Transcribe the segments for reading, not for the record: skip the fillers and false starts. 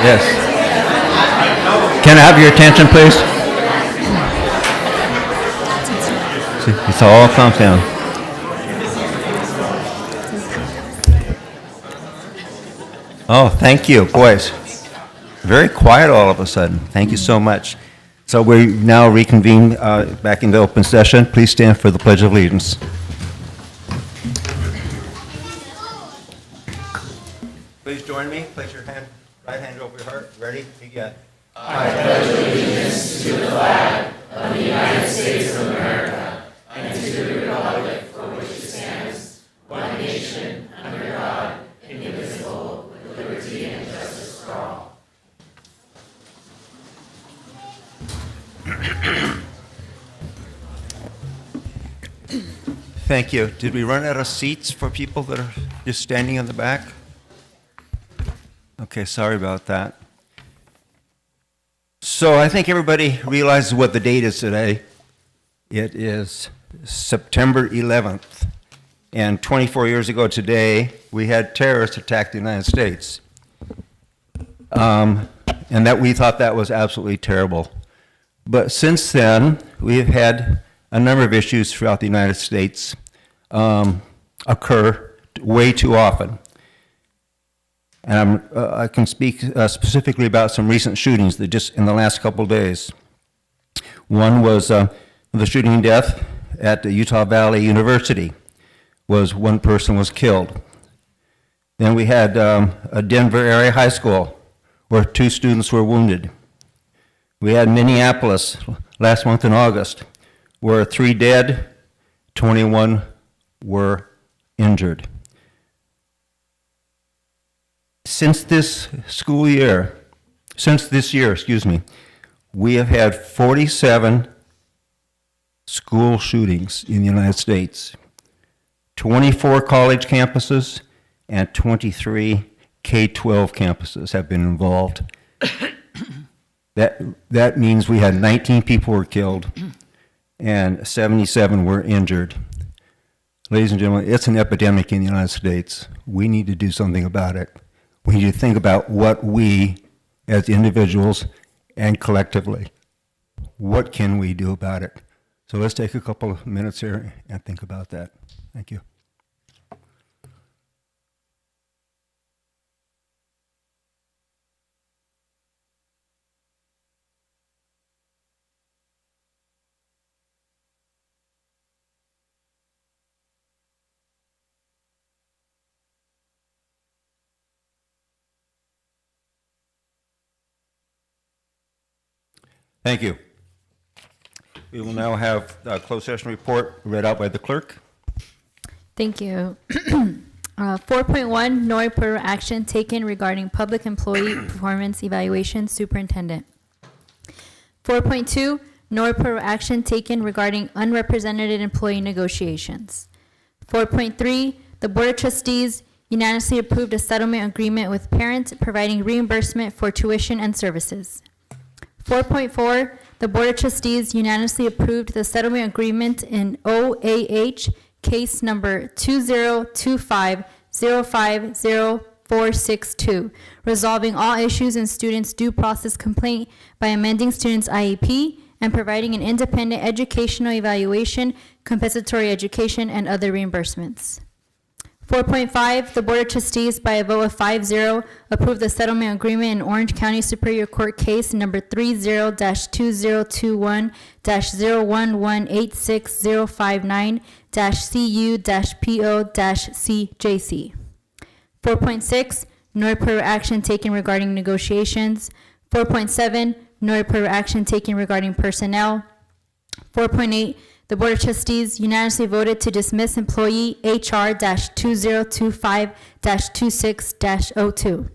Yes. Can I have your attention, please? See, it's all calms down. Oh, thank you, boys. Very quiet all of a sudden. Thank you so much. So we now reconvene back into open session. Please stand for the Pledge of Allegiance. Please join me. Place your right hand over your heart. Ready? Begin. I pledge allegiance to the flag of the United States of America and to the republic for which it stands, one nation, under God, indivisible, with liberty and justice for all. Thank you. Did we run out of seats for people that are just standing in the back? Okay, sorry about that. So I think everybody realizes what the date is today. It is September 11th. And 24 years ago today, we had terrorists attack the United States. And that we thought that was absolutely terrible. But since then, we've had a number of issues throughout the United States occur way too often. And I can speak specifically about some recent shootings that just in the last couple of days. One was the shooting and death at the Utah Valley University. One person was killed. Then we had a Denver area high school where 2 students were wounded. We had Minneapolis last month in August where 3 dead, 21 were injured. Since this year, we have had 47 school shootings in the United States, 24 college campuses, and 23 K-12 campuses have been involved. That means we had 19 people were killed and 77 were injured. Ladies and gentlemen, it's an epidemic in the United States. We need to do something about it. We need to think about what we, as individuals and collectively, what can we do about it? So let's take a couple of minutes here and think about that. Thank you. Thank you. We will now have a closed session report read out by the clerk. Thank you. 4.1, no appropriate action taken regarding public employee performance evaluation, Superintendent. 4.2, no appropriate action taken regarding unrepresented employee negotiations. 4.3, the Board of Trustees unanimously approved a settlement agreement with parents providing reimbursement for tuition and services. 4.4, the Board of Trustees unanimously approved the settlement agreement in OAH case number 2025050462, resolving all issues in students' due process complaint by amending students' IEP and providing an independent educational evaluation, compensatory education, and other reimbursements. 4.5, the Board of Trustees, by a vote of 5-0, approved the settlement agreement in Orange County Superior Court case number 30-2021-011860590-CU-PO-CJC. 4.6, no appropriate action taken regarding negotiations. 4.7, no appropriate action taken regarding personnel. 4.8, the Board of Trustees unanimously voted to dismiss employee HR-2025-26-02.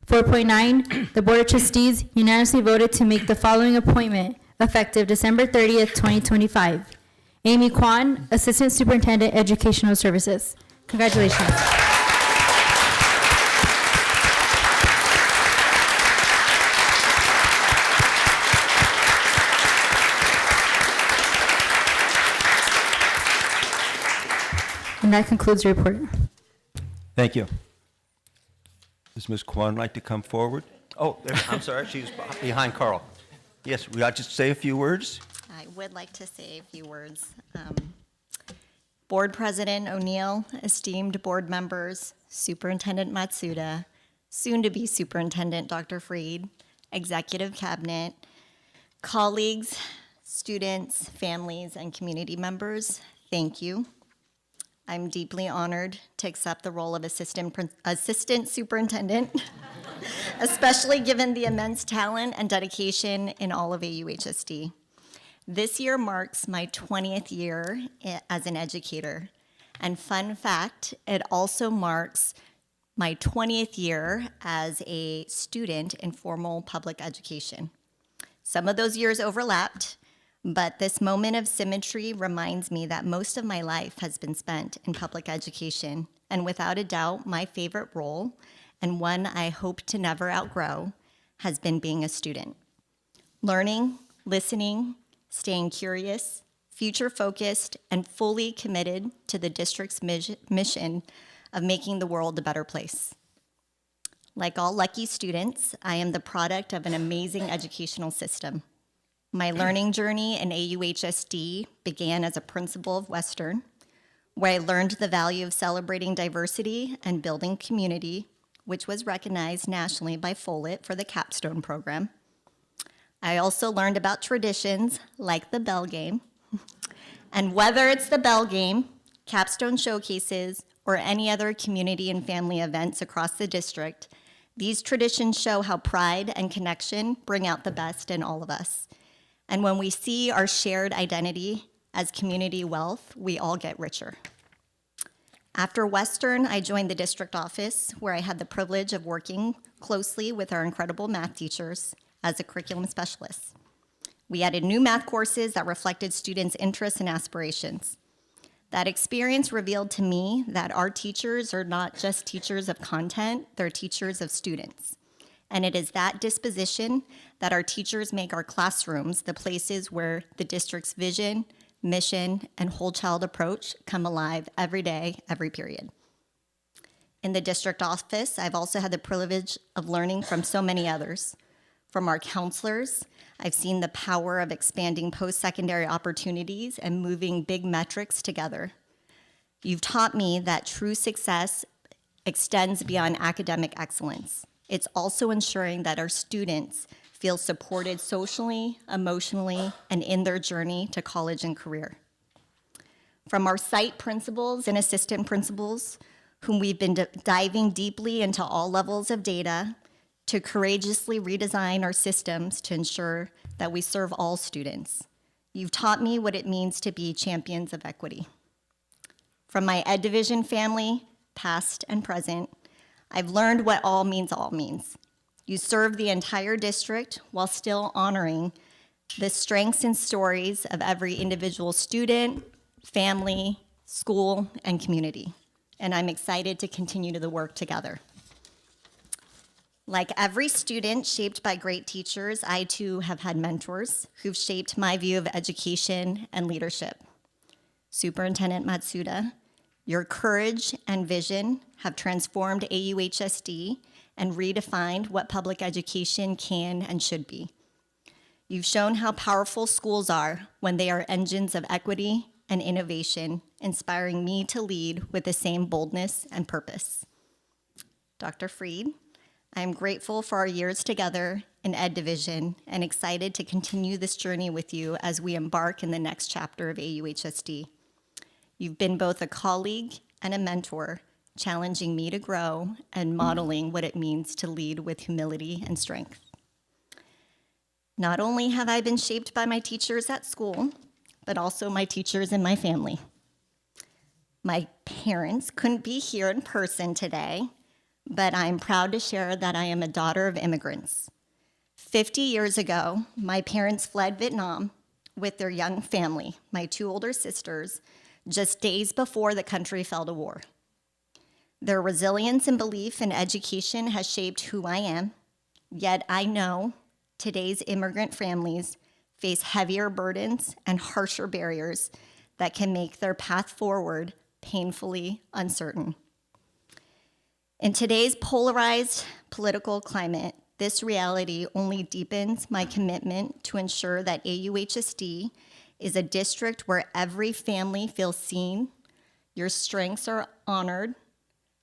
4.9, the Board of Trustees unanimously voted to make the following appointment effective December 30th, 2025. Amy Kwan, Assistant Superintendent, Educational Services. Congratulations. And that concludes your report. Thank you. Does Ms. Kwan like to come forward? Oh, I'm sorry, she's behind Carl. Yes, would I just say a few words? I would like to say a few words. Board President O'Neill, esteemed board members, Superintendent Matsuda, soon-to-be Superintendent Dr. Freed, Executive Cabinet, colleagues, students, families, and community members, thank you. I'm deeply honored to accept the role of Assistant Superintendent, especially given the immense talent and dedication in all of AUHSD. This year marks my 20th year as an educator. And fun fact, it also marks my 20th year as a student in formal public education. Some of those years overlapped, but this moment of symmetry reminds me that most of my life has been spent in public education, and without a doubt, my favorite role, and one I hope to never outgrow, has been being a student. Learning, listening, staying curious, future-focused, and fully committed to the district's mission of making the world a better place. Like all lucky students, I am the product of an amazing educational system. My learning journey in AUHSD began as a principal of Western, where I learned the value of celebrating diversity and building community, which was recognized nationally by Follett for the Capstone program. I also learned about traditions like the bell game. And whether it's the bell game, capstone showcases, or any other community and family events across the district, these traditions show how pride and connection bring out the best in all of us. And when we see our shared identity as community wealth, we all get richer. After Western, I joined the district office, where I had the privilege of working closely with our incredible math teachers as a curriculum specialist. We added new math courses that reflected students' interests and aspirations. That experience revealed to me that our teachers are not just teachers of content, they're teachers of students. And it is that disposition that our teachers make our classrooms the places where the district's vision, mission, and whole child approach come alive every day, every period. In the district office, I've also had the privilege of learning from so many others. From our counselors, I've seen the power of expanding post-secondary opportunities and moving big metrics together. You've taught me that true success extends beyond academic excellence. It's also ensuring that our students feel supported socially, emotionally, and in their journey to college and career. From our site principals and assistant principals, whom we've been diving deeply into all levels of data, to courageously redesign our systems to ensure that we serve all students. You've taught me what it means to be champions of equity. From my Ed Division family, past and present, I've learned what all means. You serve the entire district while still honoring the strengths and stories of every individual student, family, school, and community. And I'm excited to continue the work together. Like every student shaped by great teachers, I too have had mentors who've shaped my view of education and leadership. Superintendent Matsuda, your courage and vision have transformed AUHSD and redefined what public education can and should be. You've shown how powerful schools are when they are engines of equity and innovation, inspiring me to lead with the same boldness and purpose. Dr. Freed, I am grateful for our years together in Ed Division and excited to continue this journey with you as we embark in the next chapter of AUHSD. You've been both a colleague and a mentor, challenging me to grow and modeling what it means to lead with humility and strength. Not only have I been shaped by my teachers at school, but also my teachers in my family. My parents couldn't be here in person today, but I'm proud to share that I am a daughter of immigrants. 50 years ago, my parents fled Vietnam with their young family, my 2 older sisters, just days before the country fell to war. Their resilience and belief in education has shaped who I am, yet I know today's immigrant families face heavier burdens and harsher barriers that can make their path forward painfully uncertain. In today's polarized political climate, this reality only deepens my commitment to ensure that AUHSD is a district where every family feels seen, your strengths are honored,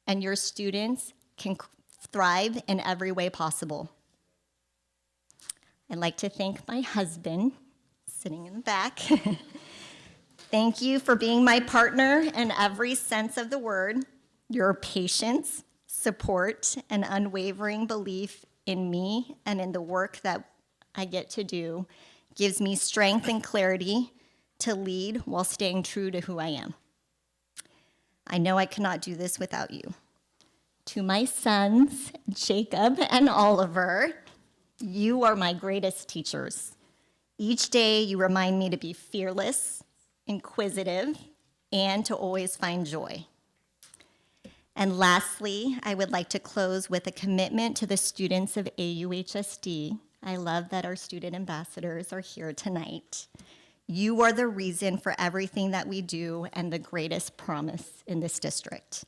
and your students can thrive in every way possible. I'd like to thank my husband, sitting in the back. Thank you for being my partner in every sense of the word. Your patience, support, and unwavering belief in me and in the work that I get to do gives me strength and clarity to lead while staying true to who I am. I know I cannot do this without you. To my sons, Jacob and Oliver, you are my greatest teachers. Each day you remind me to be fearless, inquisitive, and to always find joy. And lastly, I would like to close with a commitment to the students of AUHSD. I love that our student ambassadors are here tonight. You are the reason for everything that we do and the greatest promise in this district.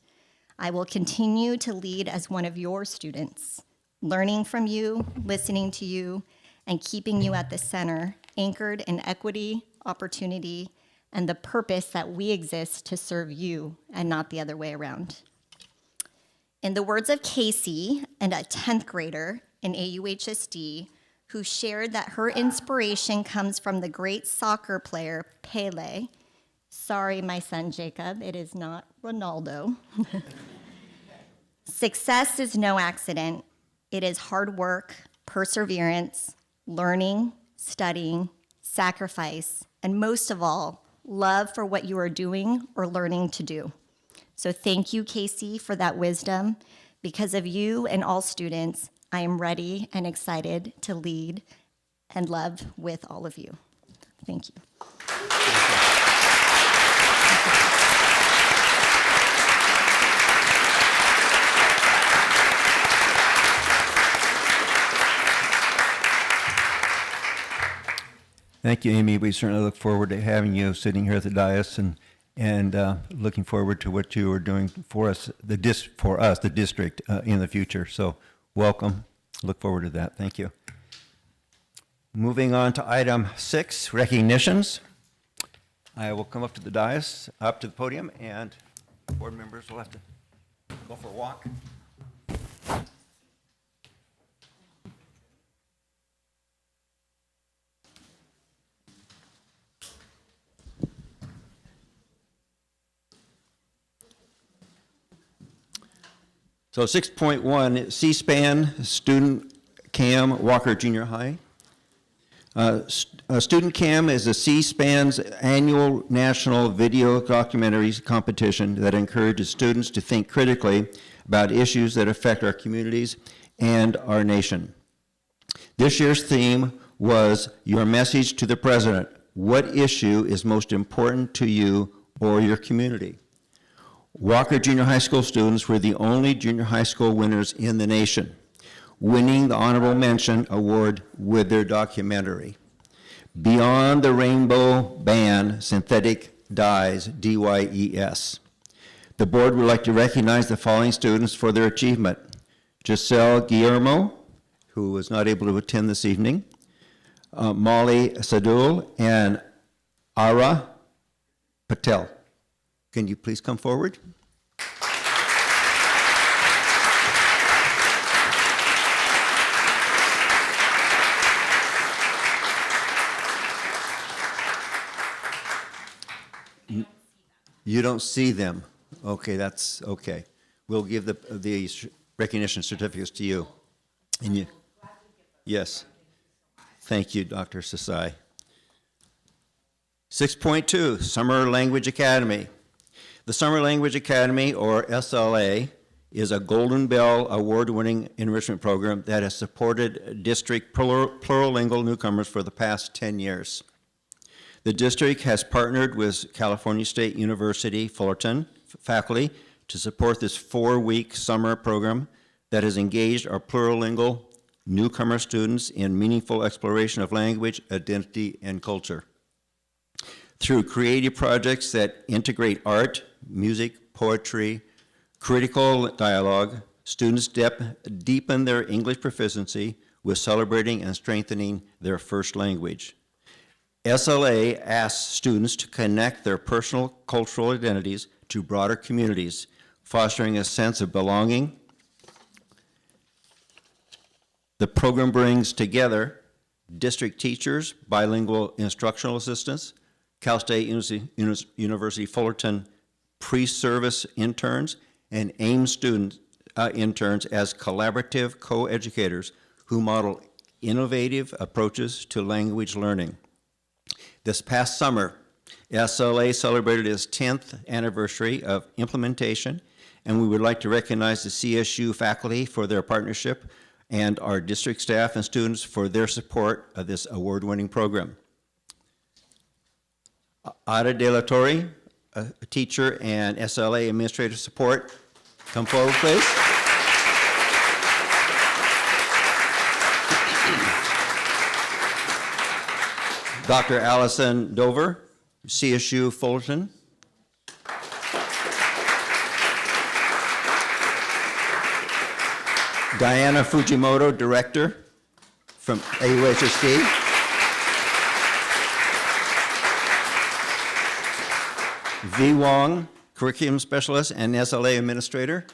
I will continue to lead as one of your students, learning from you, listening to you, and keeping you at the center, anchored in equity, opportunity, and the purpose that we exist to serve you and not the other way around. In the words of Casey, and a 10th grader in AUHSD, who shared that her inspiration comes from the great soccer player Pele. Sorry, my son Jacob, it is not Ronaldo. Success is no accident. It is hard work, perseverance, learning, studying, sacrifice, and most of all, love for what you are doing or learning to do. So thank you, Casey, for that wisdom. Because of you and all students, I am ready and excited to lead and love with all of you. Thank you. Thank you, Amy. We certainly look forward to having you sitting here at the dais and looking forward to what you are doing for us, the district, in the future. So welcome. Look forward to that. Thank you. Moving on to item 6, recognitions. I will come up to the dais, up to the podium, and board members will have to go for a walk. So 6.1, C-SPAN, Student CAM, Walker Junior High. Student CAM is a C-SPAN's annual national video documentaries competition that encourages students to think critically about issues that affect our communities and our nation. This year's theme was Your Message to the President. What issue is most important to you or your community? Walker Junior High School students were the only junior high school winners in the nation, winning the Honorable Mention Award with their documentary, Beyond the Rainbow Ban Synthetic Dyes, DYES. The board would like to recognize the following students for their achievement. Giselle Guillermo, who was not able to attend this evening, Molly Sadul, and Ara Patel. Can you please come forward? You don't see them. Okay, that's okay. We'll give the recognition certificates to you. And you, yes. Thank you, Dr. Sasai. 6.2, Summer Language Academy. The Summer Language Academy, or SLA, is a Golden Bell award-winning enrichment program that has supported district plurilingual newcomers for the past 10 years. The district has partnered with California State University Fullerton faculty to support this 4-week summer program that has engaged our plurilingual newcomer students in meaningful exploration of language, identity, and culture. Through creative projects that integrate art, music, poetry, critical dialogue. Students deepen their English proficiency with celebrating and strengthening their first language. SLA asks students to connect their personal cultural identities to broader communities, fostering a sense of belonging. The program brings together district teachers, bilingual instructional assistants, Cal State University Fullerton pre-service interns, and AIM student interns as collaborative co-educators who model innovative approaches to language learning. This past summer, SLA celebrated its 10th anniversary of implementation, and we would like to recognize the CSU faculty for their partnership and our district staff and students for their support of this award-winning program. Ada De La Torre, a teacher and SLA administrative support, come forward, please. Dr. Allison Dover, CSU Fullerton. Diana Fujimoto, Director from AUHSD. V. Wong, Curriculum Specialist and SLA Administrator.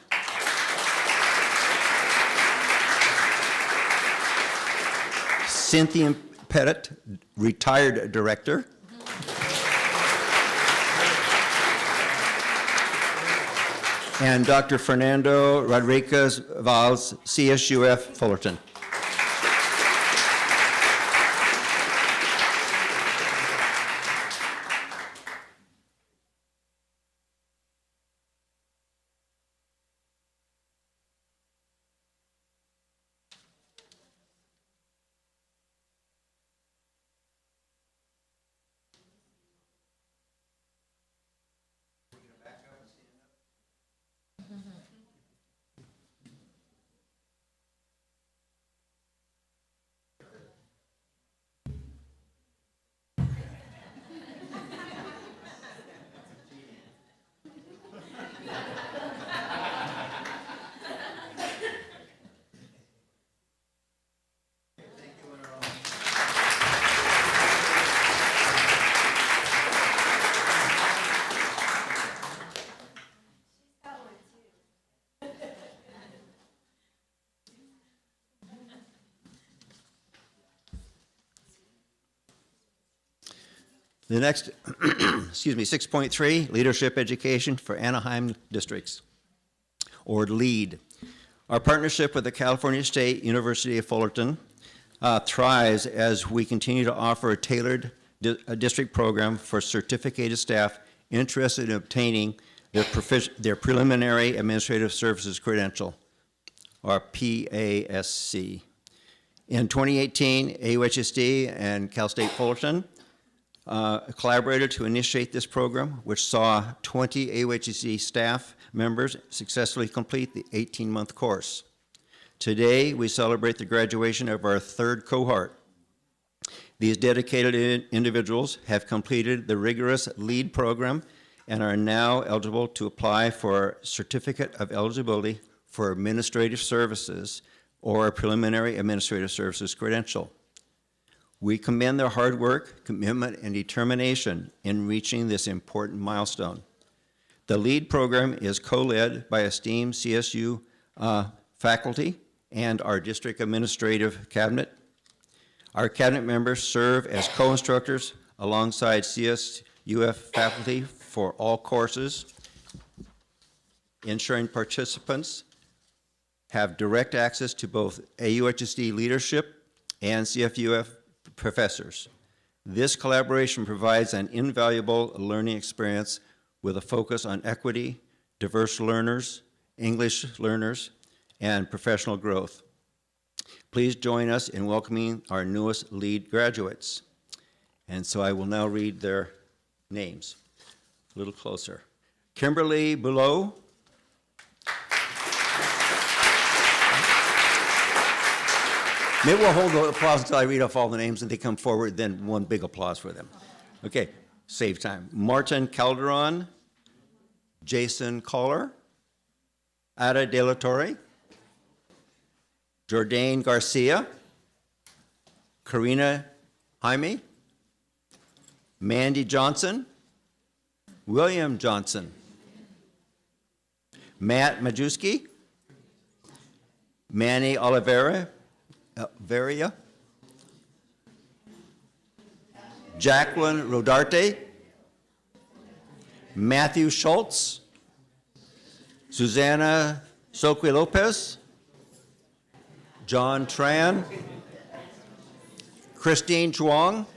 Cynthia Pettit, Retired Director. And Dr. Fernando Rodriguez Valls, CSUF Fullerton. The next, 6.3, Leadership Education for Anaheim Districts, or LEAD. Our partnership with the California State University of Fullerton thrives as we continue to offer a tailored district program for certificated staff interested in obtaining their Preliminary Administrative Services Credential, or PASC. In 2018, AUHSD and Cal State Fullerton collaborated to initiate this program, which saw 20 AUHSD staff members successfully complete the 18-month course. Today, we celebrate the graduation of our third cohort. These dedicated individuals have completed the rigorous LEAD program and are now eligible to apply for a Certificate of Eligibility for Administrative Services or a Preliminary Administrative Services Credential. We commend their hard work, commitment, and determination in reaching this important milestone. The LEAD program is co-led by esteemed CSU faculty and our district administrative cabinet. Our cabinet members serve as co-instructors alongside CSUF faculty for all courses, ensuring participants have direct access to both AUHSD leadership and CFUF professors. This collaboration provides an invaluable learning experience with a focus on equity, diverse learners, English learners, and professional growth. Please join us in welcoming our newest LEAD graduates. And so I will now read their names a little closer. Kimberly Boulot. Maybe we'll hold the applause until I read off all the names and they come forward, then one big applause for them. Okay, save time. Martin Calderon, Jason Kohler, Ada De La Torre, Jordan Garcia, Karina Jaime, Mandy Johnson, William Johnson, Matt Majewski, Manny Oliveria, Jacqueline Rodarte, Matthew Schultz, Susanna Soqui Lopez, John Tran, Christine Chuang,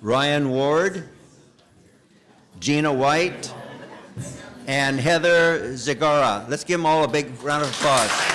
Ryan Ward, Gina White, and Heather Zagara. Let's give them all a big round of applause.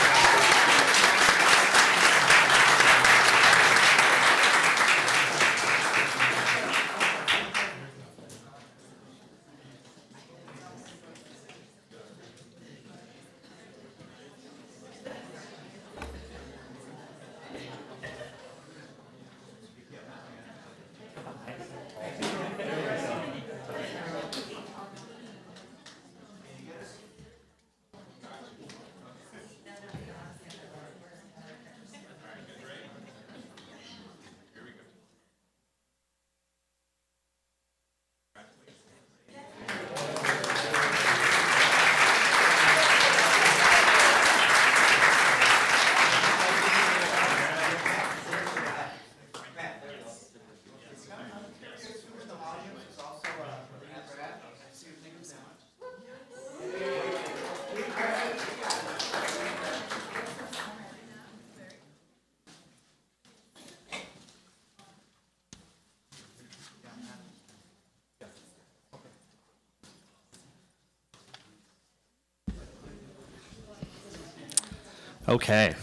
Okay.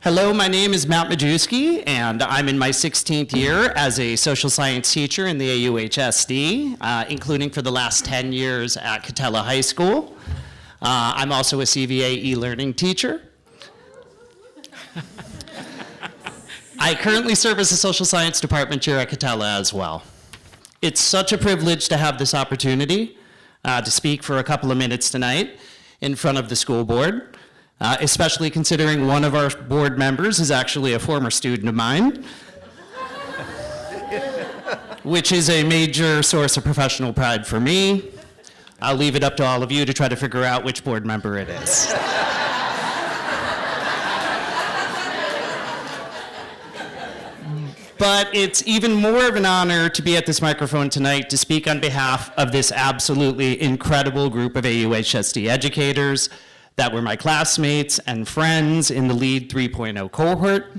Hello, my name is Matt Majewski, and I'm in my 16th year as a social science teacher in the AUHSD, including for the last 10 years at Catella High School. I'm also a CVA e-learning teacher. I currently serve as a social science department chair at Catella as well. It's such a privilege to have this opportunity to speak for a couple of minutes tonight in front of the school board, especially considering one of our board members is actually a former student of mine, which is a major source of professional pride for me. I'll leave it up to all of you to try to figure out which board member it is. But it's even more of an honor to be at this microphone tonight to speak on behalf of this absolutely incredible group of AUHSD educators that were my classmates and friends in the LEAD 3.0 cohort.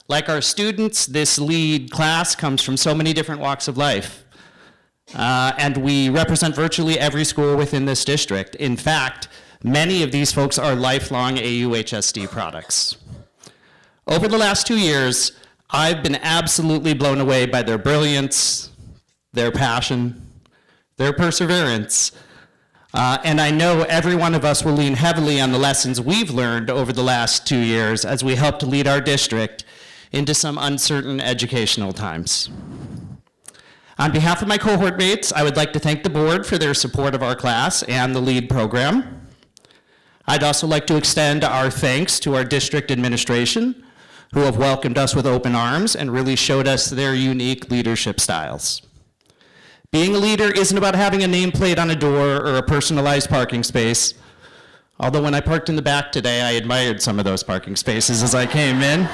Like our students, this LEAD class comes from so many different walks of life. And we represent virtually every school within this district. In fact, many of these folks are lifelong AUHSD products. Over the last 2 years, I've been absolutely blown away by their brilliance, their passion, their perseverance, and I know every one of us will lean heavily on the lessons we've learned over the last 2 years as we help to lead our district into some uncertain educational times. On behalf of my cohort mates, I would like to thank the board for their support of our class and the LEAD program. I'd also like to extend our thanks to our district administration, who have welcomed us with open arms and really showed us their unique leadership styles. Being a leader isn't about having a nameplate on a door or a personalized parking space, although when I parked in the back today, I admired some of those parking spaces as I came in.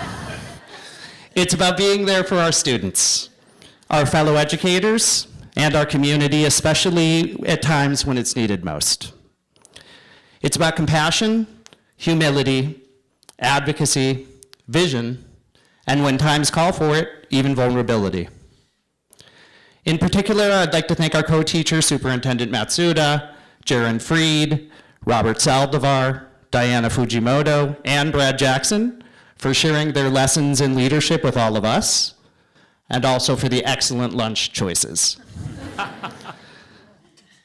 It's about being there for our students, our fellow educators, and our community, especially at times when it's needed most. It's about compassion, humility, advocacy, vision, and when times call for it, even vulnerability. In particular, I'd like to thank our co-teachers, Superintendent Matsuda, Jaron Freed, Robert Saldivar, Diana Fujimoto, and Brad Jackson for sharing their lessons in leadership with all of us, and also for the excellent lunch choices.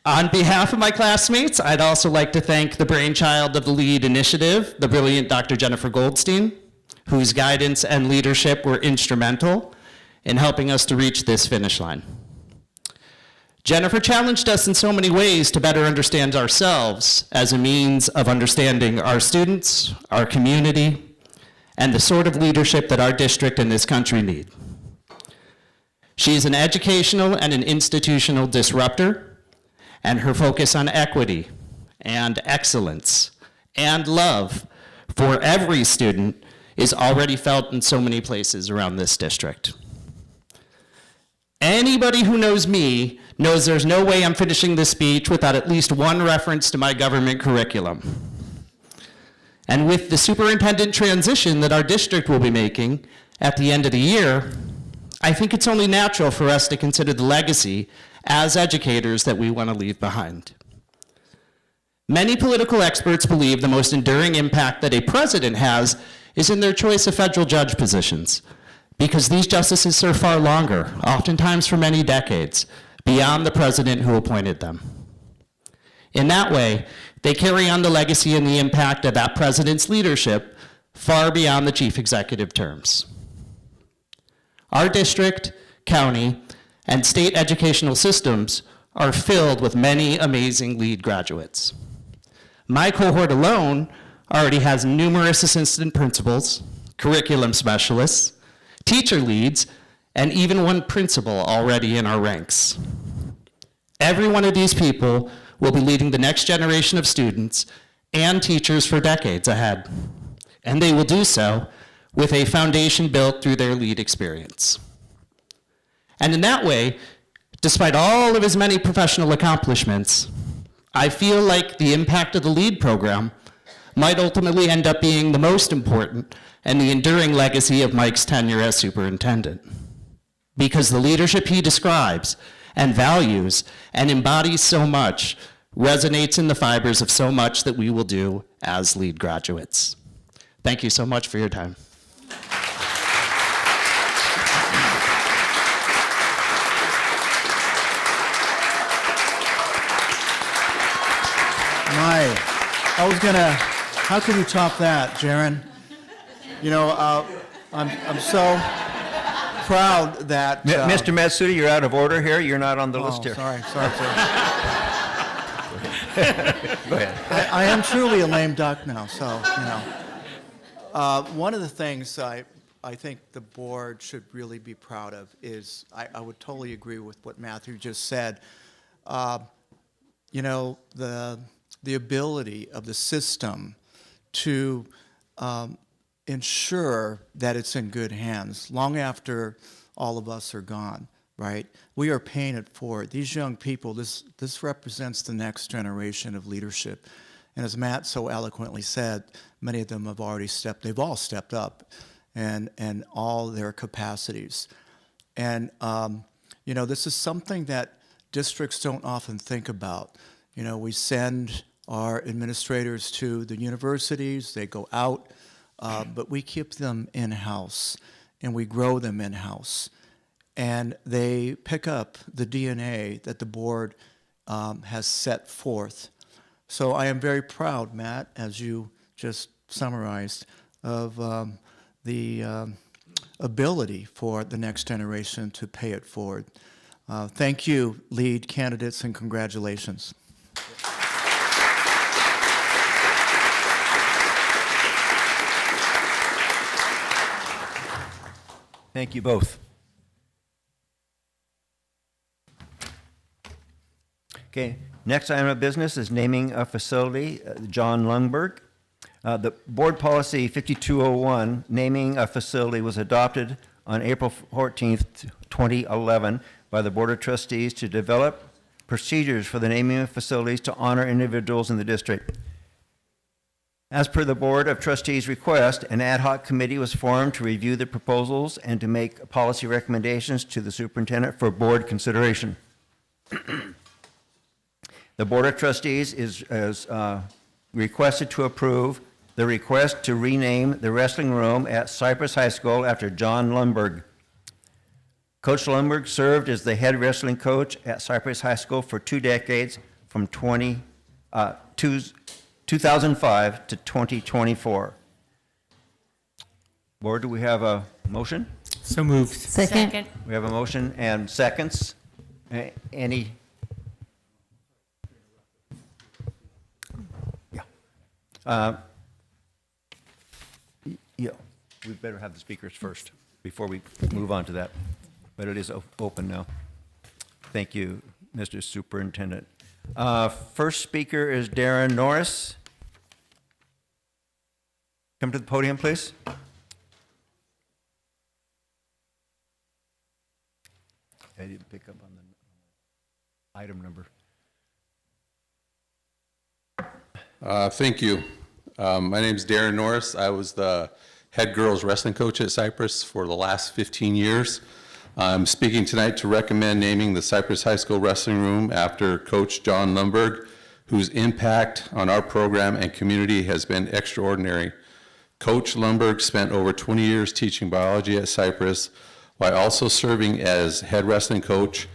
On behalf of my classmates, I'd also like to thank the brainchild of the LEAD initiative, the brilliant Dr. Jennifer Goldstein, whose guidance and leadership were instrumental in helping us to reach this finish line. Jennifer challenged us in so many ways to better understand ourselves as a means of understanding our students, our community, and the sort of leadership that our district and this country need. She is an educational and an institutional disruptor, and her focus on equity and excellence and love for every student is already felt in so many places around this district. Anybody who knows me knows there's no way I'm finishing this speech without at least one reference to my government curriculum. And with the superintendent transition that our district will be making at the end of the year, I think it's only natural for us to consider the legacy as educators that we want to leave behind. Many political experts believe the most enduring impact that a president has is in their choice of federal judge positions, because these justices serve far longer, oftentimes for many decades, beyond the president who appointed them. In that way, they carry on the legacy and the impact of that president's leadership far beyond the chief executive terms. Our district, county, and state educational systems are filled with many amazing LEAD graduates. My cohort alone already has numerous assistant principals, curriculum specialists, teacher leads, and even one principal already in our ranks. Every one of these people will be leading the next generation of students and teachers for decades ahead, and they will do so with a foundation built through their LEAD experience. And in that way, despite all of his many professional accomplishments, I feel like the impact of the LEAD program might ultimately end up being the most important and the enduring legacy of Mike's tenure as superintendent. Because the leadership he describes and values and embodies so much resonates in the fibers of so much that we will do as LEAD graduates. Thank you so much for your time. How can you top that, Jaron? You know, I'm so proud that... Mr. Matsuda, you're out of order here. You're not on the list here. Sorry, sir. Go ahead. I am truly a lame duck now, so, you know. One of the things I think the board should really be proud of is, I would totally agree with what Matthew just said. You know, the ability of the system to ensure that it's in good hands long after all of us are gone, right? We are paying it forward. These young people, this represents the next generation of leadership. And as Matt so eloquently said, many of them have already they've all stepped up and all their capacities. And, you know, this is something that districts don't often think about. You know, we send our administrators to the universities, they go out, but we keep them in-house and we grow them in-house. And they pick up the DNA that the board has set forth. So I am very proud, Matt, as you just summarized, of the ability for the next generation to pay it forward. Thank you, LEAD candidates, and congratulations. Thank you both. Okay, next item of business is naming a facility, John Lundberg. The board policy 5201, naming a facility, was adopted on April 14th, 2011 by the Board of Trustees to develop procedures for the naming of facilities to honor individuals in the district. As per the Board of Trustees' request, an ad hoc committee was formed to review the proposals and to make policy recommendations to the superintendent for board consideration. The Board of Trustees is requested to approve the request to rename the wrestling room at Cypress High School after John Lundberg. Coach Lundberg served as the head wrestling coach at Cypress High School for 2 decades, from 2005 to 2024. Board, do we have a motion? So moved. Second. We have a motion and seconds. Any Yeah, we better have the speakers first before we move on to that. But it is open now. Thank you, Mr. Superintendent. First speaker is Darren Norris. Come to the podium, please. I didn't pick up on the item number. Thank you. My name is Darren Norris. I was the head girls wrestling coach at Cypress for the last 15 years. I'm speaking tonight to recommend naming the Cypress High School wrestling room after Coach John Lumberg, whose impact on our program and community has been extraordinary. Coach Lumberg spent over 20 years teaching biology at Cypress while also serving as head wrestling coach,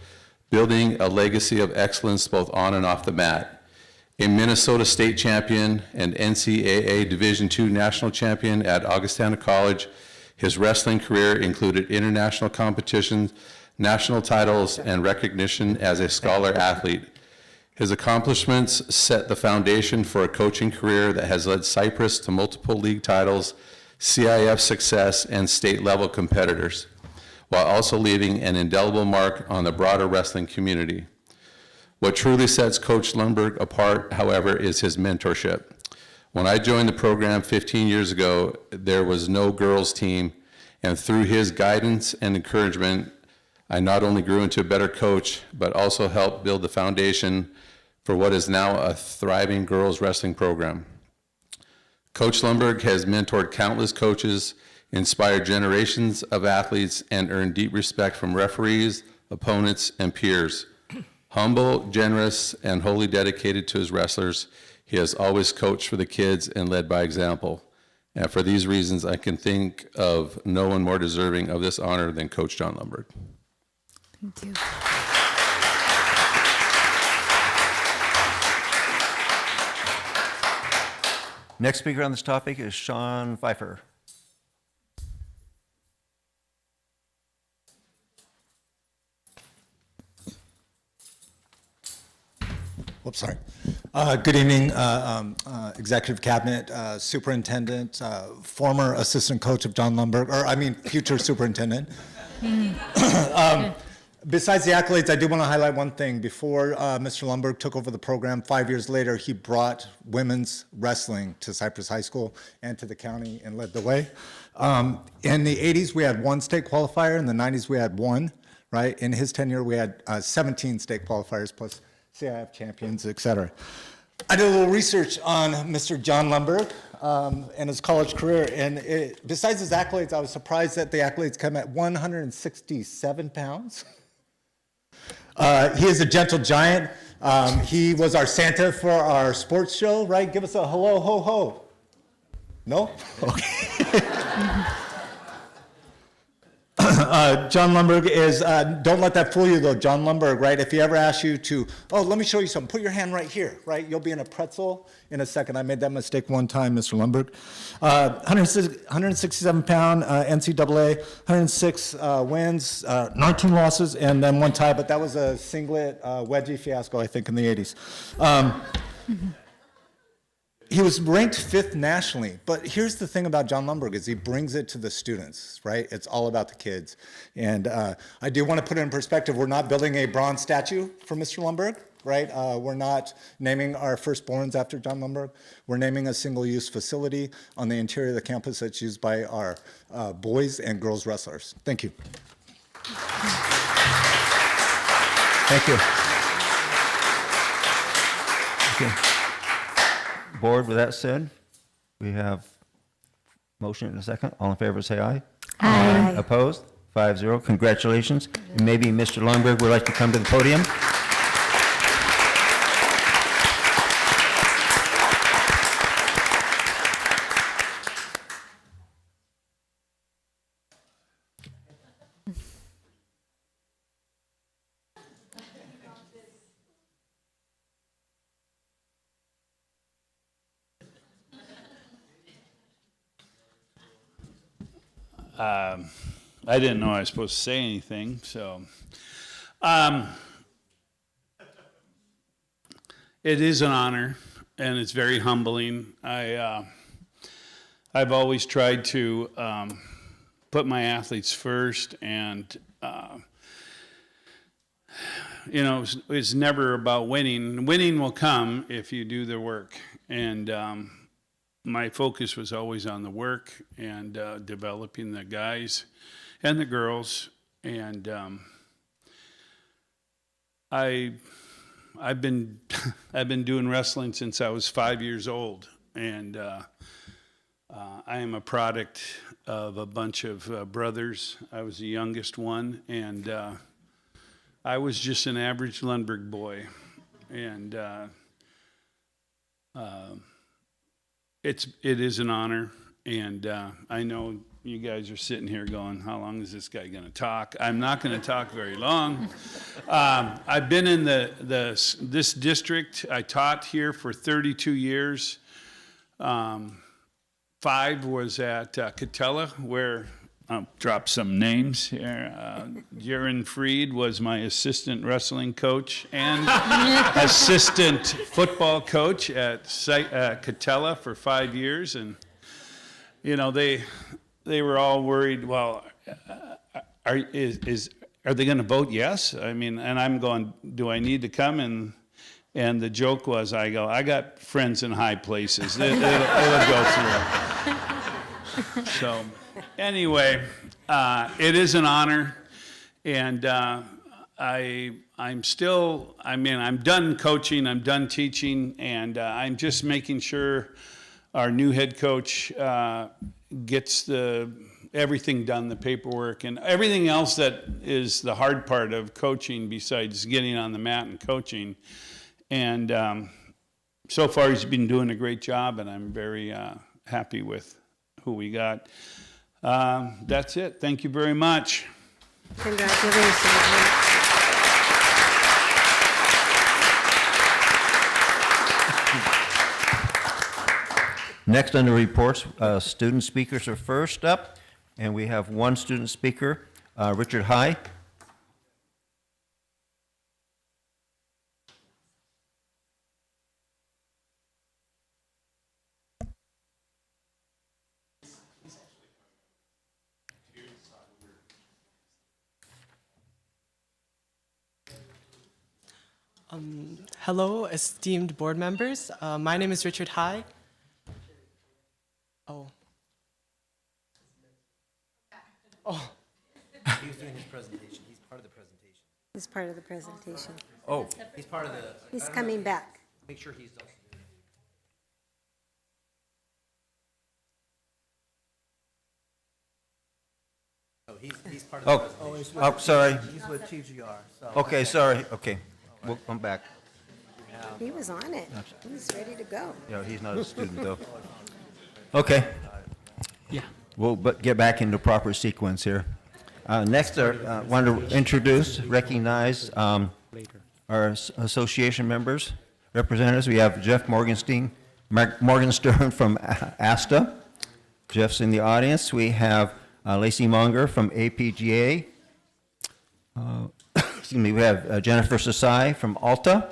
building a legacy of excellence both on and off the mat. A Minnesota state champion and NCAA Division II national champion at Augustana College, his wrestling career included international competitions, national titles, and recognition as a scholar athlete. His accomplishments set the foundation for a coaching career that has led Cypress to multiple league titles, CIF success, and state-level competitors, while also leaving an indelible mark on the broader wrestling community. What truly sets Coach Lumberg apart, however, is his mentorship. When I joined the program 15 years ago, there was no girls team, and through his guidance and encouragement, I not only grew into a better coach, but also helped build the foundation for what is now a thriving girls wrestling program. Coach Lumberg has mentored countless coaches, inspired generations of athletes, and earned deep respect from referees, opponents, and peers. Humble, generous, and wholly dedicated to his wrestlers, he has always coached for the kids and led by example. And for these reasons, I can think of no one more deserving of this honor than Coach John Lumberg. Thank you. Next speaker on this topic is Sean Pfeiffer. Whoops, sorry. Good evening, Executive Cabinet, Superintendent, former Assistant Coach of John Lumberg, future Superintendent. Besides the accolades, I do want to highlight one thing. Before Mr. Lumberg took over the program, 5 years later, he brought women's wrestling to Cypress High School and to the county and led the way. In the 80s, we had one state qualifier. In the 90s, we had one, right? In his tenure, we had 17 state qualifiers plus CIF champions, et cetera. I did a little research on Mr. John Lumberg and his college career, and besides his accolades, I was surprised that the accolades come at 167 pounds. He is a gentle giant. He was our Santa for our sports show, right? Give us a hello, ho, ho. No? Okay. John Lumberg is, don't let that fool you though, John Lumberg, right? If he ever asks you to, oh, let me show you something, put your hand right here, right? You'll be in a pretzel in a second. I made that mistake one time, Mr. Lumberg. 167 pound NCAA, 106 wins, 19 losses, and then one tie, but that was a singlet wedgie fiasco, I think, in the 80s. He was ranked 5th nationally, but here's the thing about John Lumberg is he brings it to the students, right? It's all about the kids. And I do want to put it in perspective. We're not building a bronze statue for Mr. Lumberg, right? We're not naming our firstborns after John Lumberg. We're naming a single-use facility on the interior of the campus that's used by our boys and girls wrestlers. Thank you. Thank you. Okay. Board, with that said, we have motion in a second. All in favor, say aye. Aye. Opposed? 5-0. Congratulations. And maybe Mr. Lumberg would like to come to the podium. I didn't know I was supposed to say anything, so. It is an honor and it's very humbling. I've always tried to put my athletes first, and you know, it's never about winning. Winning will come if you do the work, and my focus was always on the work and developing the guys and the girls, and I've been doing wrestling since I was 5 years old, and I am a product of a bunch of brothers. I was the youngest one, and I was just an average Lundberg boy, and it is an honor, and I know you guys are sitting here going, how long is this guy going to talk? I'm not going to talk very long. I've been in this district. I taught here for 32 years. 5 was at Catella, where I'll drop some names here. Jaron Freed was my assistant wrestling coach and assistant football coach at Catella for 5 years. And, you know, they were all worried, well, are they going to vote yes? I mean, and I'm going, do I need to come? And the joke was, I got friends in high places. It'll go through. So anyway, it is an honor, and I'm done coaching, I'm done teaching, and I'm just making sure our new head coach gets everything done, the paperwork, and everything else that is the hard part of coaching besides getting on the mat and coaching. And so far, he's been doing a great job, and I'm very happy with who we got. That's it. Thank you very much. Congratulations. Next on the reports, student speakers are first up, and we have one student speaker, Richard High. Hello, esteemed board members. My name is Richard High. Oh. He's doing his presentation. He's part of the presentation. He's part of the presentation. Oh, He's part of the. He's coming back. Make sure he's also. Oh, he's part of the presentation. oh, sorry. He's with TGR. So. Okay, sorry. Okay, we'll come back. He was on it. He was ready to go. Yeah, he's not a student, though. Okay. Yeah. We'll get back into proper sequence here. Next, I want to recognize our association members, representatives. We have Jeff Morgenstern from ASTA. Jeff's in the audience. We have Lacey Monger from APGA. Excuse me. We have Jennifer Sasai from ALTA.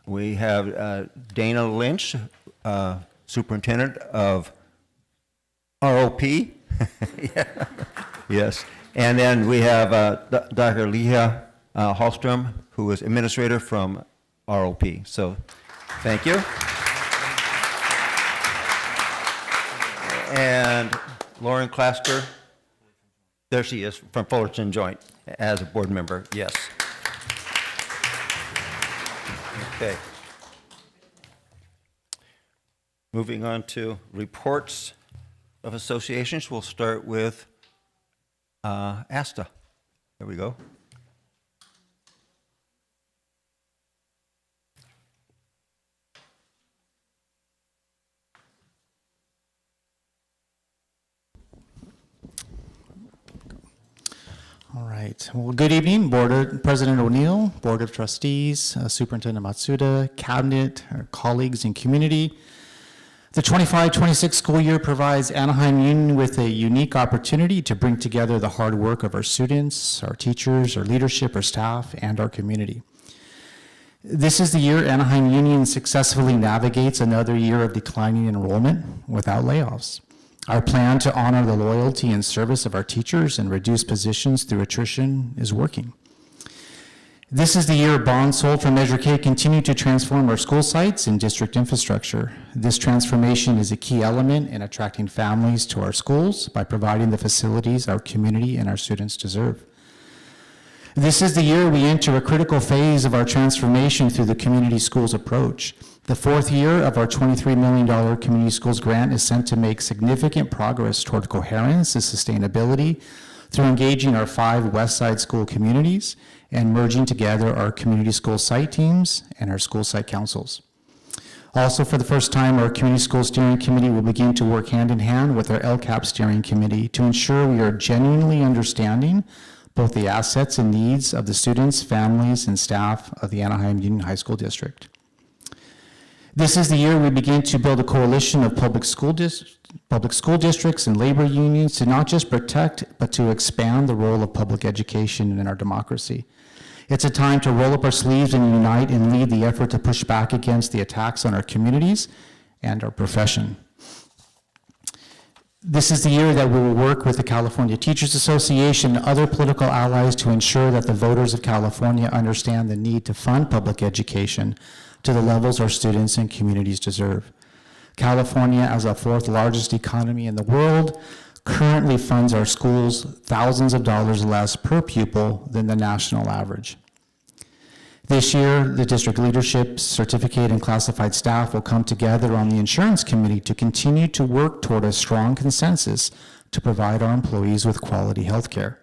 We have Dana Lynch, Superintendent of ROP. Yeah. Yes. And then we have Dr. Leah Hallstrom, who is Administrator from ROP. So thank you. And Lauren Claster, there she is, from Fullerton Joint, as a board member, yes. Okay. Moving on to reports of associations, we'll start with ASTA. There we go. All right. Well, good evening, President O'Neill, Board of Trustees, Superintendent Matsuda, Cabinet, our colleagues and community. The 25-26 school year provides Anaheim Union with a unique opportunity to bring together the hard work of our students, our teachers, our leadership, our staff, and our community. This is the year Anaheim Union successfully navigates another year of declining enrollment without layoffs. Our plan to honor the loyalty and service of our teachers and reduce positions through attrition is working. This is the year bonds sold from Measure K continue to transform our school sites and district infrastructure. This transformation is a key element in attracting families to our schools by providing the facilities our community and our students deserve. This is the year we enter a critical phase of our transformation through the community schools approach. The fourth year of our $23 million community schools grant is sent to make significant progress toward coherence and sustainability through engaging our 5 West Side school communities and merging together our community school site teams and our school site councils. Also, for the first time, our community school steering committee will begin to work hand in hand with our LCAP steering committee to ensure we are genuinely understanding both the assets and needs of the students, families, and staff of the Anaheim Union High School District. This is the year we begin to build a coalition of public school districts and labor unions to not just protect, but to expand the role of public education in our democracy. It's a time to roll up our sleeves and unite and lead the effort to push back against the attacks on our communities and our profession. This is the year that we will work with the California Teachers Association and other political allies to ensure that the voters of California understand the need to fund public education to the levels our students and communities deserve. California, as the 4th largest economy in the world, currently funds our schools thousands of dollars less per pupil than the national average. This year, the district leadership, certificate, and classified staff will come together on the insurance committee to continue to work toward a strong consensus to provide our employees with quality health care.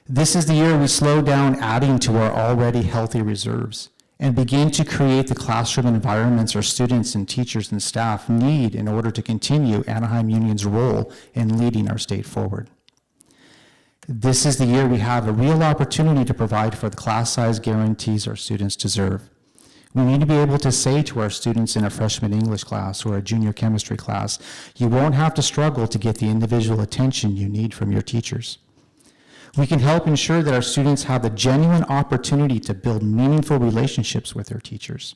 This is the year we slow down adding to our already healthy reserves and begin to create the classroom environments our students and teachers and staff need in order to continue Anaheim Union's role in leading our state forward. This is the year we have a real opportunity to provide for the class size guarantees our students deserve. We need to be able to say to our students in a freshman English class or a junior chemistry class, you won't have to struggle to get the individual attention you need from your teachers. We can help ensure that our students have a genuine opportunity to build meaningful relationships with their teachers.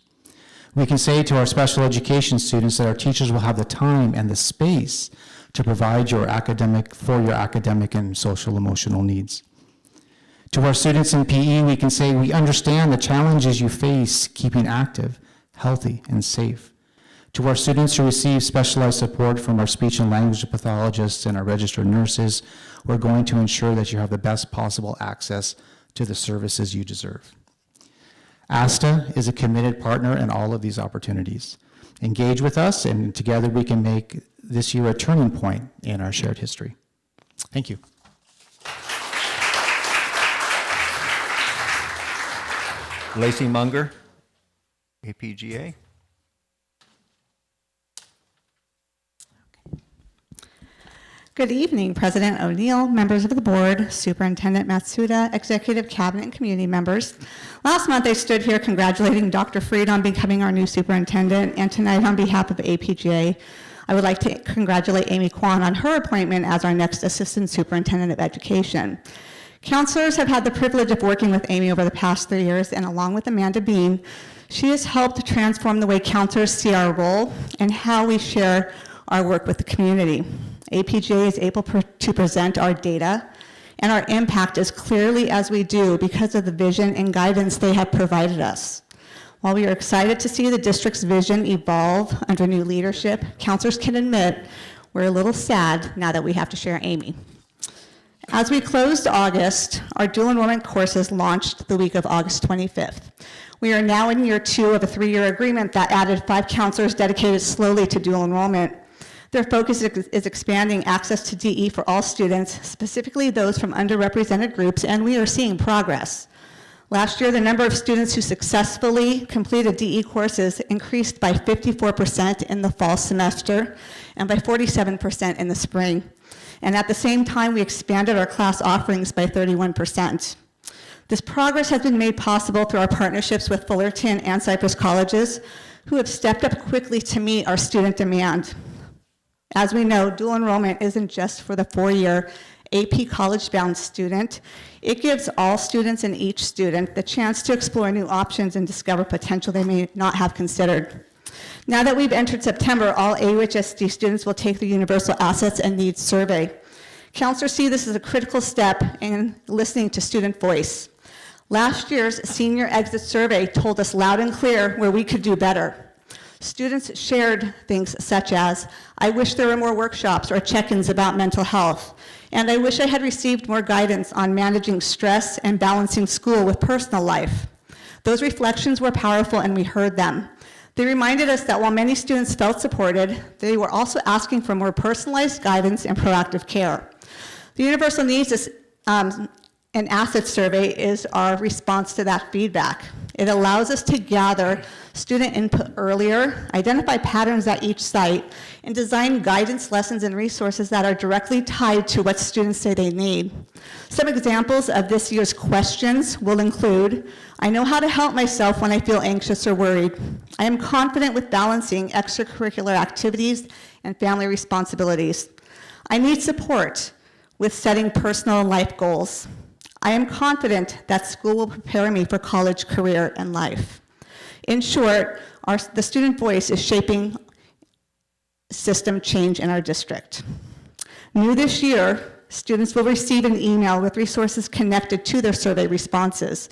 We can say to our special education students that our teachers will have the time and the space to provide your academic and social emotional needs. To our students in PE, we can say we understand the challenges you face keeping active, healthy, and safe. To our students who receive specialized support from our speech and language pathologists and our registered nurses, we're going to ensure that you have the best possible access to the services you deserve. ASTA is a committed partner in all of these opportunities. Engage with us, and together we can make this year a turning point in our shared history. Thank you. Lacey Munger, APGA. Good evening, President O'Neill, members of the board, Superintendent Matsuda, Executive Cabinet, and community members. Last month, I stood here congratulating Dr. Freed on becoming our new superintendent, and tonight, on behalf of APGA, I would like to congratulate Amy Kwan on her appointment as our next Assistant Superintendent of Education. Counselors have had the privilege of working with Amy over the past 3 years, and along with Amanda Bean, she has helped transform the way counselors see our role and how we share our work with the community. APGA is able to present our data and our impact as clearly as we do because of the vision and guidance they have provided us. While we are excited to see the district's vision evolve under new leadership, counselors can admit we're a little sad now that we have to share Amy. As we closed August, our dual enrollment courses launched the week of August 25th. We are now in year 2 of a 3-year agreement that added 5 counselors dedicated solely to dual enrollment. Their focus is expanding access to DE for all students, specifically those from underrepresented groups, and we are seeing progress. Last year, the number of students who successfully completed DE courses increased by 54% in the fall semester and by 47% in the spring. And at the same time, we expanded our class offerings by 31%. This progress has been made possible through our partnerships with Fullerton and Cypress Colleges, who have stepped up quickly to meet our student demand. As we know, dual enrollment isn't just for the 4-year AP College Bound student. It gives all students and each student the chance to explore new options and discover potential they may not have considered. Now that we've entered September, all AUHSD students will take the Universal Assets and Needs Survey. Counselors see this as a critical step in listening to student voice. Last year's senior exit survey told us loud and clear where we could do better. Students shared things such as, I wish there were more workshops or check-ins about mental health, and I wish I had received more guidance on managing stress and balancing school with personal life. Those reflections were powerful and we heard them. They reminded us that while many students felt supported, they were also asking for more personalized guidance and proactive care. The Universal Needs and Assets Survey is our response to that feedback. It allows us to gather student input earlier, identify patterns at each site, and design guidance lessons and resources that are directly tied to what students say they need. Some examples of this year's questions will include, I know how to help myself when I feel anxious or worried. I am confident with balancing extracurricular activities and family responsibilities. I need support with setting personal and life goals. I am confident that school will prepare me for college, career, and life. In short, the student voice is shaping system change in our district. New this year, students will receive an email with resources connected to their survey responses.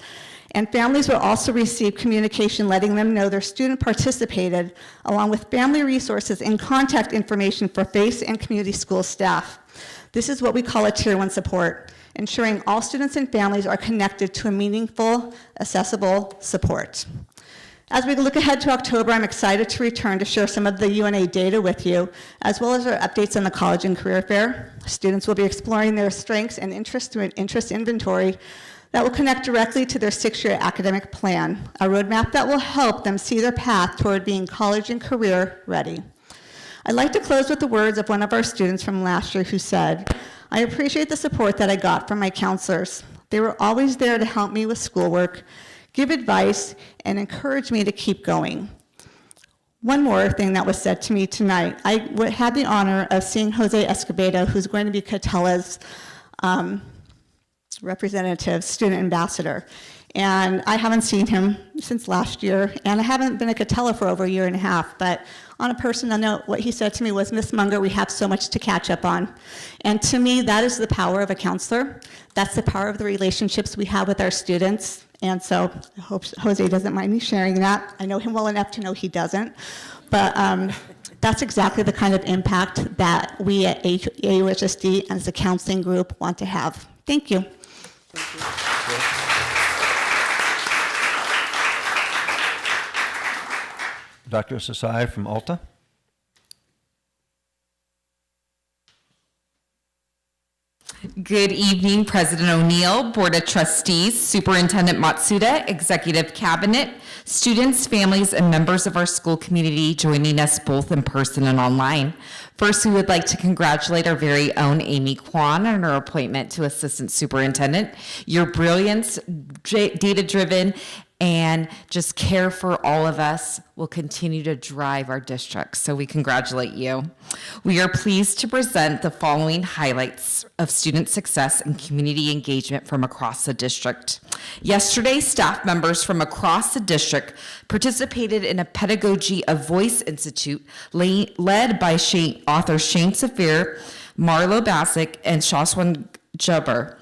And families will also receive communication letting them know their student participated, along with family resources and contact information for FACE and community school staff. This is what we call a Tier 1 support, ensuring all students and families are connected to a meaningful, accessible support. As we look ahead to October, I'm excited to return to share some of the UNA data with you, as well as our updates on the College and Career Fair. Students will be exploring their strengths and interests through an interest inventory that will connect directly to their 6-year academic plan, a roadmap that will help them see their path toward being college and career ready. I'd like to close with the words of one of our students from last year who said, I appreciate the support that I got from my counselors. They were always there to help me with schoolwork, give advice, and encourage me to keep going. One more thing that was said to me tonight. I had the honor of seeing Jose Escobedo, who's going to be Catela's representative, student ambassador. And I haven't seen him since last year, and I haven't been at Catella for over a year and a half, but on a personal note, what he said to me was, Miss Munger, we have so much to catch up on. And to me, that is the power of a counselor. That's the power of the relationships we have with our students. And so I hope Jose doesn't mind me sharing that. I know him well enough to know he doesn't. But that's exactly the kind of impact that we at AUHSD as a counseling group want to have. Thank you. Dr. Sasai from Alta. Good evening, President O'Neill, Board of Trustees, Superintendent Matsuda, Executive Cabinet, students, families, and members of our school community joining us both in person and online. First, we would like to congratulate our very own Amy Kwan on her appointment to Assistant Superintendent. Your brilliance, data-driven, and just care for all of us will continue to drive our district. So we congratulate you. We are pleased to present the following highlights of student success and community engagement from across the district. Yesterday, staff members from across the district participated in a Pedagogy of Voice Institute led by author Shane Safir, Marlo Bassick, and Shaswan Jabbar.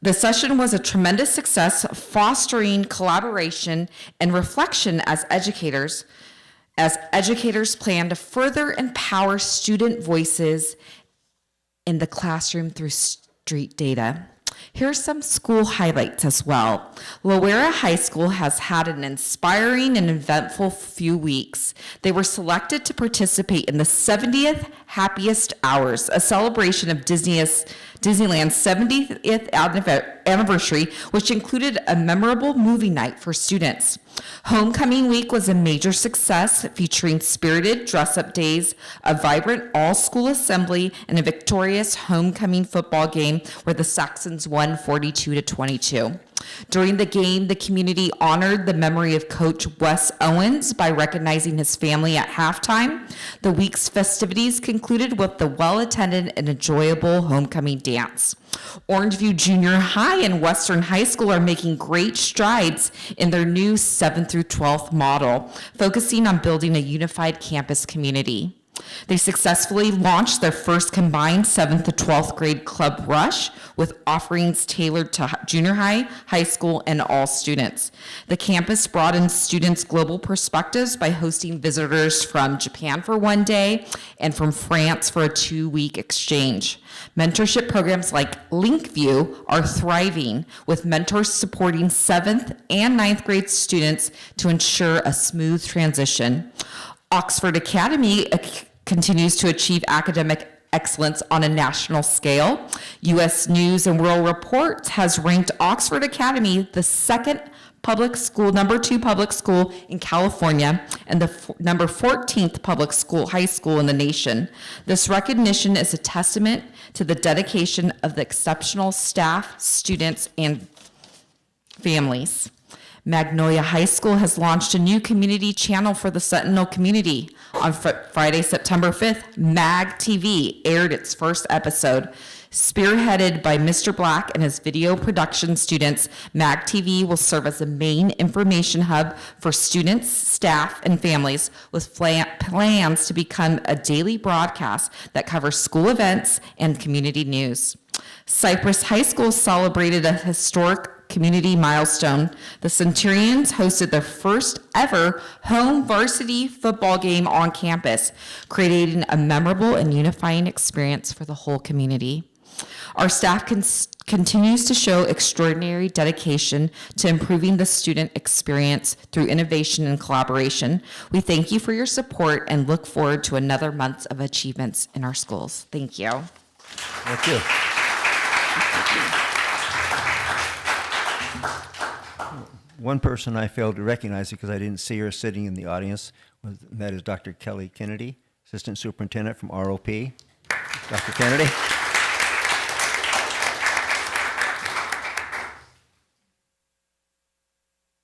The session was a tremendous success, fostering collaboration and reflection as educators plan to further empower student voices in the classroom through street data. Here are some school highlights as well. Loera High School has had an inspiring and eventful few weeks. They were selected to participate in the 70th Happiest Hours, a celebration of Disneyland's 70th anniversary, which included a memorable movie night for students. Homecoming Week was a major success, featuring spirited dress-up days, a vibrant all-school assembly, and a victorious homecoming football game where the Saxons won 42-22. During the game, the community honored the memory of Coach Wes Owens by recognizing his family at halftime. The week's festivities concluded with the well-attended and enjoyable homecoming dance. Orangeview Junior High and Western High School are making great strides in their new 7th through 12th model, focusing on building a unified campus community. They successfully launched their first combined 7th to 12th grade club rush with offerings tailored to junior high, high school, and all students. The campus broadens students' global perspectives by hosting visitors from Japan for one day and from France for a 2-week exchange. Mentorship programs like LinkView are thriving, with mentors supporting 7th and 9th grade students to ensure a smooth transition. Oxford Academy continues to achieve academic excellence on a national scale. U.S. News and World Report has ranked Oxford Academy the number 2 public school in California, and the number 14th public school, high school in the nation. This recognition is a testament to the dedication of the exceptional staff, students, and families. Magnolia High School has launched a new community channel for the Sentinel community. On Friday, September 5th, MAG TV aired its first episode. Spearheaded by Mr. Black and his video production students, MAG TV will serve as the main information hub for students, staff, and families, with plans to become a daily broadcast that covers school events and community news. Cypress High School celebrated a historic community milestone. The Centurions hosted their first ever home varsity football game on campus, creating a memorable and unifying experience for the whole community. Our staff continues to show extraordinary dedication to improving the student experience through innovation and collaboration. We thank you for your support and look forward to another month of achievements in our schools. Thank you. Thank you. One person I failed to recognize because I didn't see her sitting in the audience, that is Dr. Kelly Kennedy, Assistant Superintendent from ROP. Dr. Kennedy.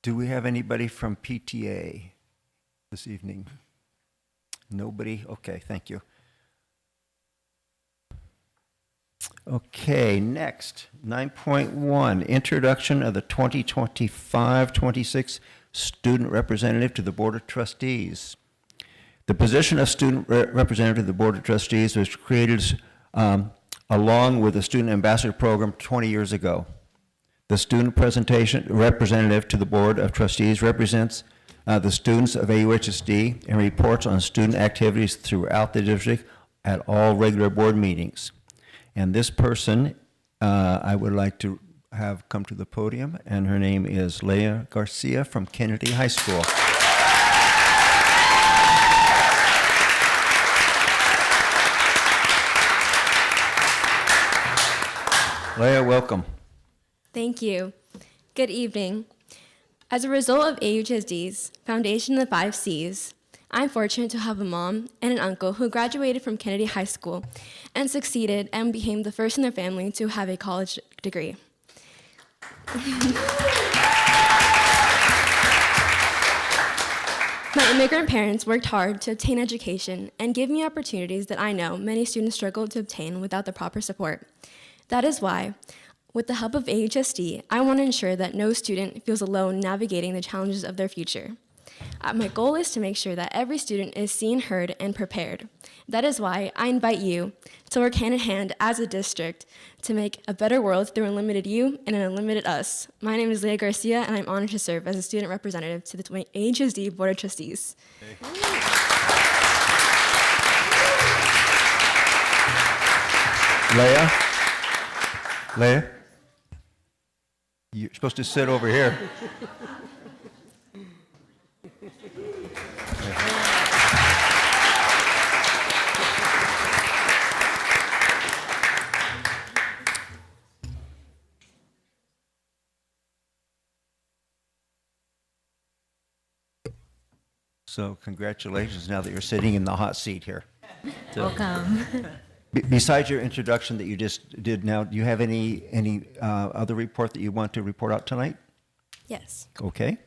Do we have anybody from PTA this evening? Nobody? Okay, thank you. Okay, next, 9.1, introduction of the 2025-26 student representative to the Board of Trustees. The position of student representative to the Board of Trustees was created along with the Student Ambassador Program 20 years ago. The student representative to the Board of Trustees represents the students of AUHSD and reports on student activities throughout the district at all regular board meetings. And this person I would like to have come to the podium, and her name is Leah Garcia from Kennedy High School. Leah, welcome. Thank you. Good evening. As a result of AUHSD's Foundation of the 5 C's, I'm fortunate to have a mom and an uncle who graduated from Kennedy High School and succeeded and became the first in their family to have a college degree. My immigrant parents worked hard to obtain education and give me opportunities that I know many students struggle to obtain without the proper support. That is why, with the help of AUHSD, I want to ensure that no student feels alone navigating the challenges of their future. My goal is to make sure that every student is seen, heard, and prepared. That is why I invite you to work hand in hand as a district to make a better world through unlimited you and an unlimited us. My name is Leah Garcia, and I'm honored to serve as a student representative to the AUHSD Board of Trustees. Leah, you're supposed to sit over here. So congratulations now that you're sitting in the hot seat here. So, Welcome. Besides your introduction that you just did now, do you have any other report that you want to report out tonight? Yes. Okay.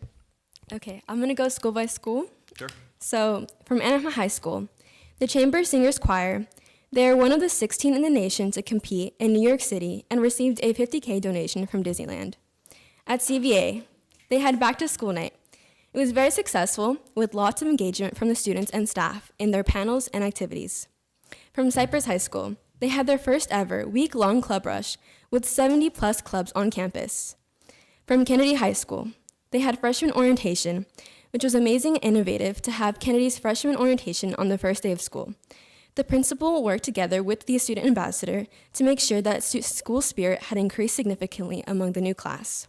Okay, I'm going to go school by school. Sure. So, from Anaheim High School, the Chamber Singers Choir, they are one of the 16 in the nation to compete in New York City and received a $50K donation from Disneyland. At CVA, they had back to school night. It was very successful with lots of engagement from the students and staff in their panels and activities. From Cypress High School, they had their first ever week-long club rush with 70 plus clubs on campus. From Kennedy High School, they had freshman orientation, which was amazing and innovative to have Kennedy's freshman orientation on the first day of school. The principal worked together with the student ambassador to make sure that school spirit had increased significantly among the new class.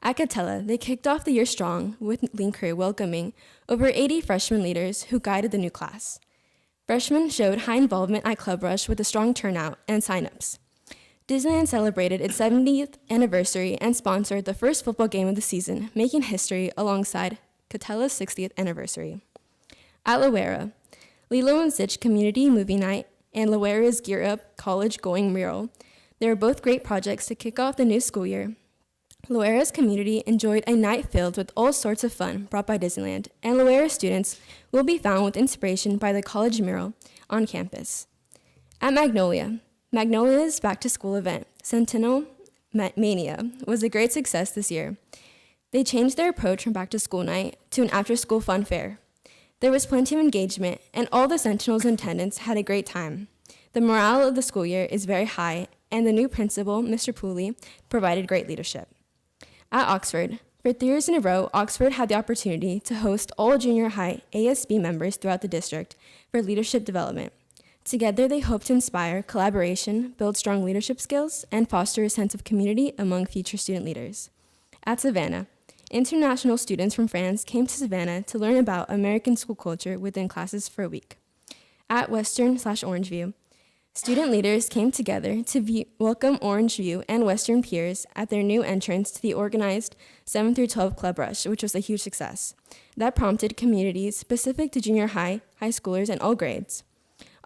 At Catella, they kicked off the year strong with Lean Crew welcoming over 80 freshman leaders who guided the new class. Freshmen showed high involvement at Club Rush with a strong turnout and signups. Disneyland celebrated its 70th anniversary and sponsored the first football game of the season, making history alongside Catella's 60th anniversary. At Loera, Lilo and Stitch Community Movie Night and Loera's Gear Up College Going Mural, they were both great projects to kick off the new school year. Loera's community enjoyed a night filled with all sorts of fun brought by Disneyland, and Loera students will be found with inspiration by the college mural on campus. At Magnolia's back-to-school event, Sentinel Mania, was a great success this year. They changed their approach from back-to-school night to an after-school fun fair. There was plenty of engagement, and all the Sentinels in attendance had a great time. The morale of the school year is very high, and the new principal, Mr. Pooley, provided great leadership. At Oxford, for 3 years in a row, Oxford had the opportunity to host all junior high ASB members throughout the district for leadership development. Together, they hope to inspire collaboration, build strong leadership skills, and foster a sense of community among future student leaders. At Savannah, international students from France came to Savannah to learn about American school culture within classes for a week. At Western/Orangeview, student leaders came together to welcome Orangeview and Western peers at their new entrance to the organized 7 through 12 Club Rush, which was a huge success. That prompted communities specific to junior high schoolers, and all grades.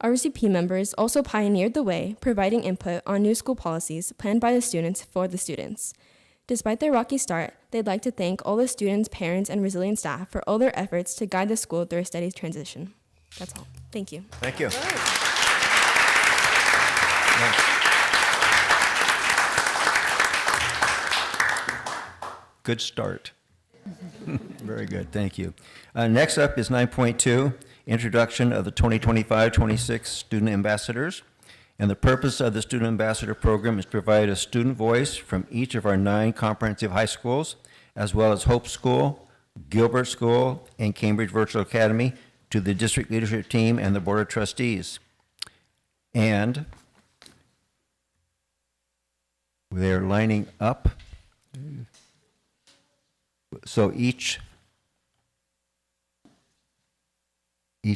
RCP members also pioneered the way, providing input on new school policies planned by the students for the students. Despite their rocky start, they'd like to thank all the students, parents, and resilient staff for all their efforts to guide the school through a steady transition. That's all. Thank you. Thank you. Good start. Very good, thank you. Next up is 9.2, introduction of the 2025-26 student ambassadors. And the purpose of the student ambassador program is to provide a student voice from each of our 9 comprehensive high schools, as well as Hope School, Gilbert School, and Cambridge Virtual Academy, to the district leadership team and the board of trustees. And they're lining up. So each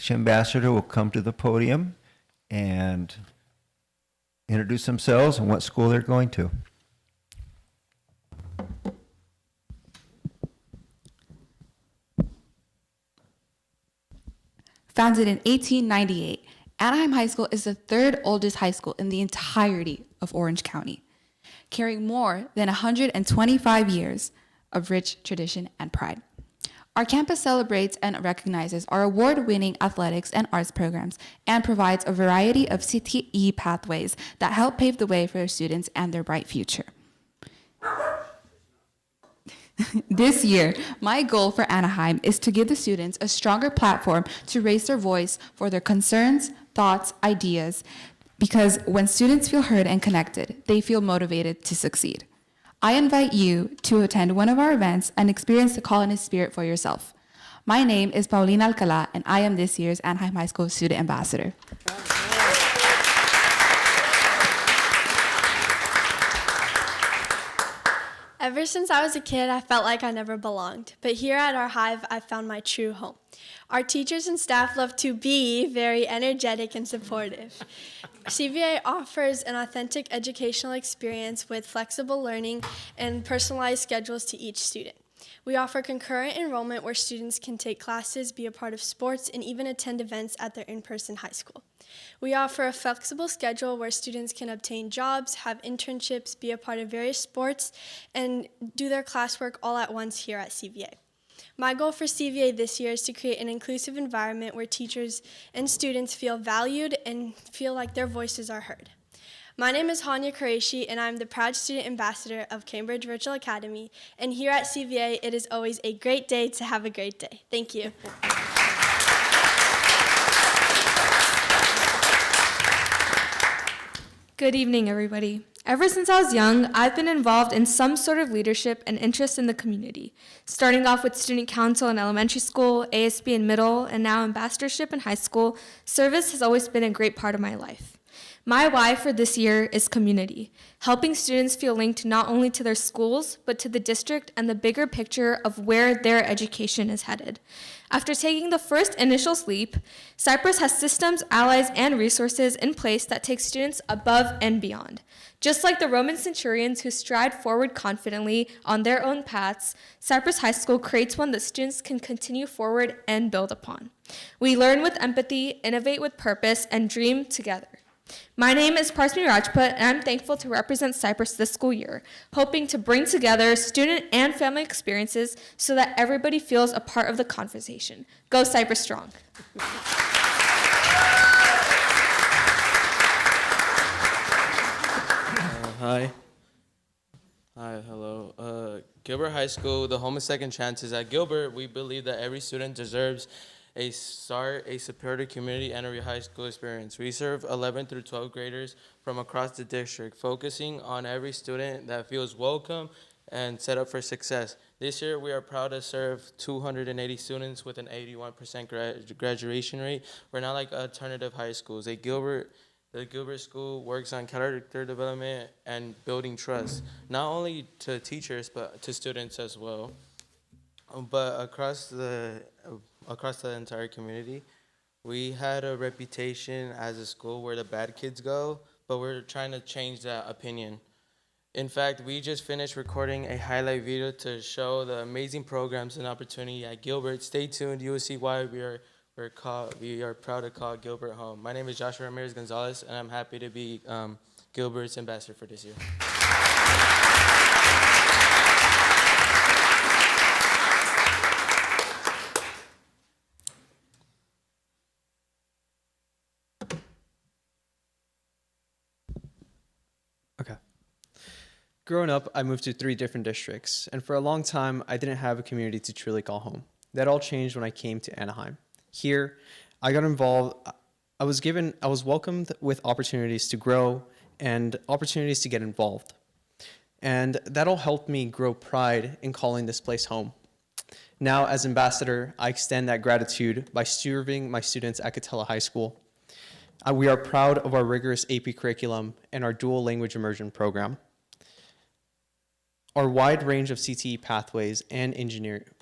ambassador will come to the podium and introduce themselves and what school they're going to. Founded in 1898, Anaheim High School is the 3rd oldest high school in the entirety of Orange County, carrying more than 125 years of rich tradition and pride. Our campus celebrates and recognizes our award-winning athletics and arts programs and provides a variety of CTE pathways that help pave the way for our students and their bright future. This year, my goal for Anaheim is to give the students a stronger platform to raise their voice for their concerns, thoughts, ideas, because when students feel heard and connected, they feel motivated to succeed. I invite you to attend one of our events and experience the colonist spirit for yourself. My name is Paulina Alcalá, and I am this year's Anaheim High School Student Ambassador. Ever since I was a kid, I felt like I never belonged. But here at our Hive, I found my true home. Our teachers and staff love to be very energetic and supportive. CVA offers an authentic educational experience with flexible learning and personalized schedules to each student. We offer concurrent enrollment where students can take classes, be a part of sports, and even attend events at their in-person high school. We offer a flexible schedule where students can obtain jobs, have internships, be a part of various sports, and do their classwork all at once here at CVA. My goal for CVA this year is to create an inclusive environment where teachers and students feel valued and feel like their voices are heard. My name is Hanya Qureshi, and I'm the proud student ambassador of Cambridge Virtual Academy. And here at CVA, it is always a great day to have a great day. Thank you. Good evening, everybody. Ever since I was young, I've been involved in some sort of leadership and interest in the community, starting off with student council in elementary school, ASB in middle, and now ambassadorship in high school. Service has always been a great part of my life. My why for this year is community, helping students feel linked not only to their schools, but to the district and the bigger picture of where their education is headed. After taking the first initial leap, Cypress has systems, allies, and resources in place that take students above and beyond. Just like the Roman centurions who stride forward confidently on their own paths, Cypress High School creates one that students can continue forward and build upon. We learn with empathy, innovate with purpose, and dream together. My name is Parsmi Rajput, and I'm thankful to represent Cypress this school year, hoping to bring together student and family experiences so that everybody feels a part of the conversation. Go Cypress Strong. Hi, hello. Gilbert High School, the home of second chances. At Gilbert, we believe that every student deserves a start, a superior community, and a high school experience. We serve 11th through 12th graders from across the district, focusing on every student that feels welcome and set up for success. This year, we are proud to serve 280 students with an 81% graduation rate. We're not like alternative high schools. The Gilbert School works on character development and building trust, not only to teachers, but to students as well. But across the entire community, we had a reputation as a school where the bad kids go, but we're trying to change that opinion. In fact, we just finished recording a highlight video to show the amazing programs and opportunity at Gilbert. Stay tuned, you will see why we are proud to call Gilbert home. My name is Joshua Ramirez Gonzalez, and I'm happy to be Gilbert's ambassador for this year. Okay. Growing up, I moved to 3 different districts, and for a long time, I didn't have a community to truly call home. That all changed when I came to Anaheim. Here, I got involved. I was welcomed with opportunities to grow and opportunities to get involved. And that all helped me grow pride in calling this place home. Now, as ambassador, I extend that gratitude by serving my students at Catella High School. We are proud of our rigorous AP curriculum and our dual language immersion program. Our wide range of CTE pathways and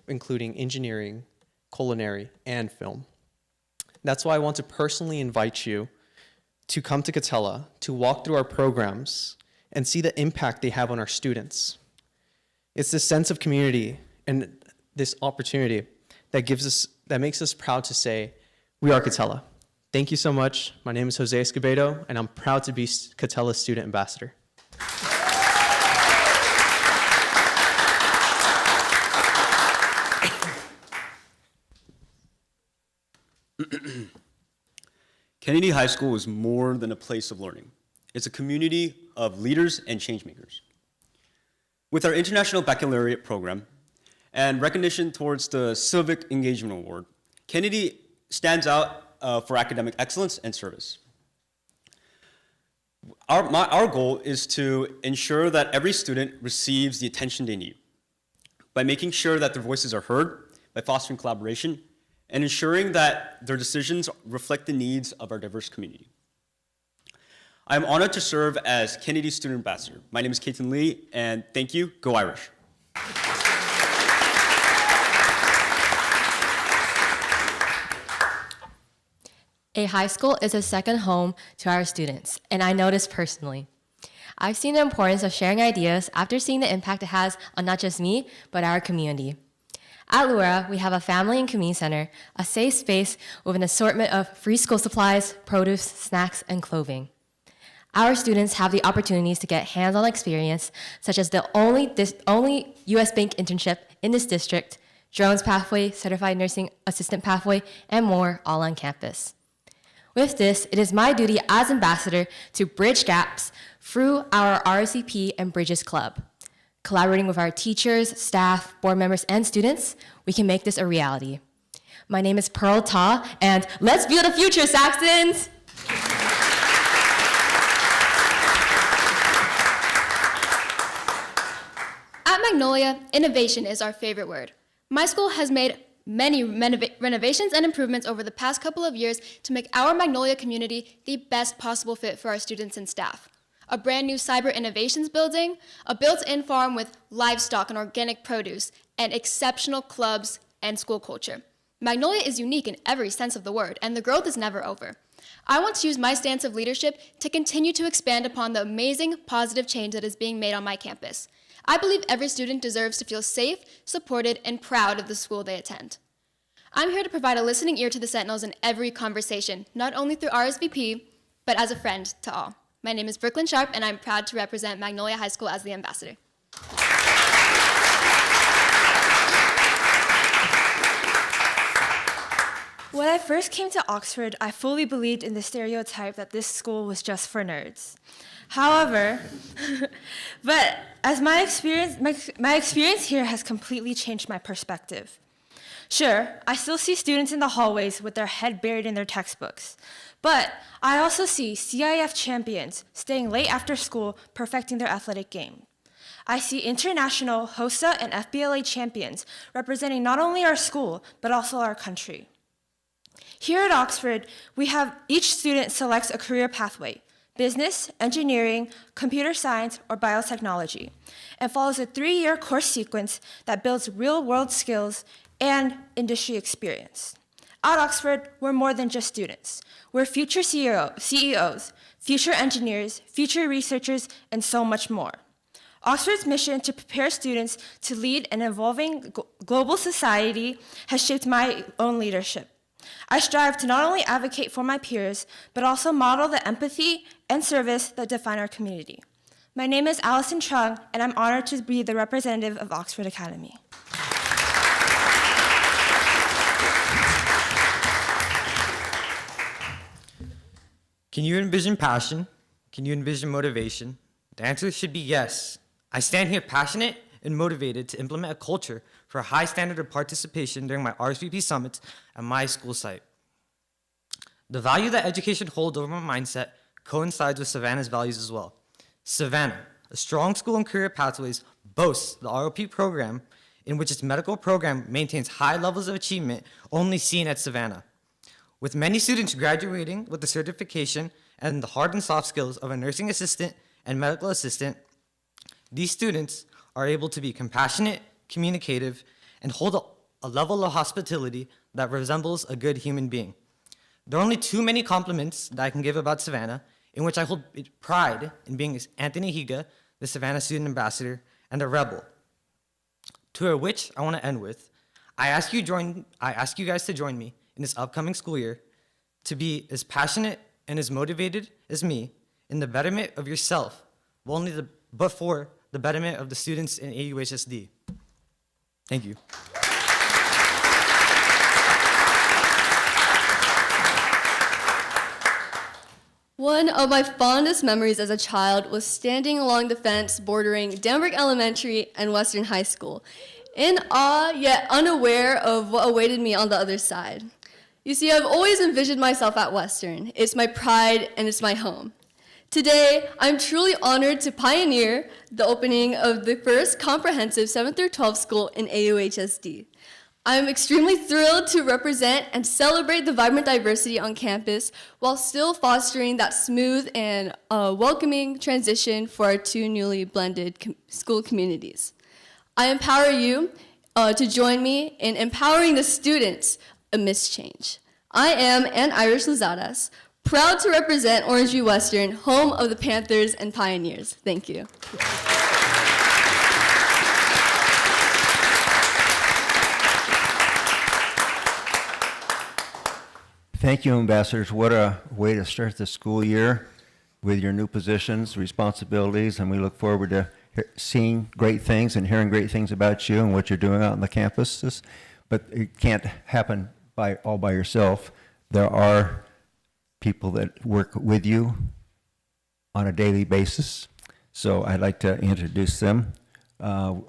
including engineering, culinary, and film. That's why I want to personally invite you to come to Catella, to walk through our programs and see the impact they have on our students. It's this sense of community and this opportunity that makes us proud to say, we are Catella. Thank you so much. My name is Jose Escobedo, and I'm proud to be Catella's student ambassador. Kennedy High School is more than a place of learning. It's a community of leaders and changemakers. With our International Baccalaureate program and recognition towards the Civic Engagement Award, Kennedy stands out for academic excellence and service. Our goal is to ensure that every student receives the attention they need by making sure that their voices are heard, by fostering collaboration, and ensuring that their decisions reflect the needs of our diverse community. I am honored to serve as Kennedy's student ambassador. My name is Kaiten Lee, and thank you. Go Irish. A high school is a second home to our students, and I know this personally. I've seen the importance of sharing ideas after seeing the impact it has on not just me, but our community. At Lura, we have a family and community center, a safe space with an assortment of free school supplies, produce, snacks, and clothing. Our students have the opportunities to get hands-on experience, such as the only U.S. Bank internship in this district, drones pathway, certified nursing assistant pathway, and more, all on campus. With this, it is my duty as ambassador to bridge gaps through our RSVP and Bridges Club. Collaborating with our teachers, staff, board members, and students, we can make this a reality. My name is Pearl Ta, and let's build a future, Saxons! At Magnolia, innovation is our favorite word. My school has made many renovations and improvements over the past couple of years to make our Magnolia community the best possible fit for our students and staff. A brand new cyber innovations building, a built-in farm with livestock and organic produce, and exceptional clubs and school culture. Magnolia is unique in every sense of the word, and the growth is never over. I want to use my stance of leadership to continue to expand upon the amazing positive change that is being made on my campus. I believe every student deserves to feel safe, supported, and proud of the school they attend. I'm here to provide a listening ear to the Sentinels in every conversation, not only through RSVP, but as a friend to all. My name is Brooklyn Sharp, and I'm proud to represent Magnolia High School as the ambassador. When I first came to Oxford, I fully believed in the stereotype that this school was just for nerds. However, but as my experience here has completely changed my perspective. Sure, I still see students in the hallways with their head buried in their textbooks, but I also see CIF champions staying late after school perfecting their athletic game. I see international HOSA and FBLA champions representing not only our school, but also our country. Here at Oxford, we have each student selects a career pathway, business, engineering, computer science, or biotechnology, and follows a 3-year course sequence that builds real-world skills and industry experience. At Oxford, we're more than just students. We're future CEOs, future engineers, future researchers, and so much more. Oxford's mission to prepare students to lead an evolving global society has shaped my own leadership. I strive to not only advocate for my peers, but also model the empathy and service that define our community. My name is Allison Chung, and I'm honored to be the representative of Oxford Academy. Can you envision passion? Can you envision motivation? The answer should be yes. I stand here passionate and motivated to implement a culture for a high standard of participation during my RSVP summits at my school site. The value that education holds over my mindset coincides with Savannah's values as well. Savannah, a strong school and career pathways, boasts the ROP program in which its medical program maintains high levels of achievement only seen at Savannah. With many students graduating with the certification and the hard and soft skills of a nursing assistant and medical assistant, these students are able to be compassionate, communicative, and hold a level of hospitality that resembles a good human being. There are only too many compliments that I can give about Savannah, in which I hold pride in being Anthony Higa, the Savannah Student Ambassador, and a rebel. To which I want to end with, I ask you guys to join me in this upcoming school year to be as passionate and as motivated as me in the betterment of yourself, but for the betterment of the students in AUHSD. Thank you. One of my fondest memories as a child was standing along the fence bordering Danbury Elementary and Western High School, in awe yet unaware of what awaited me on the other side. You see, I've always envisioned myself at Western. It's my pride and it's my home. Today, I'm truly honored to pioneer the opening of the first comprehensive 7th through 12th school in AUHSD. I'm extremely thrilled to represent and celebrate the vibrant diversity on campus while still fostering that smooth and welcoming transition for our two newly blended school communities. I empower you to join me in empowering the students amidst change. I am Ann Irish Luzadas, Proud to represent Orange View Western, home of the Panthers and Pioneers. Thank you. Thank you, ambassadors. What a way to start the school year with your new positions, responsibilities, and we look forward to seeing great things and hearing great things about you and what you're doing out on the campuses. But it can't happen all by yourself. There are people that work with you on a daily basis. So I'd like to introduce them.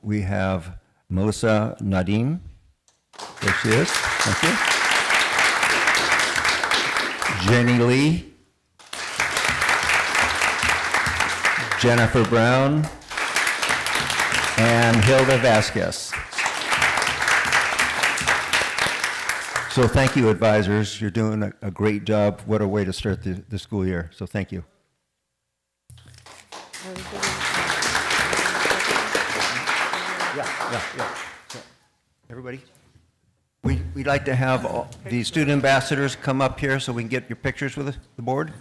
We have Melissa Nadim. There she is. Thank you. Jenny Lee. Jennifer Brown. And Hilda Vasquez. So thank you, advisors. You're doing a great job. What a way to start the school year. So thank you. Yeah. So, everybody, we'd like to have all the student ambassadors come up here so we can get your pictures with the board.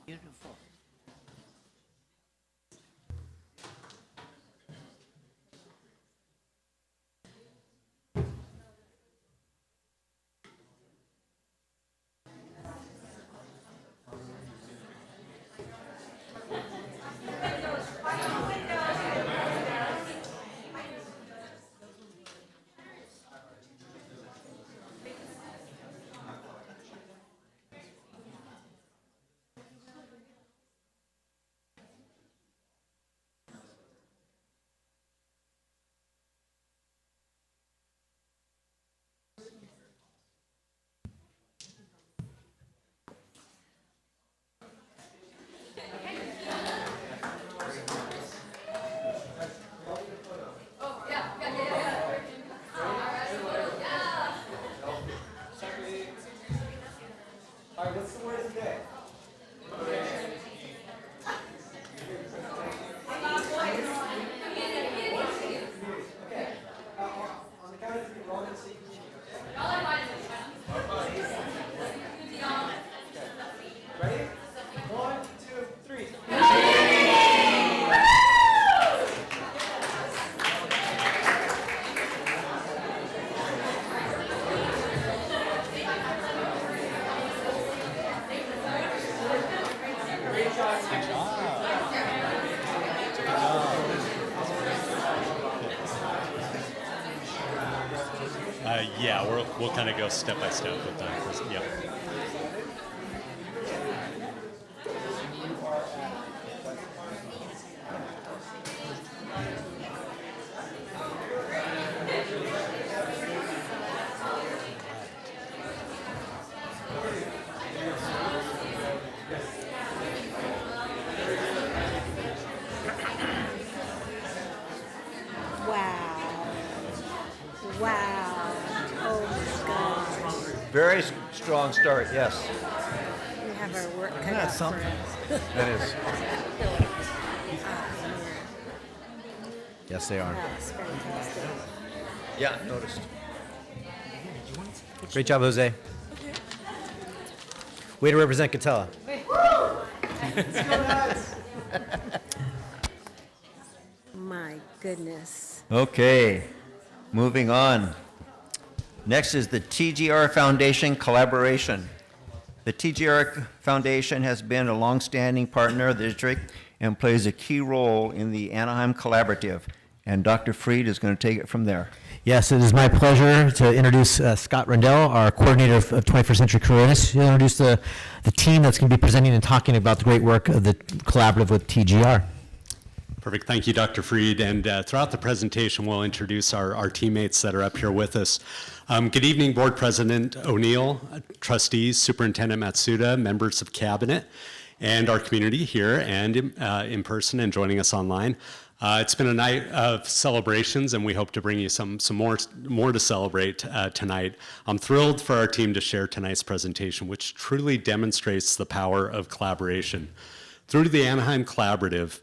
Beautiful. Yeah, we'll kind of go step by step with that. Yep. Very strong start, yes. We have our work cut out That's for something. us. That is. Yes, they are. That's fantastic. Yeah, noticed. Great job, Jose. Way to represent Catella. My goodness. Okay, moving on. Next is the TGR Foundation collaboration. The TGR Foundation has been a longstanding partner of the district and plays a key role in the Anaheim Collaborative. And Dr. Freed is going to take it from there. Yes, it is my pleasure to introduce Scott Rendell, our coordinator of 21st Century Careerists. He'll introduce the team that's going to be presenting and talking about the great work of the collaborative with TGR. Perfect. Thank you, Dr. Freed. And throughout the presentation, we'll introduce our teammates that are up here with us. Good evening, Board President O'Neill, trustees, Superintendent Matsuda, members of Cabinet, and our community here and in person and joining us online. It's been a night of celebrations, and we hope to bring you some more to celebrate tonight. I'm thrilled for our team to share tonight's presentation, which truly demonstrates the power of collaboration. Through the Anaheim Collaborative,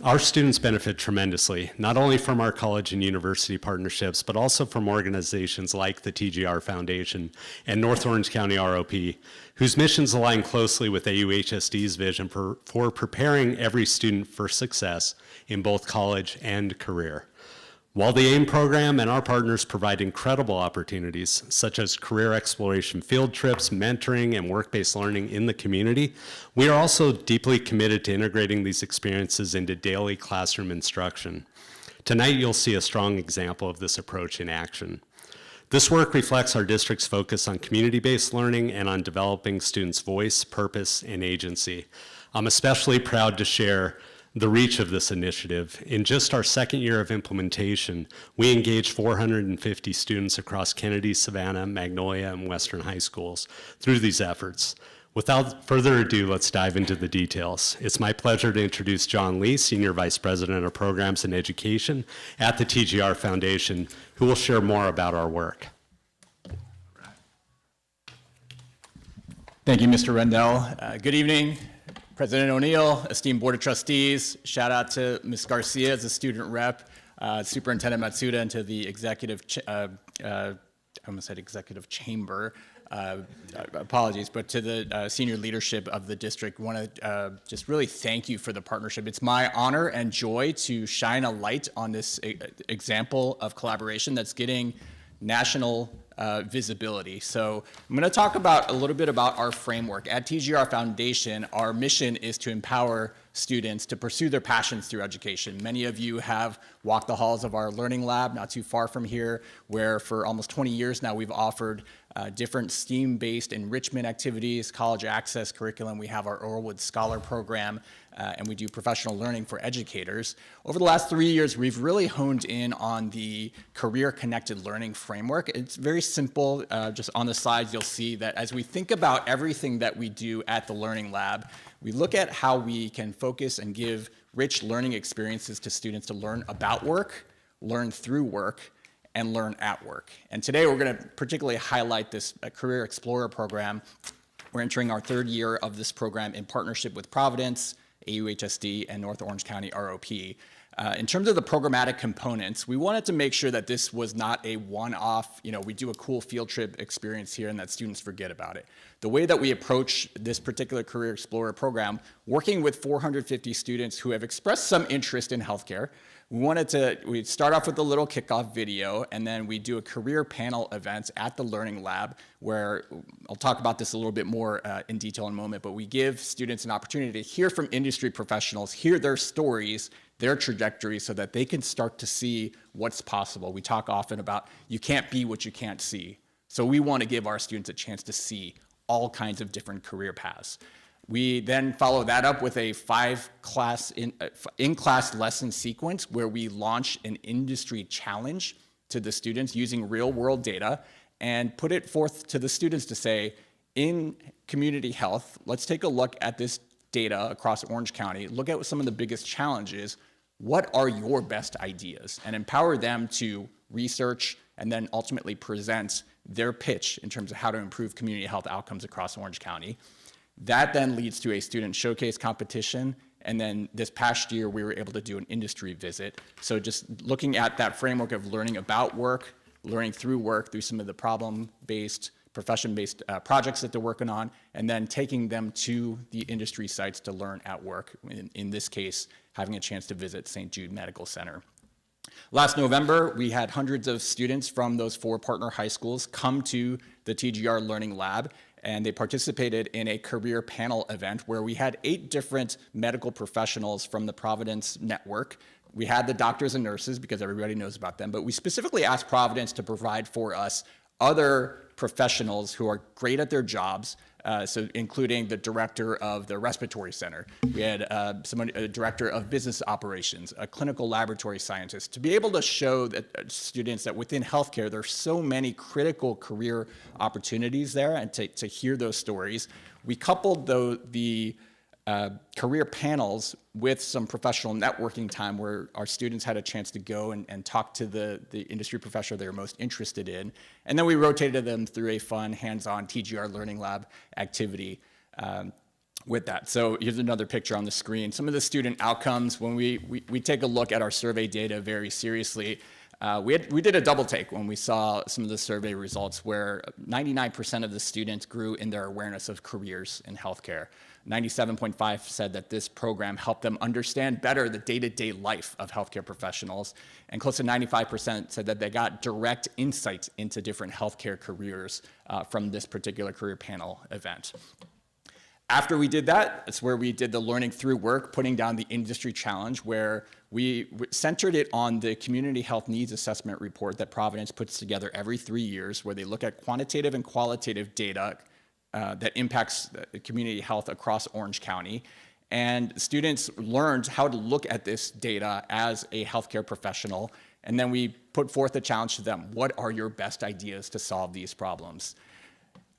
our students benefit tremendously, not only from our college and university partnerships, but also from organizations like the TGR Foundation and North Orange County ROP, whose missions align closely with AUHSD's vision for preparing every student for success in both college and career. While the AIM program and our partners provide incredible opportunities, such as career exploration field trips, mentoring, and work-based learning in the community, we are also deeply committed to integrating these experiences into daily classroom instruction. Tonight, you'll see a strong example of this approach in action. This work reflects our district's focus on community-based learning and on developing students' voice, purpose, and agency. I'm especially proud to share the reach of this initiative. In just our second year of implementation, we engaged 450 students across Kennedy, Savannah, Magnolia, and Western high schools through these efforts. Without further ado, let's dive into the details. It's my pleasure to introduce John Lee, Senior Vice President of Programs and Education at the TGR Foundation, who will share more about our work. Thank you, Mr. Rendell. Good evening, President O'Neill, esteemed Board of Trustees. Shout out to Ms. Garcia as a student rep, Superintendent Matsuda, and to the executive, I almost said executive chamber. Apologies, but to the senior leadership of the district, want to just really thank you for the partnership. It's my honor and joy to shine a light on this example of collaboration that's getting national visibility. So I'm going to talk about a little bit about our framework. At TGR Foundation, our mission is to empower students to pursue their passions through education. Many of you have walked the halls of our learning lab not too far from here, where for almost 20 years now we've offered different STEAM-based enrichment activities, college access curriculum. We have our Earlwood Scholar Program, and we do professional learning for educators. Over the last 3 years, we've really honed in on the career-connected learning framework. It's very simple. Just on the slides, you'll see that as we think about everything that we do at the Learning Lab, we look at how we can focus and give rich learning experiences to students to learn about work, learn through work, and learn at work. And today we're going to particularly highlight this Career Explorer program. We're entering our third year of this program in partnership with Providence, AUHSD, and North Orange County ROP. In terms of the programmatic components, we wanted to make sure that this was not a one-off, we do a cool field trip experience here and that students forget about it. The way that we approach this particular Career Explorer program, working with 450 students who have expressed some interest in healthcare, we start off with a little kickoff video, and then we do a career panel event at the Learning Lab, where I'll talk about this a little bit more in detail in a moment, but we give students an opportunity to hear from industry professionals, hear their stories, their trajectory, so that they can start to see what's possible. We talk often about you can't be what you can't see. So we want to give our students a chance to see all kinds of different career paths. We then follow that up with a 5-class in-class lesson sequence where we launch an industry challenge to the students using real-world data and put it forth to the students to say, in community health, let's take a look at this data across Orange County, look at some of the biggest challenges, what are your best ideas, and empower them to research and then ultimately present their pitch in terms of how to improve community health outcomes across Orange County. That then leads to a student showcase competition, and then this past year we were able to do an industry visit. So just looking at that framework of learning about work, learning through work, through some of the problem-based, profession-based projects that they're working on, and then taking them to the industry sites to learn at work, in this case, having a chance to visit St. Jude Medical Center. Last November, we had hundreds of students from those 4 partner high schools come to the TGR Learning Lab, and they participated in a career panel event where we had 8 different medical professionals from the Providence network. We had the doctors and nurses because everybody knows about them, but we specifically asked Providence to provide for us other professionals who are great at their jobs, so including the director of the respiratory center. We had a director of business operations, a clinical laboratory scientist, to be able to show that students that within healthcare, there's so many critical career opportunities there, and to hear those stories. We coupled the career panels with some professional networking time where our students had a chance to go and talk to the industry professional they were most interested in. And then we rotated them through a fun, hands-on TGR Learning Lab activity with that. So here's another picture on the screen. Some of the student outcomes, when we take a look at our survey data very seriously, we did a double take when we saw some of the survey results where 99% of the students grew in their awareness of careers in healthcare. 97.5% said that this program helped them understand better the day-to-day life of healthcare professionals, and close to 95% said that they got direct insights into different healthcare careers from this particular career panel event. After we did that, that's where we did the learning through work, putting down the industry challenge, where we centered it on the Community Health Needs Assessment report that Providence puts together every 3 years, where they look at quantitative and qualitative data that impacts community health across Orange County. And students learned how to look at this data as a healthcare professional. And then we put forth a challenge to them. What are your best ideas to solve these problems?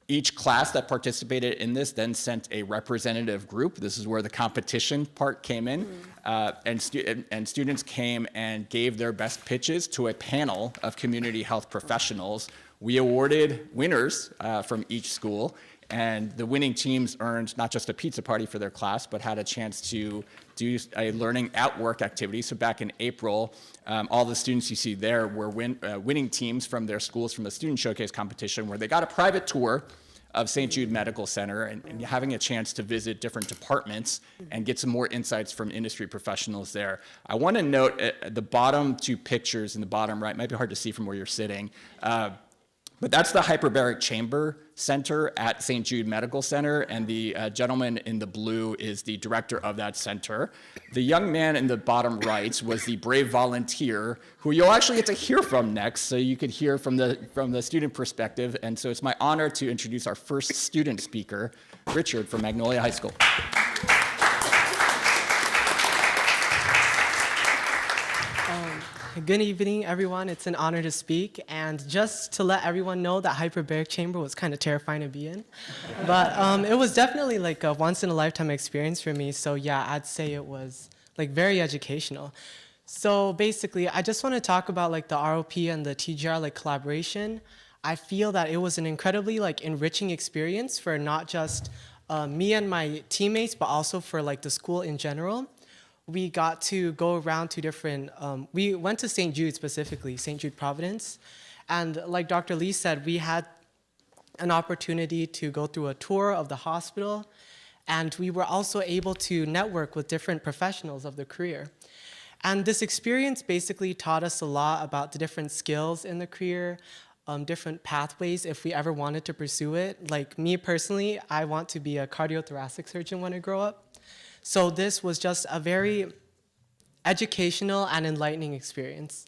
Each class that participated in this then sent a representative group. This is where the competition part came in. And students came and gave their best pitches to a panel of community health professionals. We awarded winners from each school. And the winning teams earned not just a pizza party for their class, but had a chance to do a learning at work activity. So back in April, all the students you see there were winning teams from their schools from the Student Showcase competition, where they got a private tour of St. Jude Medical Center and having a chance to visit different departments and get some more insights from industry professionals there. I want to note the bottom two pictures in the bottom right, might be hard to see from where you're sitting, but that's the Hyperbaric Chamber Center at St. Jude Medical Center, and the gentleman in the blue is the director of that center. The young man in the bottom right was the brave volunteer who you'll actually get to hear from next, so you could hear from the student perspective. And so it's my honor to introduce our first student speaker, Richard from Magnolia High School. Good evening, everyone. It's an honor to speak, and just to let everyone know that hyperbaric chamber was kind of terrifying to be in, but it was definitely like a once-in-a-lifetime experience for me. So yeah, I'd say it was like very educational. So basically, I just want to talk about like the ROP and the TGR like collaboration. I feel that it was an incredibly like enriching experience for not just me and my teammates, but also for like the school in general. We got to go around to different, we went to St. Jude specifically, St. Jude Providence. And like Dr. Lee said, we had an opportunity to go through a tour of the hospital. And we were also able to network with different professionals of the career. And this experience basically taught us a lot about the different skills in the career, different pathways if we ever wanted to pursue it. Like me personally, I want to be a cardiothoracic surgeon when I grow up. So this was just a very educational and enlightening experience.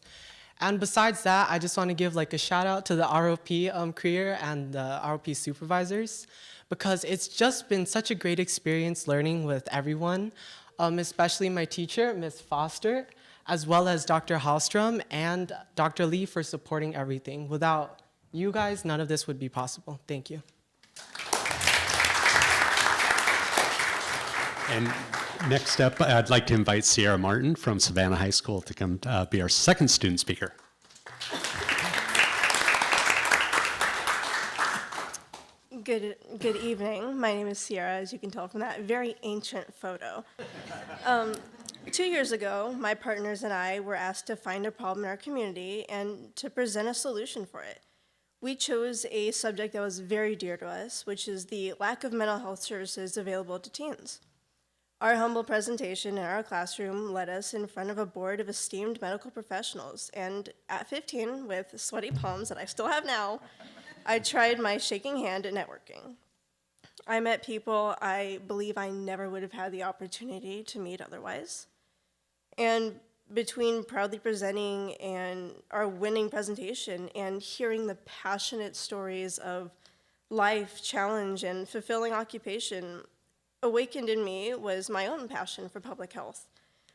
And besides that, I just want to give like a shout out to the ROP career and the ROP supervisors, because it's just been such a great experience learning with everyone, especially my teacher, Ms. Foster, as well as Dr. Hallstrom and Dr. Lee for supporting everything. Without you guys, none of this would be possible. Thank you. And next up, I'd like to invite Sierra Martin from Savannah High School to come be our second student speaker. Good evening. My name is Sierra, as you can tell from that very ancient photo. 2 years ago, my partners and I were asked to find a problem in our community and to present a solution for it. We chose a subject that was very dear to us, which is the lack of mental health services available to teens. Our humble presentation in our classroom led us in front of a board of esteemed medical professionals, and at 15, with sweaty palms that I still have now, I tried my shaking hand at networking. I met people I believe I never would have had the opportunity to meet otherwise. And between proudly presenting and our winning presentation and hearing the passionate stories of life challenge and fulfilling occupation awakened in me was my own passion for public health,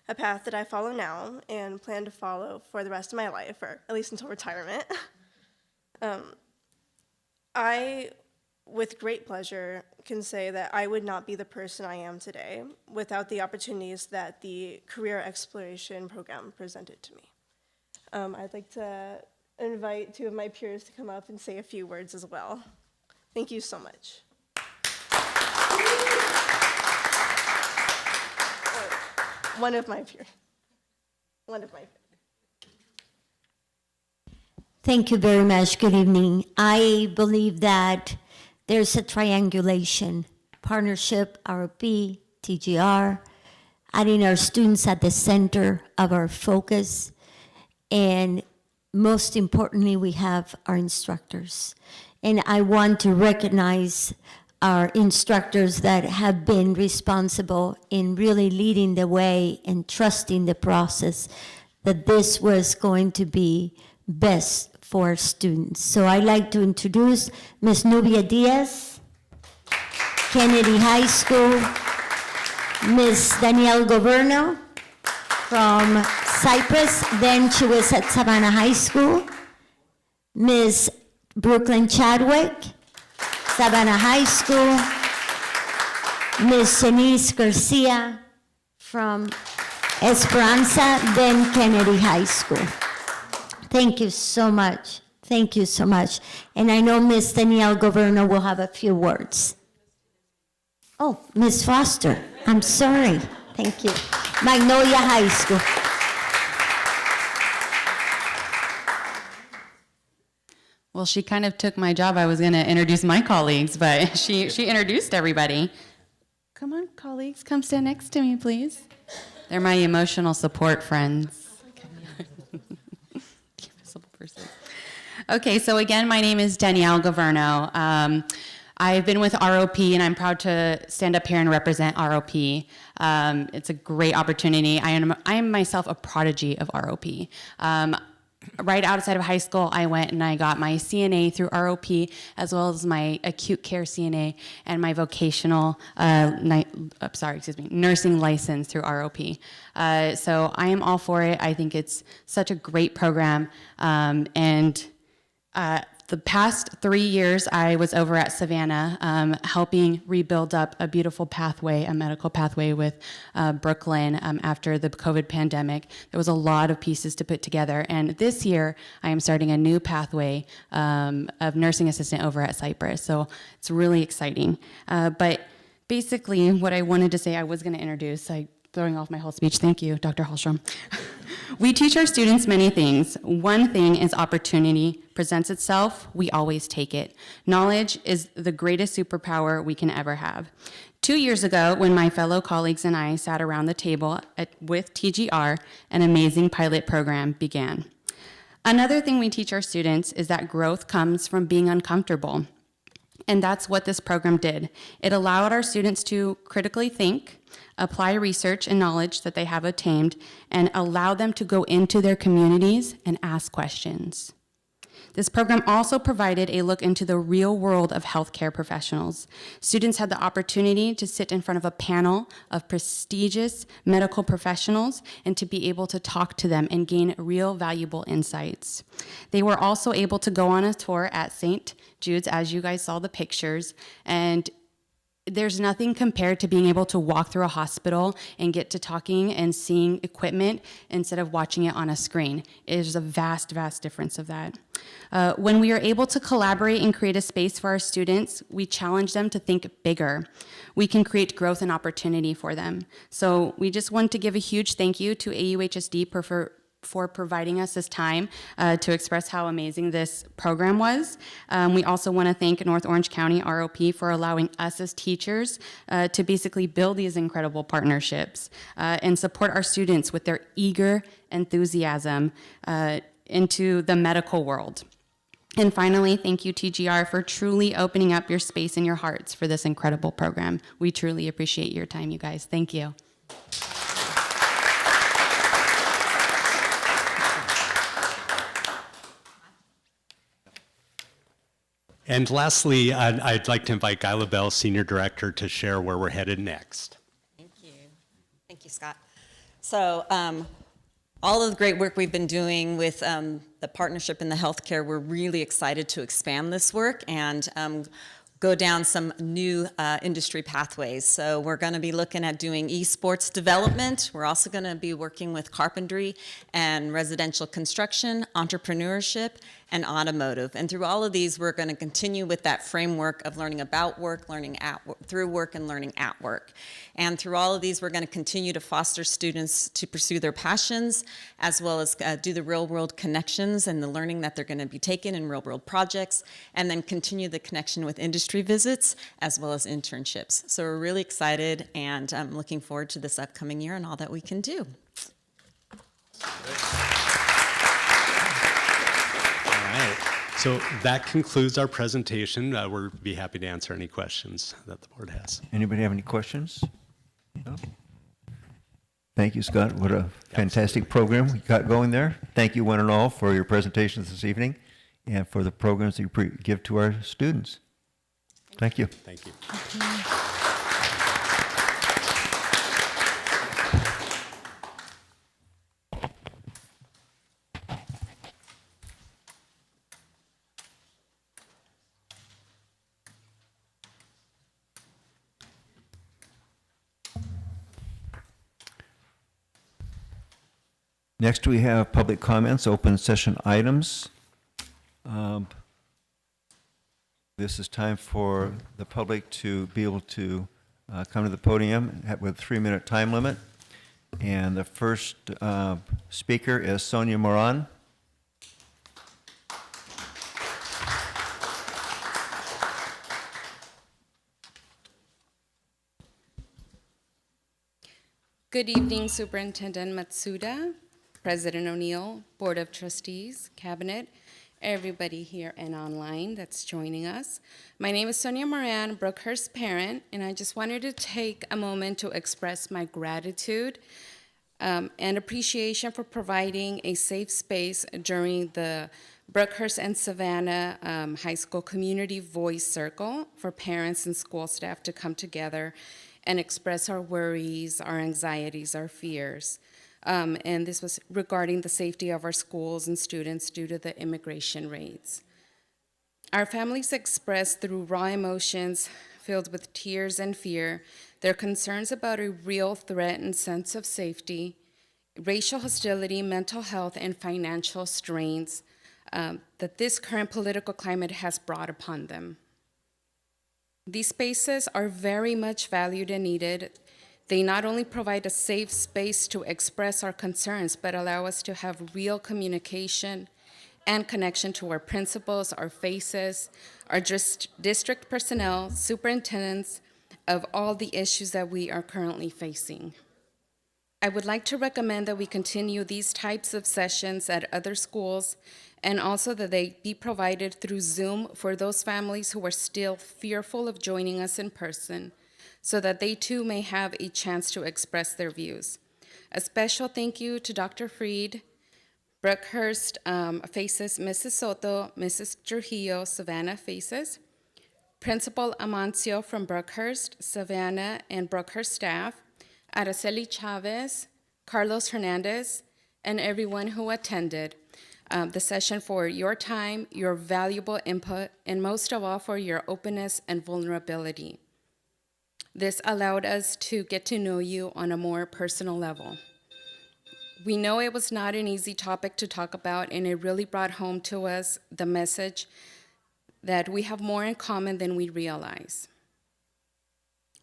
a path that I follow now and plan to follow for the rest of my life, or at least until retirement. I, with great pleasure, can say that I would not be the person I am today without the opportunities that the Career Exploration Program presented to me. I'd like to invite two of my peers to come up and say a few words as well. Thank you so much. One of my peers. Thank you very much. Good evening. I believe that there's a triangulation, partnership, ROP, TGR, adding our students at the center of our focus, and most importantly, we have our instructors. And I want to recognize our instructors that have been responsible in really leading the way and trusting the process that this was going to be best for students. So I'd like to introduce Ms. Nubia Diaz, Kennedy High School, Ms. Danielle Governo from Cypress, then she was at Savannah High School, Ms. Brooklyn Chadwick, Savannah High School, Ms. Shanice Garcia from Esperanza, then Kennedy High School. Thank you so much. Thank you so much. And I know Ms. Danielle Governo will have a few words. Oh, Ms. Foster, I'm sorry. Thank you. Magnolia High School. Well, she kind of took my job. I was going to introduce my colleagues, but she introduced everybody. Come on, colleagues, come stand next to me, please. They're my emotional support friends. Okay, so again, my name is Danielle Governo. I've been with ROP, and I'm proud to stand up here and represent ROP. It's a great opportunity. I am myself a prodigy of ROP. Right outside of high school, I went and I got my CNA through ROP, as well as my acute care CNA and my vocational, nursing license through ROP. So I am all for it. I think it's such a great program. The past 3 years, I was over at Savannah helping rebuild up a beautiful pathway, a medical pathway with Brooklyn after the COVID pandemic. There was a lot of pieces to put together. And this year, I am starting a new pathway of nursing assistant over at Cypress. So it's really exciting. But basically, what I wanted to say, I was going to introduce, throwing off my whole speech. Thank you, Dr. Hallstrom. We teach our students many things. One thing is opportunity presents itself, we always take it. Knowledge is the greatest superpower we can ever have. 2 years ago, when my fellow colleagues and I sat around the table with TGR, an amazing pilot program began. Another thing we teach our students is that growth comes from being uncomfortable. And that's what this program did. It allowed our students to critically think, apply research and knowledge that they have obtained, and allow them to go into their communities and ask questions. This program also provided a look into the real world of healthcare professionals. Students had the opportunity to sit in front of a panel of prestigious medical professionals and to be able to talk to them and gain real valuable insights. They were also able to go on a tour at St. Jude's, as you guys saw the pictures, and there's nothing compared to being able to walk through a hospital and get to talking and seeing equipment instead of watching it on a screen. There's a vast, vast difference of that. When we are able to collaborate and create a space for our students, we challenge them to think bigger. We can create growth and opportunity for them. So we just want to give a huge thank you to AUHSD for providing us this time to express how amazing this program was. We also want to thank North Orange County ROP for allowing us as teachers to basically build these incredible partnerships and support our students with their eager enthusiasm into the medical world. And finally, thank you, TGR, for truly opening up your space and your hearts for this incredible program. We truly appreciate your time, you guys. Thank you. And lastly, I'd like to invite Guy LaBelle, Senior Director, to share where we're headed next. Thank you. Thank you, Scott. So all of the great work we've been doing with the partnership in the healthcare, we're really excited to expand this work and go down some new industry pathways. So we're going to be looking at doing esports development. We're also going to be working with carpentry and residential construction, entrepreneurship, and automotive. And through all of these, we're going to continue with that framework of learning about work, learning through work, and learning at work. And through all of these, we're going to continue to foster students to pursue their passions, as well as do the real-world connections and the learning that they're going to be taking in real-world projects, and then continue the connection with industry visits, as well as internships. So we're really excited, and I'm looking forward to this upcoming year and all that we can do. So that concludes our presentation. We'll be happy to answer any questions that the board has. Anybody have any questions? No? Thank you, Scott. What a fantastic program we got going there. Thank you, one and all, for your presentations this evening and for the programs that you give to our students. Thank you. Thank you. Next, we have public comments, open session items. This is time for the public to be able to come to the podium with a 3-minute time limit. And the first speaker is Sonia Moran. Good evening, Superintendent Matsuda, President O'Neill, Board of Trustees, Cabinet, everybody here and online that's joining us. My name is Sonia Moran, Brookhurst's parent, and I just wanted to take a moment to express my gratitude and appreciation for providing a safe space during the Brookhurst and Savannah High School Community Voice Circle for parents and school staff to come together and express our worries, our anxieties, our fears. And this was regarding the safety of our schools and students due to the immigration raids. Our families expressed through raw emotions filled with tears and fear their concerns about a real threat and sense of safety, racial hostility, mental health, and financial strains that this current political climate has brought upon them. These spaces are very much valued and needed. They not only provide a safe space to express our concerns, but allow us to have real communication and connection to our principals, our faces, our district personnel, superintendents of all the issues that we are currently facing. I would like to recommend that we continue these types of sessions at other schools, and also that they be provided through Zoom for those families who are still fearful of joining us in person, so that they too may have a chance to express their views. A special thank you to Dr. Freed, Brookhurst faces, Mrs. Soto, Mrs. Trujillo, Savannah faces, Principal Amancio from Brookhurst, Savannah, and Brookhurst staff, Araceli Chavez, Carlos Hernandez, and everyone who attended the session for your time, your valuable input, and most of all for your openness and vulnerability. This allowed us to get to know you on a more personal level. We know it was not an easy topic to talk about, and it really brought home to us the message that we have more in common than we realize.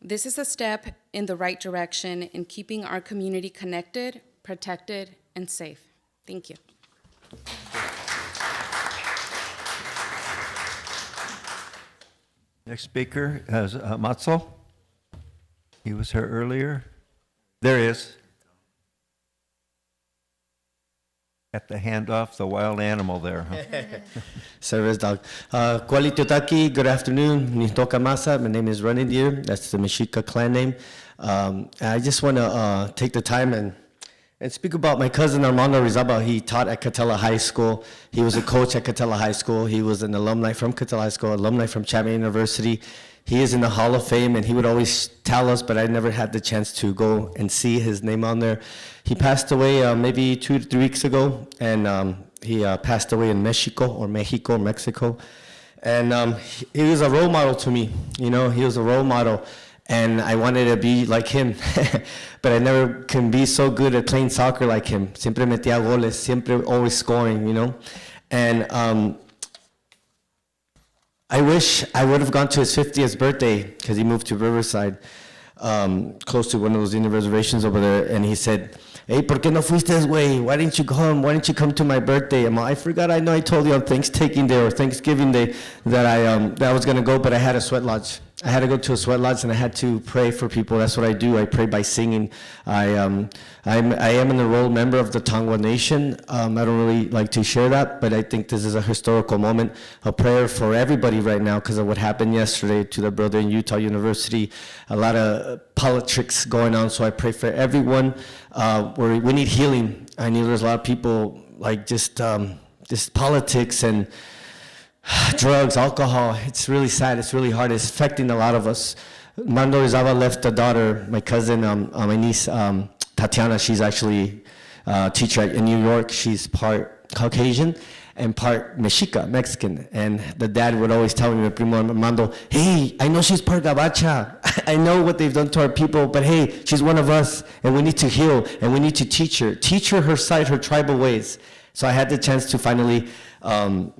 This is a step in the right direction in keeping our community connected, protected, and safe. Thank you. Next speaker is Matzo. He was here earlier. There he is. Got the hand off the wild animal there, huh? Service dog. Kualitutaki, good afternoon. Nitoka Masa. My name is Running Deer. That's the Mexica clan name. I just want to take the time and speak about my cousin Armando Rizaba. He taught at Catella High School. He was a coach at Catella High School. He was an alumni from Catella High School, alumni from Chapman University. He is in the Hall of Fame, and he would always tell us, but I never had the chance to go and see his name on there. He passed away maybe 2 to 3 weeks ago, and he passed away in Mexico. And he was a role model to me. You know, he was a role model, and I wanted to be like him, but I never can be so good at playing soccer like him. Siempre metía goles, siempre always scoring, you know. And I wish I would have gone to his 50th birthday, because he moved to Riverside, close to one of those Indian reservations over there, and he said, "Hey, ¿por qué no fuiste, güey? Why didn't you come? Why didn't you come to my birthday?" I forgot. I know I told you on Thanksgiving Day or Thanksgiving Day that I was gonna go, but I had a sweat lodge. I had to go to a sweat lodge, and I had to pray for people. That's what I do. I pray by singing. I am an enrolled member of the Tongva Nation. I don't really like to share that, but I think this is a historical moment, a prayer for everybody right now because of what happened yesterday to the brother in Utah University. A lot of politics going on, so I pray for everyone. We need healing. I know there's a lot of people like just politics and drugs, alcohol. It's really sad. It's really hard. It's affecting a lot of us. Mando Rizaba left a daughter, my cousin, my niece, Tatiana. She's actually a teacher in New York. She's part Caucasian and part Mexica, Mexican. And the dad would always tell me, my primo Armando, "Hey, I know she's part Gabacha. I know what they've done to our people, but hey, she's one of us, and we need to heal, and we need to teach her her side, her tribal ways." So I had the chance to finally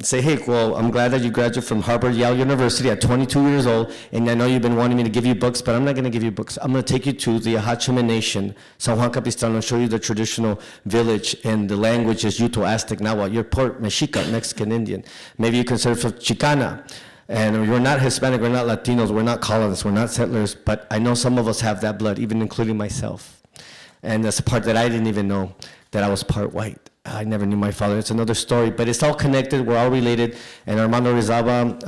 say, "Hey, well, I'm glad that you graduated from Harvard Yale University at 22 years old, and I know you've been wanting me to give you books, but I'm not going to give you books. I'm going to take you to the AUHSD Nation, San Juan Capistrano, and show you the traditional village, and the language is Yuto, Aztec, Nahuatl. You're part Mexica, Mexican Indian. Maybe you consider yourself Chicana, and we're not Hispanic, we're not Latinos, we're not colonists, we're not settlers, but I know some of us have that blood, even including myself. And that's the part that I didn't even know, that I was part white. I never knew my father. It's another story, but it's all connected. We're all related. And Armando Rizaba,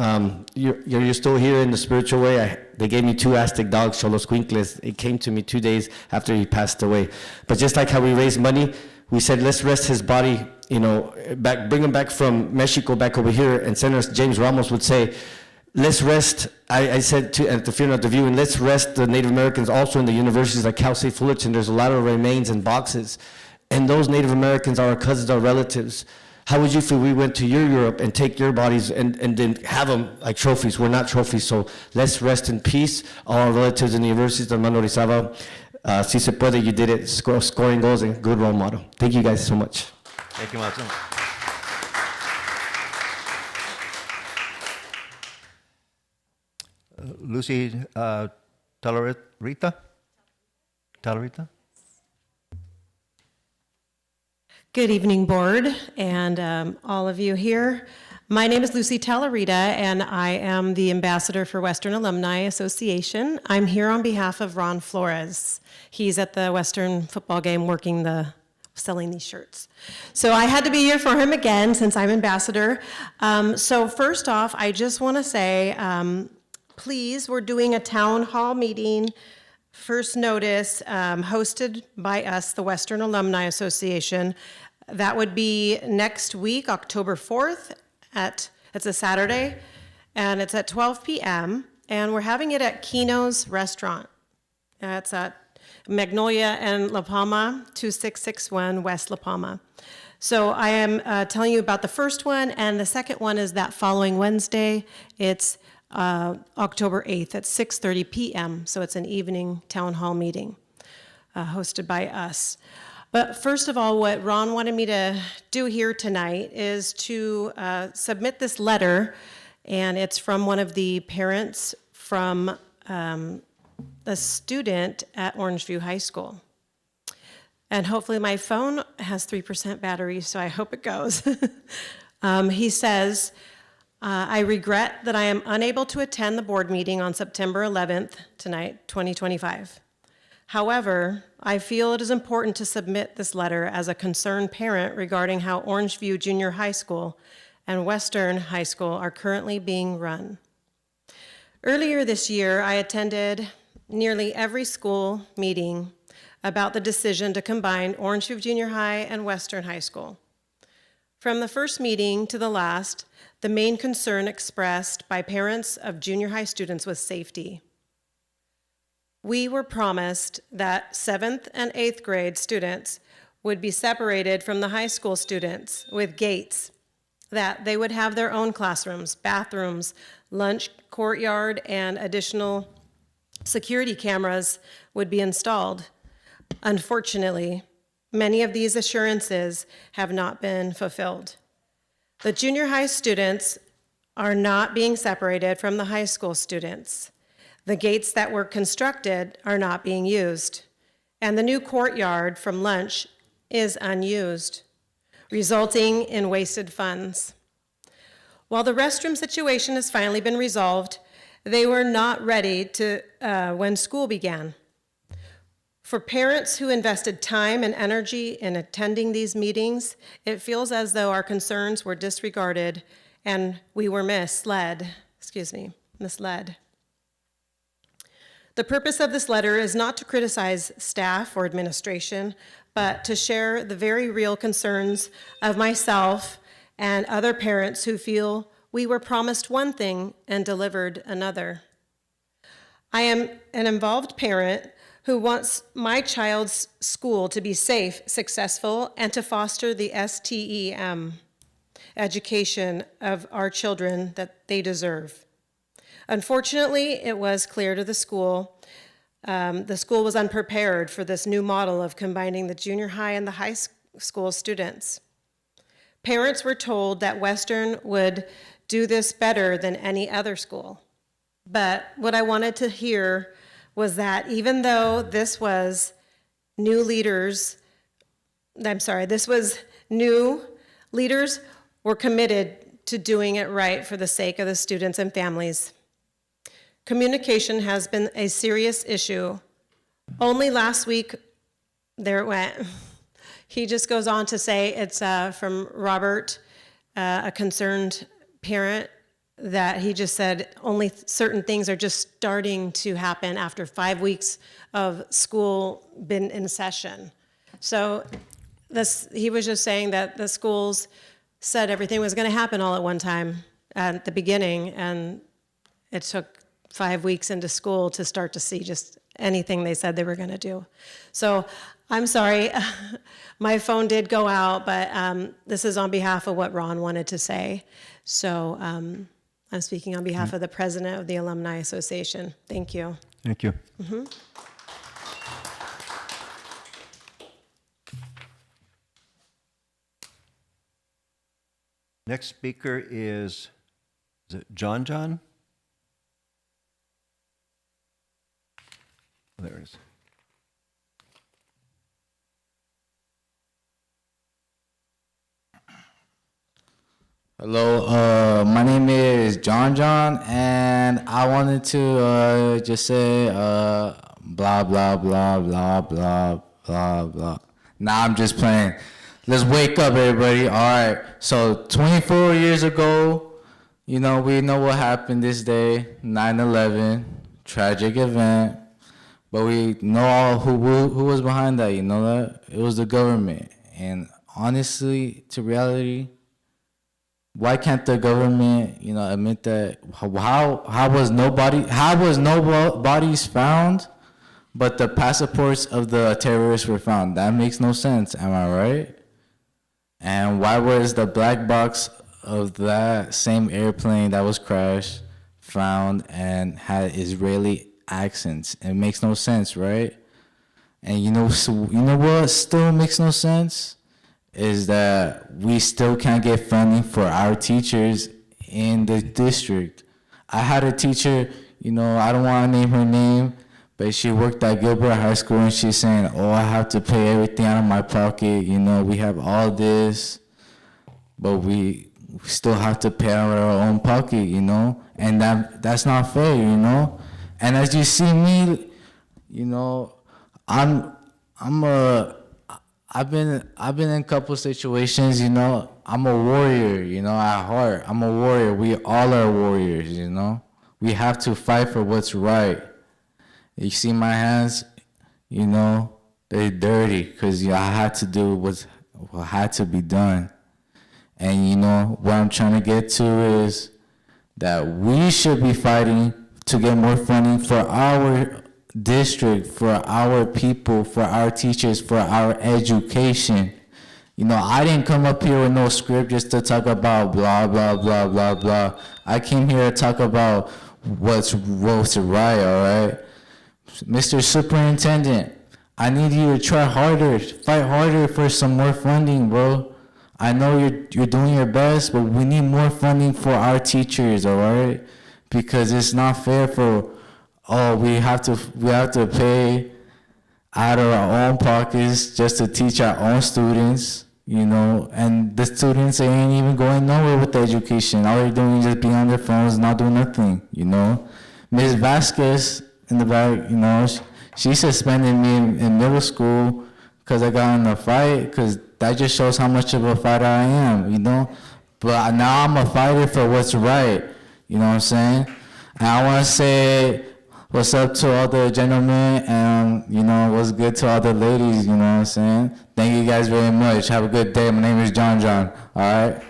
you're still here in the spiritual way. They gave me 2 Aztec dogs, Cholos Quincles. It came to me 2 days after he passed away. But just like how we raised money, we said, let's rest his body, bring him back from Mexico back over here. And Senator James Ramos would say, let's rest, I said at the funeral at the viewing, let's rest the Native Americans also in the universities like Cal State Fullerton. There's a lot of remains and boxes. And those Native Americans are our cousins, our relatives. How would you feel we went to your Europe and take your bodies and then have them like trophies? We're not trophies, so let's rest in peace. All our relatives in the universities, Armando Rizaba, si se puede, you did it, scoring goals and good role model. Thank you guys so much. Thank you, Martin. Lucy Talarita? Good evening, board, and all of you here. My name is Lucy Talarita, and I am the ambassador for Western Alumni Association. I'm here on behalf of Ron Flores. He's at the Western football game selling these shirts. So I had to be here for him again since I'm ambassador. So first off, I just want to say, please, we're doing a town hall meeting, first notice, hosted by us, the Western Alumni Association. That would be next week, October 4th, it's a Saturday, and it's at 12 p.m., and we're having it at Kino's Restaurant. It's at Magnolia and La Palma, 2661 West La Palma. So I am telling you about the first one, and the second one is that following Wednesday. It's October 8th at 6:30 p.m., so it's an evening town hall meeting hosted by us. But first of all, what Ron wanted me to do here tonight is to submit this letter, and it's from one of the parents from a student at Orangeview High School. And hopefully my phone has 3% battery, so I hope it goes. He says, I regret that I am unable to attend the board meeting on September 11th, tonight, 2025. However, I feel it is important to submit this letter as a concerned parent regarding how Orangeview Junior High School and Western High School are currently being run. Earlier this year, I attended nearly every school meeting about the decision to combine Orange Grove Junior High and Western High School. From the first meeting to the last, the main concern expressed by parents of junior high students was safety. We were promised that 7th and 8th grade students would be separated from the high school students with gates, that they would have their own classrooms, bathrooms, lunch courtyard, and additional security cameras would be installed. Unfortunately, many of these assurances have not been fulfilled. The junior high students are not being separated from the high school students. The gates that were constructed are not being used, and the new courtyard from lunch is unused, resulting in wasted funds. While the restroom situation has finally been resolved, they were not ready to when school began. For parents who invested time and energy in attending these meetings, it feels as though our concerns were disregarded and we were misled. The purpose of this letter is not to criticize staff or administration, but to share the very real concerns of myself and other parents who feel we were promised one thing and delivered another. I am an involved parent who wants my child's school to be safe, successful, and to foster the STEM education of our children that they deserve. Unfortunately, it was clear to the school was unprepared for this new model of combining the junior high and the high school students. Parents were told that Western would do this better than any other school. But what I wanted to hear was that even though this was new leaders were committed to doing it right for the sake of the students and families. Communication has been a serious issue. Only last week, there it went. He just goes on to say it's from Robert, a concerned parent, that he just said only certain things are just starting to happen after 5 weeks of school been in session. So he was just saying that the schools said everything was going to happen all at one time at the beginning, and it took 5 weeks into school to start to see just anything they said they were going to do. So I'm sorry, my phone did go out, but this is on behalf of what Ron wanted to say. So I'm speaking on behalf of the president of the Alumni Association. Thank you. Thank you. Mm-hmm. Next speaker is it John? Oh, there it is. Hello, my name is John, and I wanted to just say blah, blah, blah, blah, blah, blah, blah. Nah, I'm just playing. Let's wake up, everybody. All right, so 24 years ago, we know what happened this day, 9/11, tragic event, but we know who was behind that, that? It was the government, and honestly, to reality, why can't the government, admit that? How was no bodies found, but the passports of the terrorists were found? That makes no sense. Am I right? And why was the black box of that same airplane that was crashed found and had Israeli accents? It makes no sense, right? And you know what still makes no sense? Is that we still can't get funding for our teachers in the district. I had a teacher, I don't want to name her name, but she worked at Gilbert High School, and she's saying, I have to pay everything out of my pocket, we have all this, but we still have to pay out of our own pocket, and that's not fair, And as you see me, I've been in a couple situations, I'm a warrior, at heart. I'm a warrior. We all are warriors, We have to fight for what's right. You see my hands, they dirty, because I had to do what had to be done. And what I'm trying to get to is that we should be fighting to get more funding for our district, for our people, for our teachers, for our education. I didn't come up here with no script just to talk about blah, blah, blah, blah, blah. I came here to talk about what's right, all right? Mr. Superintendent, I need you to try harder, fight harder for some more funding, bro. I know you're doing your best, but we need more funding for our teachers, all right? Because it's not fair for, we have to pay out of our own pockets just to teach our own students, and the students ain't even going nowhere with the education. All they're doing is just being on their phones, not doing nothing, Ms. Vasquez in the back, she suspended me in middle school because I got in a fight, because that just shows how much of a fighter I am, But now I'm a fighter for what's right, you know what I'm saying? And I want to say what's up to all the gentlemen and, what's good to all the ladies, you know what I'm saying? Thank you guys very much. Have a good day. My name is John, all right?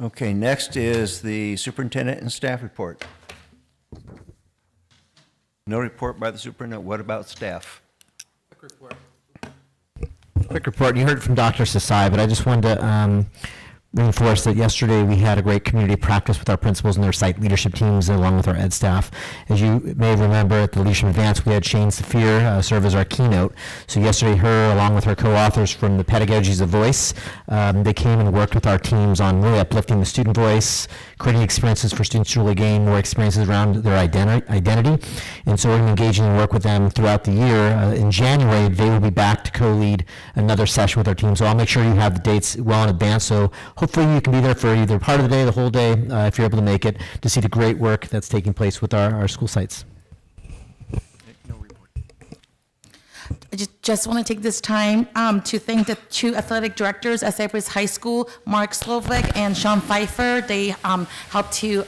Okay, next is the superintendent and staff report. No report by the superintendent. What about staff? Quick report. You heard from Dr. Sasai, but I just wanted to reinforce that yesterday we had a great community practice with our principals and their site leadership teams along with our ed staff. As you may remember, at the Leadership Advance, we had Shane Saphir serve as our keynote. So yesterday, her, along with her co-authors from the Pedagogies of Voice, they came and worked with our teams on really uplifting the student voice, creating experiences for students to really gain more experiences around their identity. And so we're going to engage and work with them throughout the year. In January, they will be back to co-lead another session with our team. So I'll make sure you have the dates well in advance. So hopefully you can be there for either part of the day, the whole day, if you're able to make it, to see the great work that's taking place with our school sites. I just want to take this time to thank the two athletic directors at Cypress High School, Mark Slovak and Sean Pfeiffer. They helped to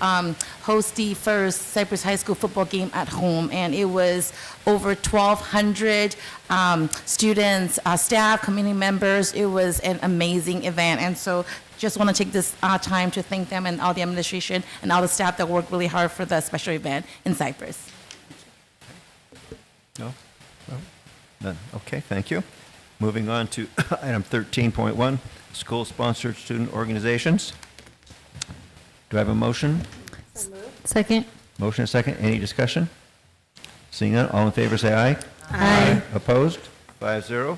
host the first Cypress High School football game at home, and it was over 1,200 students, staff, community members. It was an amazing event, and so just want to take this time to thank them and all the administration and all the staff that worked really hard for the special event in Cypress. No? None. Okay, thank you. Moving on to item 13.1, school-sponsored student organizations. Do I have a motion? Second. Motion and second. Any discussion? Seeing none, all in favor say aye. Aye. Opposed? 5-0.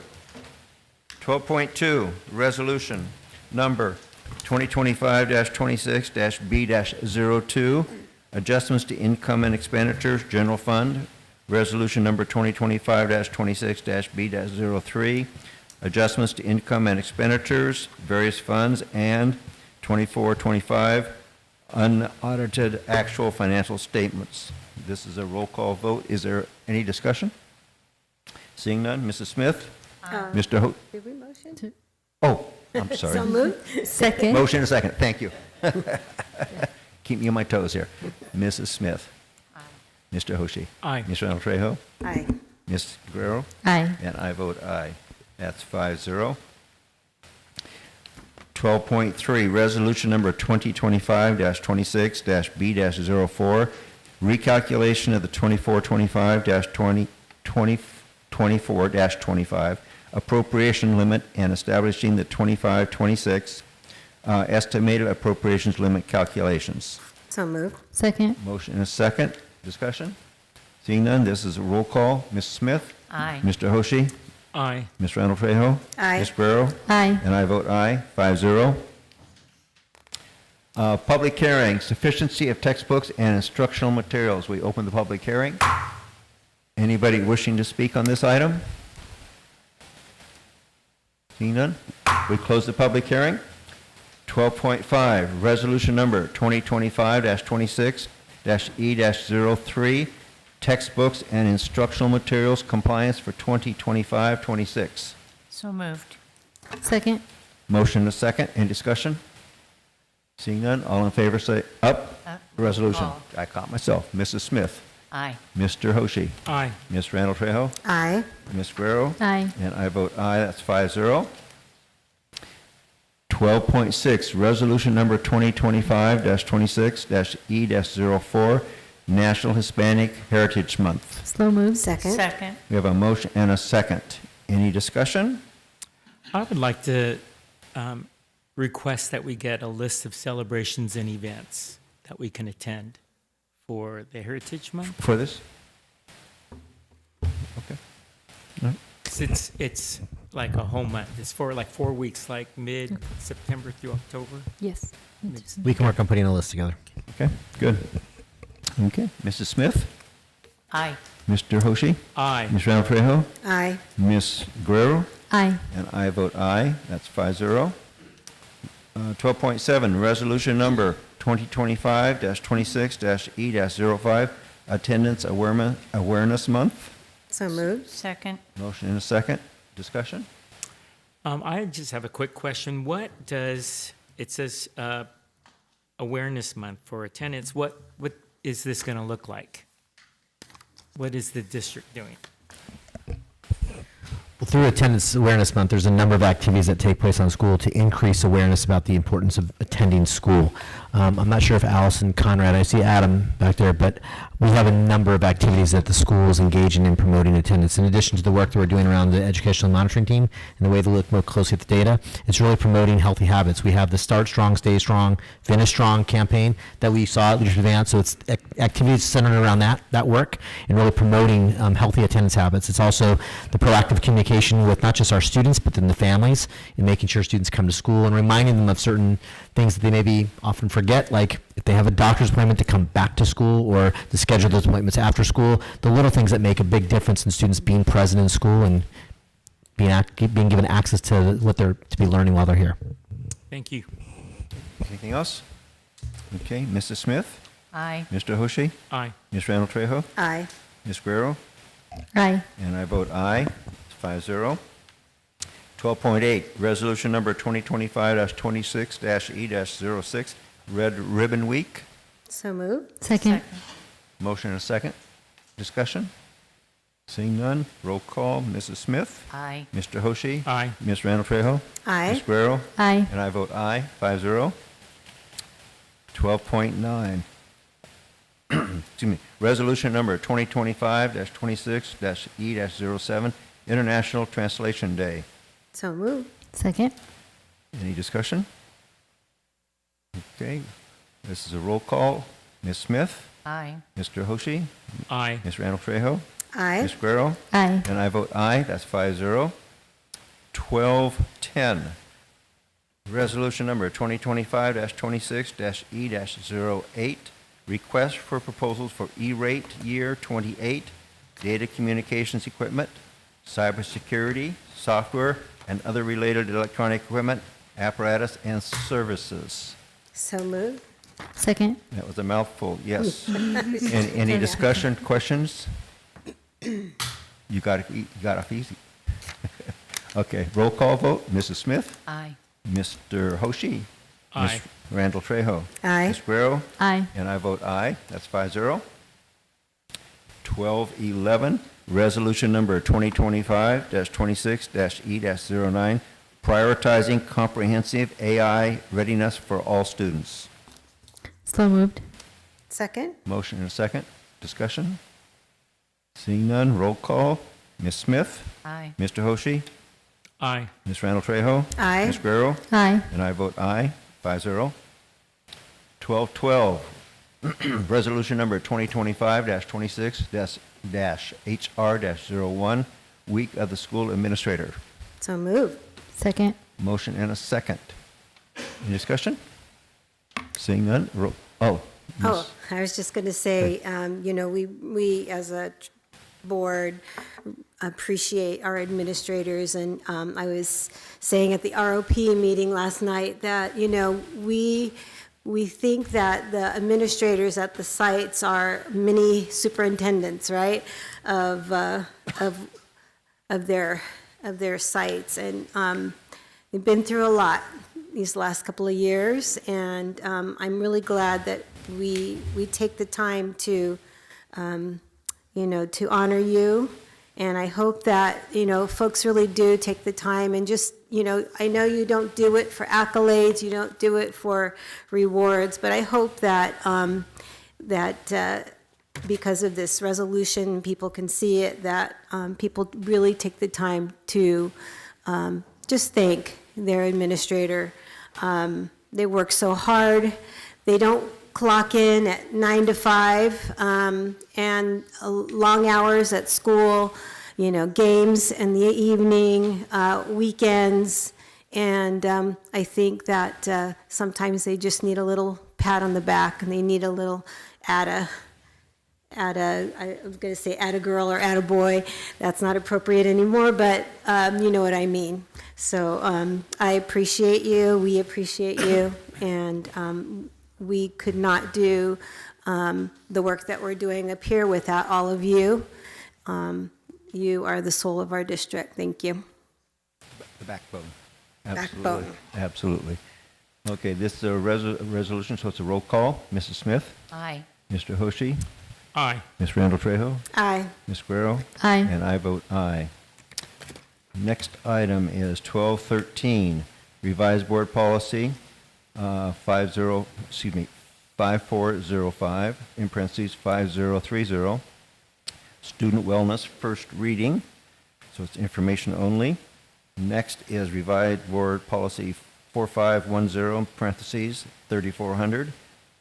12.2, resolution number 2025-26-B-02, adjustments to income and expenditures, general fund. Resolution number 2025-26-B-03, adjustments to income and expenditures, various funds, and 2425, unaudited actual financial statements. This is a roll call vote. Is there any discussion? Seeing none, Mrs. Smith? Mr. Ho? Did we motion? Oh, I'm sorry. So moved. Second. Motion and second. Thank you. Keep me on my toes here. Mrs. Smith? Mr. Hoshi? Aye. Mr. Trejo? Aye. Ms. Guerrero? Aye. And I vote aye. That's 5-0. 12.3, resolution number 2025-26-B-04, recalculation of the 2425-24-25 appropriation limit and establishing the 25-26 estimated appropriations limit calculations. So moved. Second. Motion and a second. Discussion? Seeing none, this is a roll call. Ms. Smith? Aye. Mr. Hoshi? Aye. Ms. Randall Trejo? Aye. Ms. Guerrero? Aye. And I vote aye, 5-0. Public hearing, sufficiency of textbooks and instructional materials. We open the public hearing. Anybody wishing to speak on this item? Seeing none, we close the public hearing. 12.5, resolution number 2025-26-E-03, textbooks and instructional materials compliance for 2025-26. So moved. Second. Motion and a second. Any discussion? Seeing none, all in favor say up. Resolution. I caught myself. Mrs. Smith. Aye. Mr. Hoshi? Aye. Ms. Randall Trejo? Aye. Ms. Guerrero? Aye. And I vote aye, that's 5-0. 12.6, resolution number 2025-26-E-04, National Hispanic Heritage Month. Slow move. Second. Second. We have a motion and a second. Any discussion? I would like to request that we get a list of celebrations and events that we can attend for the Heritage Month. For this? Okay. All right. It's like a whole month. It's for like 4 weeks, like mid-September through October. Yes. We can work on putting a list together. Okay, good. Okay, Mrs. Smith? Aye. Mr. Hoshi? Aye. Ms. Randall Trejo? Aye. Ms. Guerrero? Aye. And I vote aye, that's 5-0. 12.7, resolution number 2025-26-E-05, Attendance Awareness Month. So moved. Second. Motion and a second. Discussion? I just have a quick question. What does, it says Awareness Month for attendance, what is this going to look like? What is the district doing? Well, through Attendance Awareness Month, there's a number of activities that take place on school to increase awareness about the importance of attending school. I'm not sure if Allison Conrad, I see Adam back there, but we have a number of activities that the school is engaging in promoting attendance. In addition to the work that we're doing around the educational monitoring team and the way they look more closely at the data, it's really promoting healthy habits. We have the Start Strong, Stay Strong, Finish Strong campaign that we saw at Leadership Advance. So it's activities centered around that work and really promoting healthy attendance habits. It's also the proactive communication with not just our students, but then the families, and making sure students come to school and reminding them of certain things that they maybe often forget, like if they have a doctor's appointment to come back to school or to schedule those appointments after school, the little things that make a big difference in students being present in school and being given access to what they're to be learning while they're here. Thank you. Anything else? Okay, Mrs. Smith? Aye. Mr. Hoshi? Aye. Ms. Randall Trejo? Aye. Ms. Guerrero? Aye. And I vote aye. It's 5-0. 12.8, resolution number 2025-26-E-06, Red Ribbon Week. So moved. Second. Motion and a second. Discussion? Seeing none, roll call. Mrs. Smith? Aye. Mr. Hoshi? Aye. Ms. Randall Trejo? Aye. Ms. Guerrero? Aye. And I vote aye, 5-0. 12.9. Excuse me. Resolution number 2025-26-E-07, International Translation Day. So moved. Second. Any discussion? Okay, this is a roll call. Ms. Smith? Aye. Mr. Hoshi? Aye. Ms. Randall Trejo? Aye. Ms. Guerrero? Aye. And I vote aye, that's 5-0. 12.10, resolution number 2025-26-E-08, request for proposals for E-rate year 28, data communications equipment, cybersecurity, software, and other related electronic equipment, apparatus, and services. So moved. Second. That was a mouthful, yes. Any discussion, questions? You got off easy. Okay, roll call vote. Mrs. Smith? Aye. Mr. Hoshi? Aye. Ms. Randall Trejo? Aye. Ms. Guerrero? Aye. And I vote aye. That's 5-0. 12.11, resolution number 2025-26-E-09, prioritizing comprehensive AI readiness for all students. Slow moved. Second. Motion and a second. Discussion? Seeing none, roll call. Ms. Smith? Aye. Mr. Hoshi? Aye. Ms. Randall Trejo? Aye. Ms. Guerrero? Aye. And I vote aye, 5-0. 12.12, resolution number 2025-26-HR-01, week of the school administrator. So moved. Second. Motion and a second. Any discussion? Seeing none, roll. Oh. Oh, I was just going to say, we as a board appreciate our administrators, and I was saying at the ROP meeting last night that, we think that the administrators at the sites are mini superintendents, right, of their sites, and they've been through a lot these last couple of years, and I'm really glad that we take the time to to honor you. And I hope that, folks really do take the time and just, I know you don't do it for accolades, you don't do it for rewards, but I hope that, because of this resolution, people can see it, that people really take the time to just thank their administrator. They work so hard. They don't clock in at 9 to 5 and long hours at school, games in the evening, weekends. And I think that sometimes they just need a little pat on the back, and they need a little I was going to say atta girl or atta boy. That's not appropriate anymore, but you know what I mean. So I appreciate you. We appreciate you. And we could not do the work that we're doing up here without all of you. You are the soul of our district. Thank you. The backbone. Backbone. Absolutely. Okay, this is a resolution, so it's a roll call. Mrs. Smith? Aye. Mr. Hoshi? Aye. Ms. Randall Trejo? Aye. Ms. Guerrero? Aye. And I vote aye. Next item is 1213, revised board policy 5405, in parentheses 5030, student wellness, first reading, so it's information only. Next is revised board policy 4510, in parentheses 3400,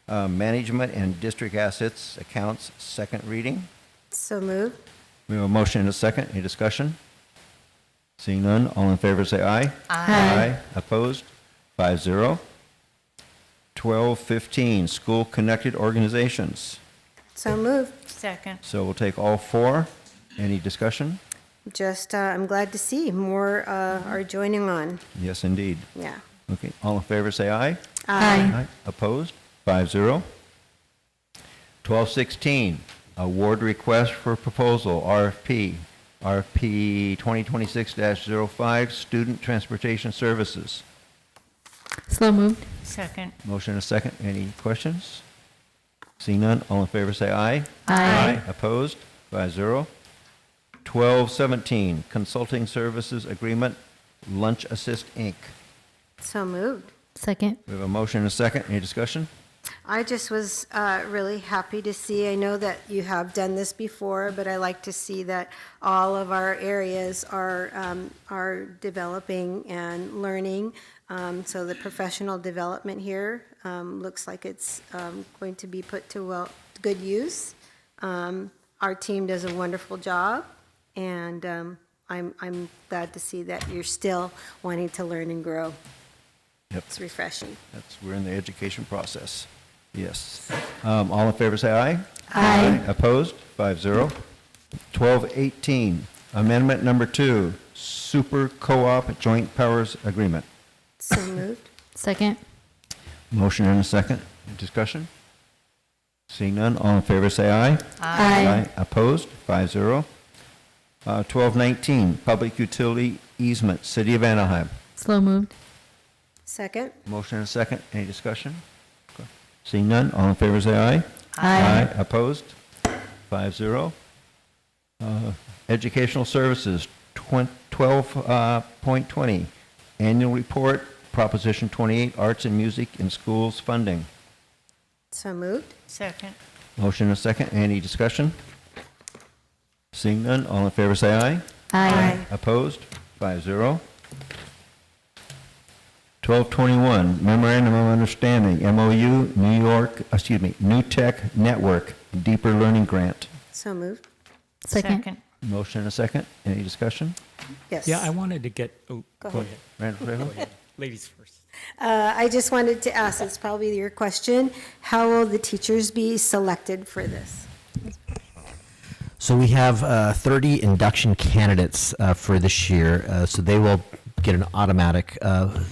management and district assets accounts, second reading. So moved. We have a motion and a second. Any discussion? Seeing none, all in favor say aye. Aye. Opposed? 5-0. 1215, school connected organizations. So moved. Second. So we'll take all four. Any discussion? Just, I'm glad to see more are joining on. Yes, indeed. Yeah. Okay, all in favor say aye. Aye. Opposed? 5-0. 1216, award request for proposal, RFP 2026-05, student transportation services. Slow moved. Second. Motion and a second. Any questions? Seeing none, all in favor say aye. Aye. Opposed? 5-0. 1217, consulting services agreement, Lunch Assist, Inc. So moved. Second. We have a motion and a second. Any discussion? I just was really happy to see, I know that you have done this before, but I like to see that all of our areas are developing and learning. So the professional development here looks like it's going to be put to good use. Our team does a wonderful job, and I'm glad to see that you're still wanting to learn and grow. Yep. It's refreshing. We're in the education process. Yes. All in favor say aye. Aye. Opposed? 5-0. 1218, amendment number 2, super co-op joint powers agreement. So moved. Second. Motion and a second. Discussion? Seeing none, all in favor say aye. Aye. Opposed? 5-0. 1219, public utility easement, City of Anaheim. Slow moved. Second. Motion and a second. Any discussion? Seeing none, all in favor say aye. Aye. Opposed? 5-0. Educational services, 12.20, annual report, Proposition 28, arts and music in schools funding. So moved. Second. Motion and a second. Any discussion? Seeing none, all in favor say aye. Aye. Opposed? 5-0. 1221, memorandum of understanding, MOU, New Tech Network, deeper learning grant. So moved. Second. Motion and a second. Any discussion? Yes. Yeah, I wanted to get, Go go ahead. ahead. Randall Trejo? Go ahead. Ladies first. I just wanted to ask, it's probably your question, how will the teachers be selected for this? So we have 30 induction candidates for this year, so they will get an automatic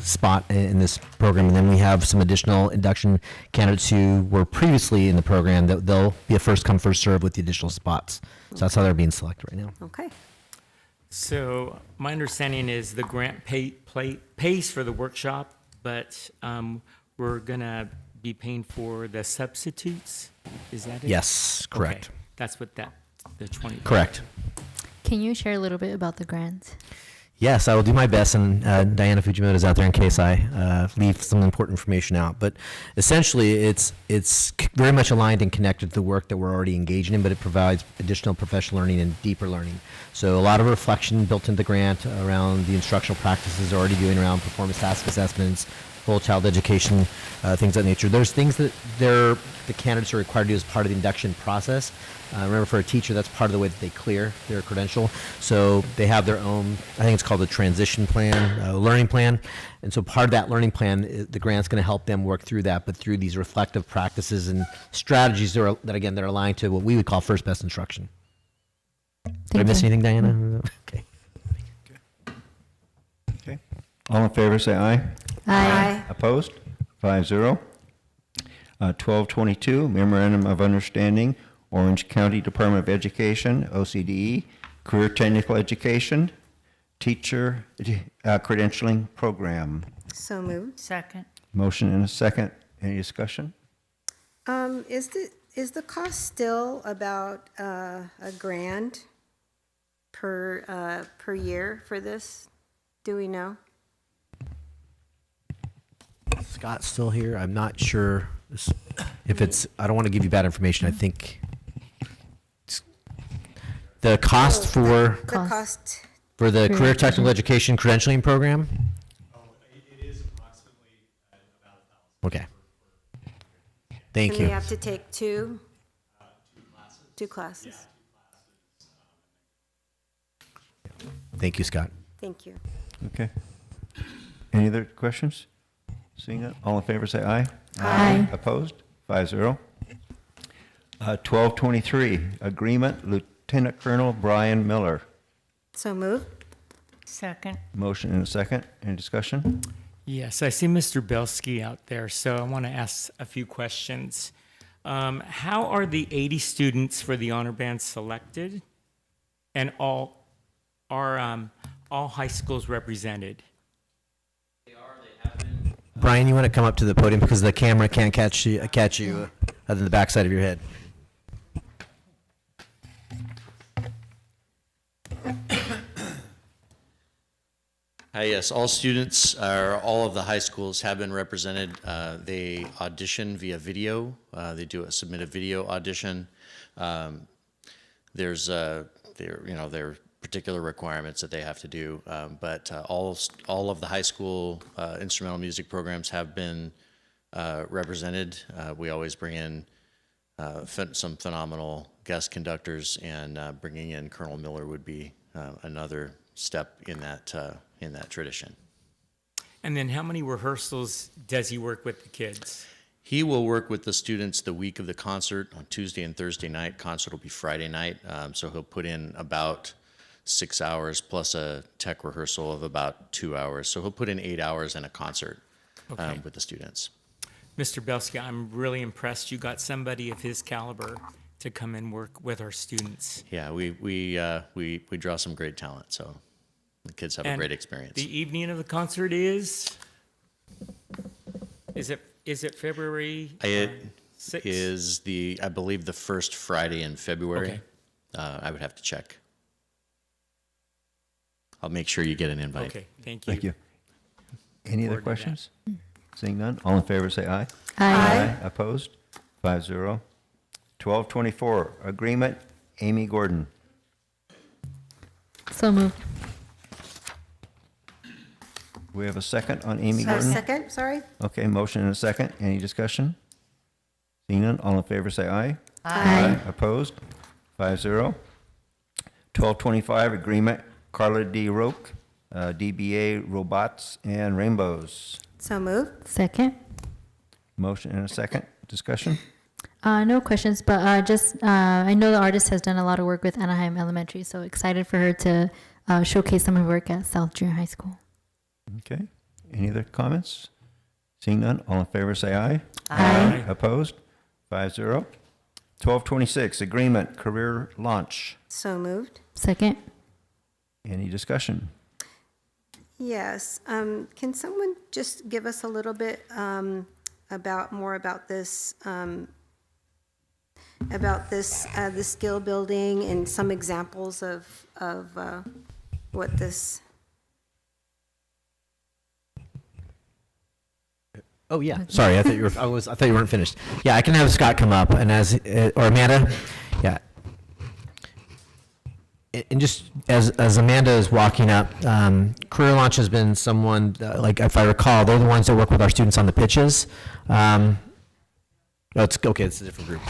spot in this program. And then we have some additional induction candidates who were previously in the program that they'll be a first come, first serve with the additional spots. So that's how they're being selected right now. Okay. So my understanding is the grant pays for the workshop, but we're going to be paying for the substitutes? Is that it? Yes, correct. That's what the 20. Correct. Can you share a little bit about the grant? Yes, I will do my best, and Diana Fujimoto is out there in case I leave some important information out. But essentially, it's very much aligned and connected to the work that we're already engaged in, but it provides additional professional learning and deeper learning. So a lot of reflection built into the grant around the instructional practices already doing around performance task assessments, full child education, things of that nature. There's things that the candidates are required to do as part of the induction process. Remember, for a teacher, that's part of the way that they clear their credential. So they have their own, I think it's called a transition plan, learning plan. And so part of that learning plan, the grant's going to help them work through that, but through these reflective practices and strategies that again, they're aligned to what we would call first best instruction. Did I miss anything, Diana? Okay. Okay. All in favor, say aye. Aye. Opposed? 5-0. 1222, Memorandum of Understanding, Orange County Department of Education, OCDE, Career Technical Education, Teacher Credentialing Program. So moved. Second. Motion and a second. Any discussion? Is the cost still about $1,000 per year for this? Do we know? Scott's still here. I'm not sure if it's, I don't want to give you bad information. I think the cost for the Career Technical Education Credentialing Program? It is approximately about $1,000. Okay. Thank And you. they have to take two classes. Thank you, Scott. Thank you. Okay. Any other questions? Seeing none, all in favor say aye. Aye. Opposed? 5-0. 1223, Agreement, Lieutenant Colonel Brian Miller. So moved. Second. Motion and a second. Any discussion? Yes, I see Mr. Belsky out there, so I want to ask a few questions. How are the 80 students for the honor band selected? And are all high schools represented? Brian, you want to come up to the podium because the camera can't catch you other than the backside of your head. Yes, all students, all of the high schools have been represented. They audition via video. They submit a video audition. There's their particular requirements that they have to do, but all of the high school instrumental music programs have been represented. We always bring in some phenomenal guest conductors, and bringing in Colonel Miller would be another step in that tradition. And then how many rehearsals does he work with the kids? He will work with the students the week of the concert on Tuesday and Thursday night. Concert will be Friday night, so he'll put in about 6 hours plus a tech rehearsal of about 2 hours. So he'll put in 8 hours in a concert with the students. Mr. Belsky, I'm really impressed you got somebody of his caliber to come and work with our students. Yeah, we draw some great talent, so the kids have a great experience. The evening of the concert is it February? It 6th? is I believe the first Friday in February. Okay. I would have to check. I'll make sure you get an invite. Okay, thank you. Thank you. Any other questions? Seeing none, all in favor say aye. Aye. Opposed? 5-0. 1224, Agreement, Amy Gordon. So moved. We have a second on Amy Gordon? Second, sorry. Okay, motion and a second. Any discussion? Seeing none, all in favor say aye. Aye. Opposed? 5-0. 1225, Agreement, Carla D. Roque, DBA Robots and Rainbows. So moved. Second. Motion and a second. Discussion? No questions, but I know the artist has done a lot of work with Anaheim Elementary, so excited for her to showcase some of her work at South Junior High School. Okay. Any other comments? Seeing none, all in favor say aye. Aye. Opposed? 5-0. 1226, Agreement, Career Launch. So moved. Second. Any discussion? Yes. Can someone just give us a little bit more about this about this, the skill building and some examples of what this. Oh yeah, sorry. I thought you weren't finished. Yeah, I can have Scott come up and or Amanda. Yeah. And just as Amanda is walking up, Career Launch has been someone like, if I recall, they're the ones that work with our students on the pitches. No, it's okay. It's a different group.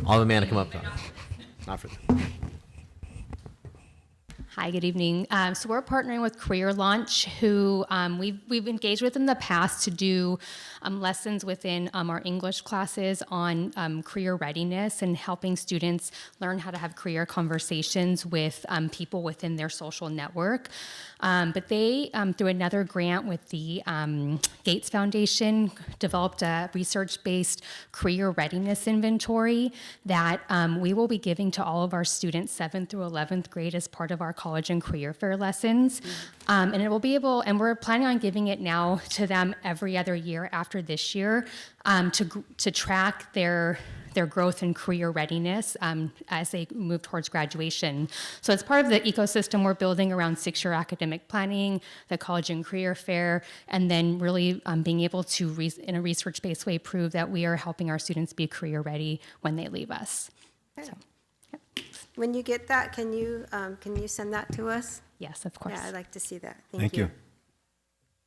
I'll have Amanda come up. Not for them. Hi, good evening. So we're partnering with Career Launch, who we've engaged with in the past to do lessons within our English classes on career readiness and helping students learn how to have career conversations with people within their social network. But they, through another grant with the Gates Foundation, developed a research-based career readiness inventory that we will be giving to all of our students 7th through 11th grade as part of our college and career fair lessons. And it will be and we're planning on giving it now to them every other year after this year to track their growth and career readiness as they move towards graduation. So it's part of the ecosystem we're building around 6-year academic planning, the college and career fair, and then really being able to, in a research-based way, prove that we are helping our students be career ready when they leave us. Okay. So, When you get that, can you send that to us? yes, of course. Yeah, I'd like to see that. Thank you.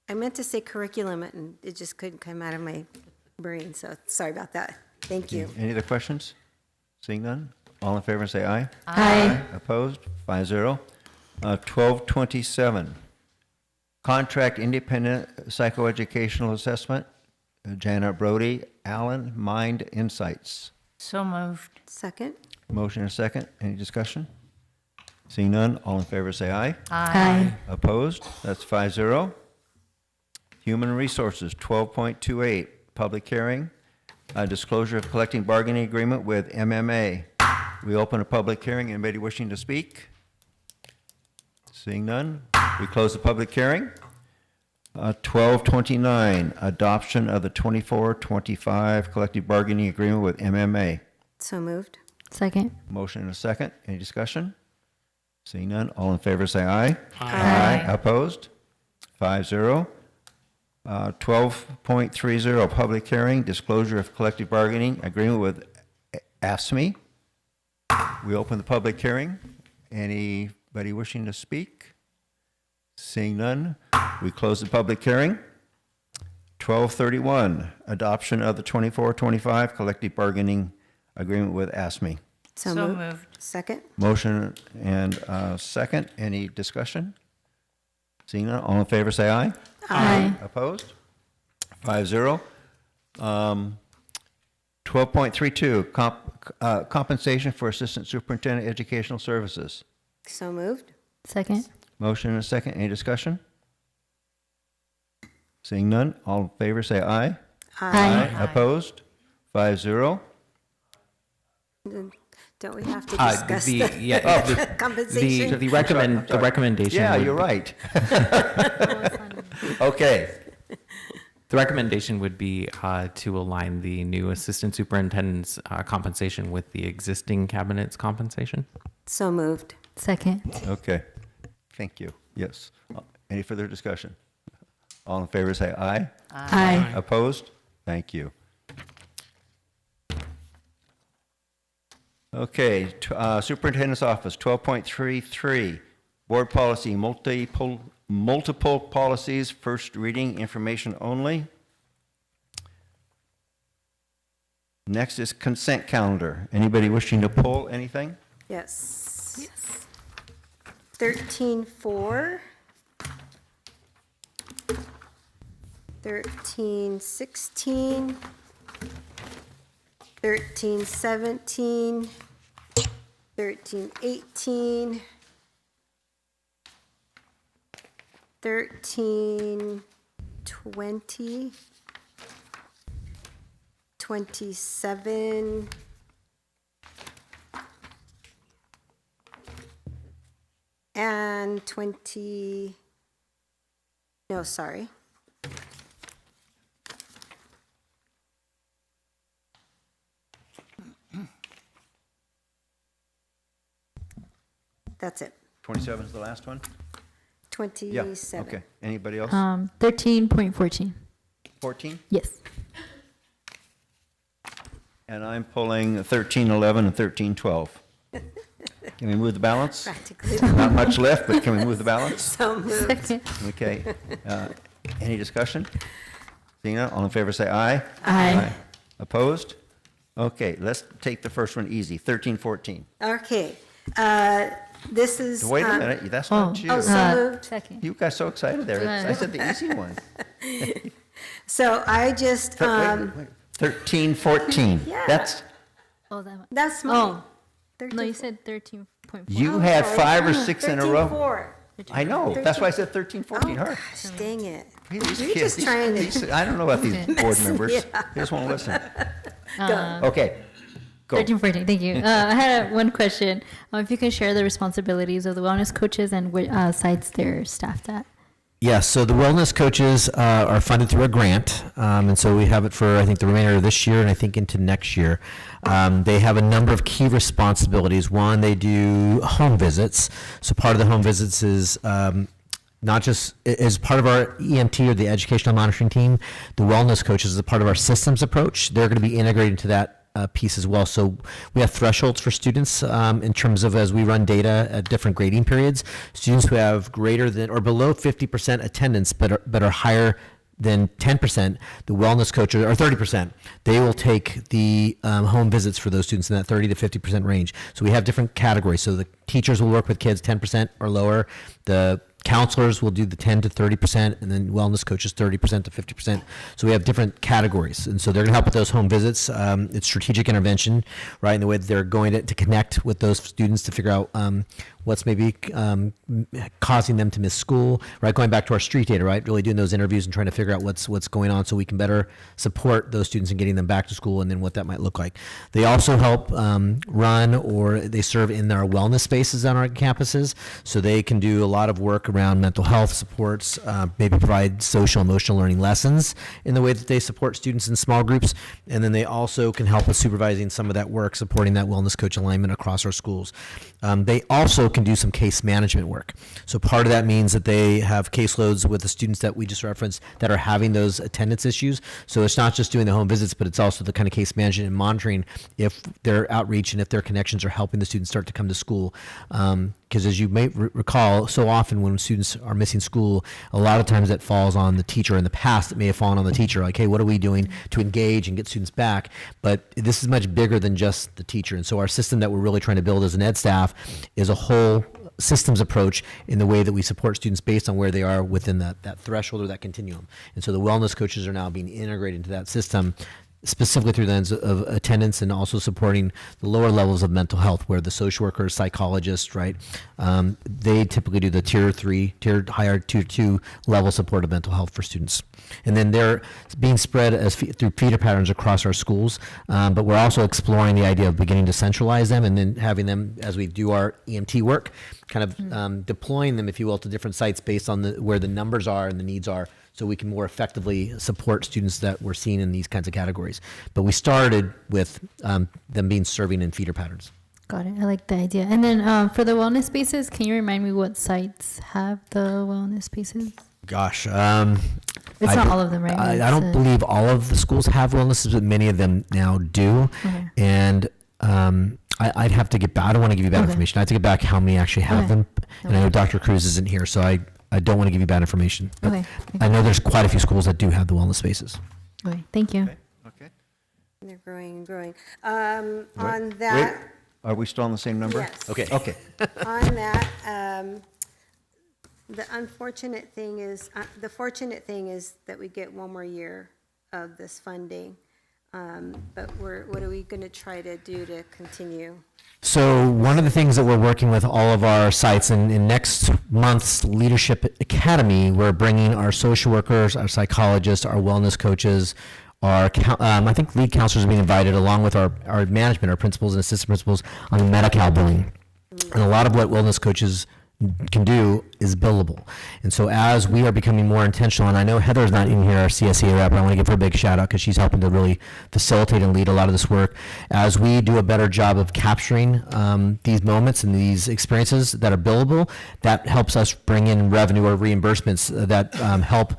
I meant to say curriculum, and it just couldn't come out of my brain, so sorry about that. Thank you. Any other questions? Seeing none? All in favor, say aye. Aye. Opposed? 5-0. 1227, Contract Independent Psychoeducational Assessment. Janet Brody, Allen, Mind Insights. So moved. Second? Motion and a second. Any discussion? Seeing none, all in favor say aye. Aye. Opposed? That's 5-0. Human Resources, 12.28, public hearing. Disclosure of collecting bargaining agreement with MMA. We open a public hearing. Anybody wishing to speak? Seeing none, we close the public hearing. 1229, adoption of the 24-25 collective bargaining agreement with MMA. So moved. Second. Motion and a second. Any discussion? Seeing none, all in favor say aye. Aye. Opposed? 5-0. 12.30, public hearing, disclosure of collective bargaining agreement with AFSCME. We open the public hearing. Anybody wishing to speak? Seeing none, we close the public hearing. 1231, adoption of the 24-25 collective bargaining agreement with AFSCME. So moved. Second? Motion and second. Any discussion? Seeing none, all in favor say aye. Aye. Opposed? 5-0. 12.32, compensation for Assistant Superintendent Educational Services. So moved. Second. Motion and a second. Any discussion? Seeing none, all in favor say aye. Aye. Opposed? 5-0. Don't we have to discuss the compensation? the recommendation. Yeah, would- you're right. Okay. The recommendation would be to align the new assistant superintendent's compensation with the existing cabinet's compensation. So moved. Second. Okay. Thank you. Yes. Any further discussion? All in favor say aye. Aye. Opposed? Thank you. Okay, Superintendent's Office, 12.33, Board Policy, multiple policies, first reading, information only. Next is consent calendar. Anybody wishing to pull anything? Yes. 13.4. 13.16. 13.17. 13.18. 13.20. 27. And 20, no, sorry. That's it. 27 is the last one? 27. Okay. Anybody else? 13.14. 14? Yes. And I'm pulling 1311 and 1312. Can we move the balance? Practically. Not much left, but can we move the balance? So moved. Second. Okay. Any discussion? Seeing none, all in favor say aye. Aye. Opposed? Okay, let's take the first one easy, 1314. Okay. This is. Wait a minute, that's not you. Oh, so moved. Second. You got so excited there. I said the easy one. So I just, Wait. 1314. Yeah. Oh, that one. That's my. Oh. No, you said 13.4. You had sorry. 5 or 6 in a row. 13.4. I know, that's why I said 1314 Oh, hard. gosh, dang it. These You're kids, just trying to. these- I don't know about these board members. Yeah. They just won't listen. Uh, Okay, go. 13.14. Thank you. I had one question. If you can share the responsibilities of the wellness coaches and which sites they're staffed at. Yes, so the wellness coaches are funded through a grant, and so we have it for, I think, the remainder of this year and I think into next year. They have a number of key responsibilities. One, they do home visits. So part of the home visits is not just as part of our EMT or the educational monitoring team, the wellness coaches is a part of our systems approach. They're going to be integrated into that piece as well. So we have thresholds for students in terms of as we run data at different grading periods. Students who have greater than or below 50% attendance but are higher than 10%, the wellness coaches, or 30%, they will take the home visits for those students in that 30 to 50% range. So we have different categories. So the teachers will work with kids 10% or lower. The counselors will do the 10 to 30%, and then wellness coaches 30% to 50%. So we have different categories, and so they're going to help with those home visits. It's strategic intervention, right, in the way that they're going to connect with those students to figure out what's maybe causing them to miss school, right? Going back to our street data, right? Really doing those interviews and trying to figure out what's going on so we can better support those students in getting them back to school and then what that might look like. They also help run or they serve in our wellness spaces on our campuses, so they can do a lot of work around mental health supports, maybe provide social emotional learning lessons in the way that they support students in small groups, and then they also can help with supervising some of that work, supporting that wellness coach alignment across our schools. They also can do some case management work. So part of that means that they have caseloads with the students that we just referenced that are having those attendance issues. So it's not just doing the home visits, but it's also the kind of case management and monitoring if their outreach and if their connections are helping the students start to come to school. Because as you may recall, so often when students are missing school, a lot of times that falls on the teacher. In the past, it may have fallen on the teacher, like, hey, what are we doing to engage and get students back? But this is much bigger than just the teacher. And so our system that we're really trying to build as an ed staff is a whole systems approach in the way that we support students based on where they are within that threshold or that continuum. And so the wellness coaches are now being integrated into that system, specifically through the lens of attendance and also supporting the lower levels of mental health where the social workers, psychologists, right, they typically do the tier 2 level support of mental health for students. And then they're being spread through feeder patterns across our schools, but we're also exploring the idea of beginning to centralize them and then having them, as we do our EMT work, kind of deploying them, if you will, to different sites based on where the numbers are and the needs are, so we can more effectively support students that we're seeing in these kinds of categories. But we started with them being serving in feeder patterns. Got it. I like the idea. And then for the wellness spaces, can you remind me what sites have the wellness spaces? Gosh. It's not all of them, right? I don't believe all of the schools have wellnesses, but many of them now do. Okay. And I'd have to get back. I don't want to give you bad information. I have to get back how many actually have them. And I know Dr. Cruz isn't here, so I don't want to give you bad information. But I know there's quite a few schools that do have the wellness spaces. Okay, thank you. Okay. They're growing and growing. On that. Wait, are we still on the same number? Yes. Okay. Okay. On that, the unfortunate thing is, the fortunate thing is that we get one more year of this funding. But what are we going to try to do to continue? So one of the things that we're working with all of our sites in next month's Leadership Academy, we're bringing our social workers, our psychologists, our wellness coaches, our I think lead counselors are being invited along with our management, our principals and assistant principals on Medi-Cal billing. And a lot of what wellness coaches can do is billable. And so as we are becoming more intentional, and I know Heather's not in here, our CSEA rep, but I want to give her a big shout out because she's helping to really facilitate and lead a lot of this work. As we do a better job of capturing these moments and these experiences that are billable, that helps us bring in revenue or reimbursements that help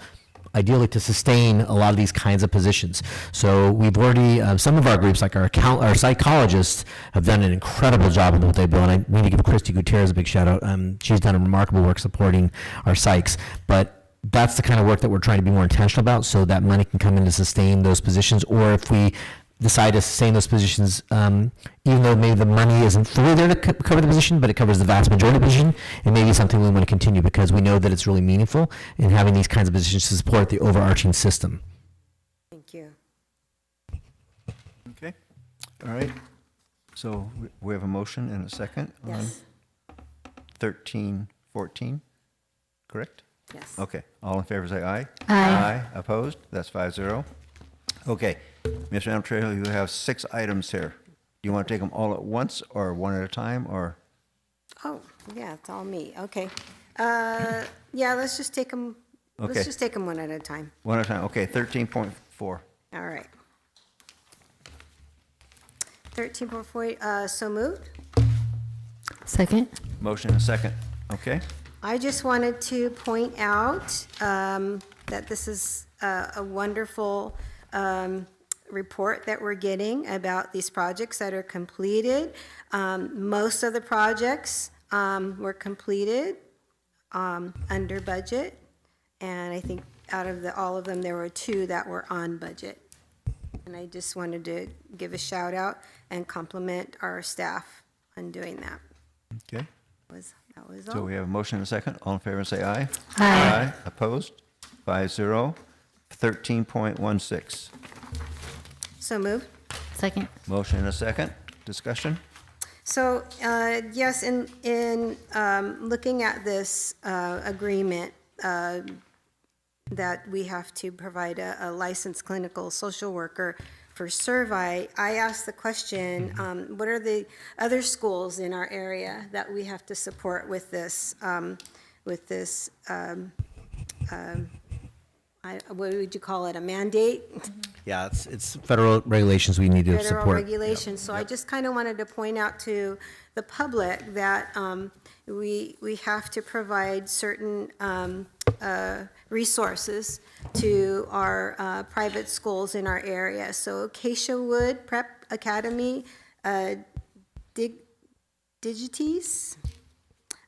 ideally to sustain a lot of these kinds of positions. So we've already, some of our groups, like our psychologists, have done an incredible job in what they do. And I need to give Christy Gutierrez a big shout out. She's done a remarkable work supporting our psychs. But that's the kind of work that we're trying to be more intentional about, so that money can come in to sustain those positions. Or if we decide to sustain those positions, even though maybe the money isn't fully there to cover the position, but it covers the vast majority of the position, it may be something we want to continue because we know that it's really meaningful in having these kinds of positions to support the overarching system. Thank you. Okay, all right. So we have a motion and a second Yes. on 1314, correct? Yes. Okay, all in favor say aye. Aye. Opposed? That's 5-0. Okay, Mr. Trejo, you have 6 items here. Do you want to take them all at once or one at a time, or? Oh, yeah, it's all me. Okay. Yeah, let's just take them. Okay. Let's just take them one at a time. One at a time, okay, 13.4. All right. 13.4, so moved. Second. Motion and second, okay? I just wanted to point out that this is a wonderful report that we're getting about these projects that are completed. Most of the projects were completed under budget, and I think out of all of them, there were 2 that were on budget. And I just wanted to give a shout out and compliment our staff on doing that. Okay, That was all. so we have a motion and a second. All in favor say aye. Aye. Opposed? 5-0. 13.16. So moved. Second. Motion and a second. Discussion? So, yes, in looking at this agreement, that we have to provide a licensed clinical social worker for Servite, I asked the question, what are the other schools in our area that we have to support with this, what would you call it, a mandate? Yeah, it's federal regulations we need to Federal support. regulations. So I just kind of wanted to point out to the public that we have to provide certain resources to our private schools in our area. So Acacia Wood Prep Academy, Digites,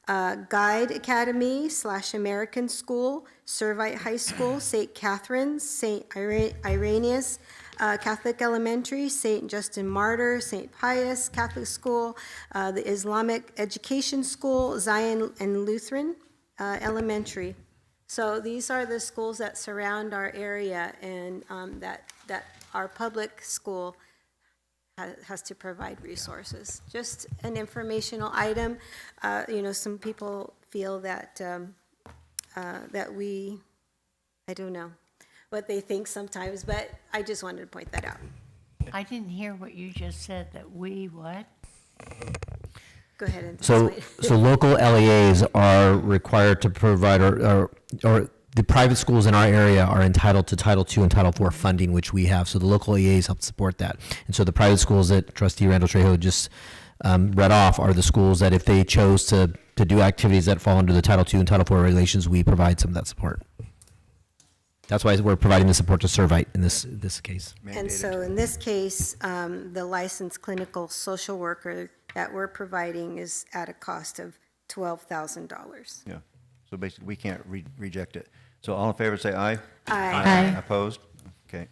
Guide Academy / American School, Servite High School, St. Catherine's, St. Irenaeus Catholic Elementary, St. Justin Martyr, St. Pius Catholic School, the Islamic Education School, Zion and Lutheran Elementary. So these are the schools that surround our area, and that our public school has to provide resources. Just an informational item. Some people feel that that we, I don't know what they think sometimes, but I just wanted to point that out. I didn't hear what you just said, that we what? Go ahead and So local LEAs are required to provide, or the private schools in our area are entitled to Title II and Title IV funding, which we have. So the local LEAs help support that. And so the private schools that Trustee Randall Trejo just read off are the schools that if they chose to do activities that fall under the Title II and Title IV regulations, we provide some of that support. That's why we're providing the support to Servite in this case. And so in this case, the licensed clinical social worker that we're providing is at a cost of $12,000. Yeah. So basically, we can't reject it. So all in favor, say aye. Aye. Aye. Opposed? Okay.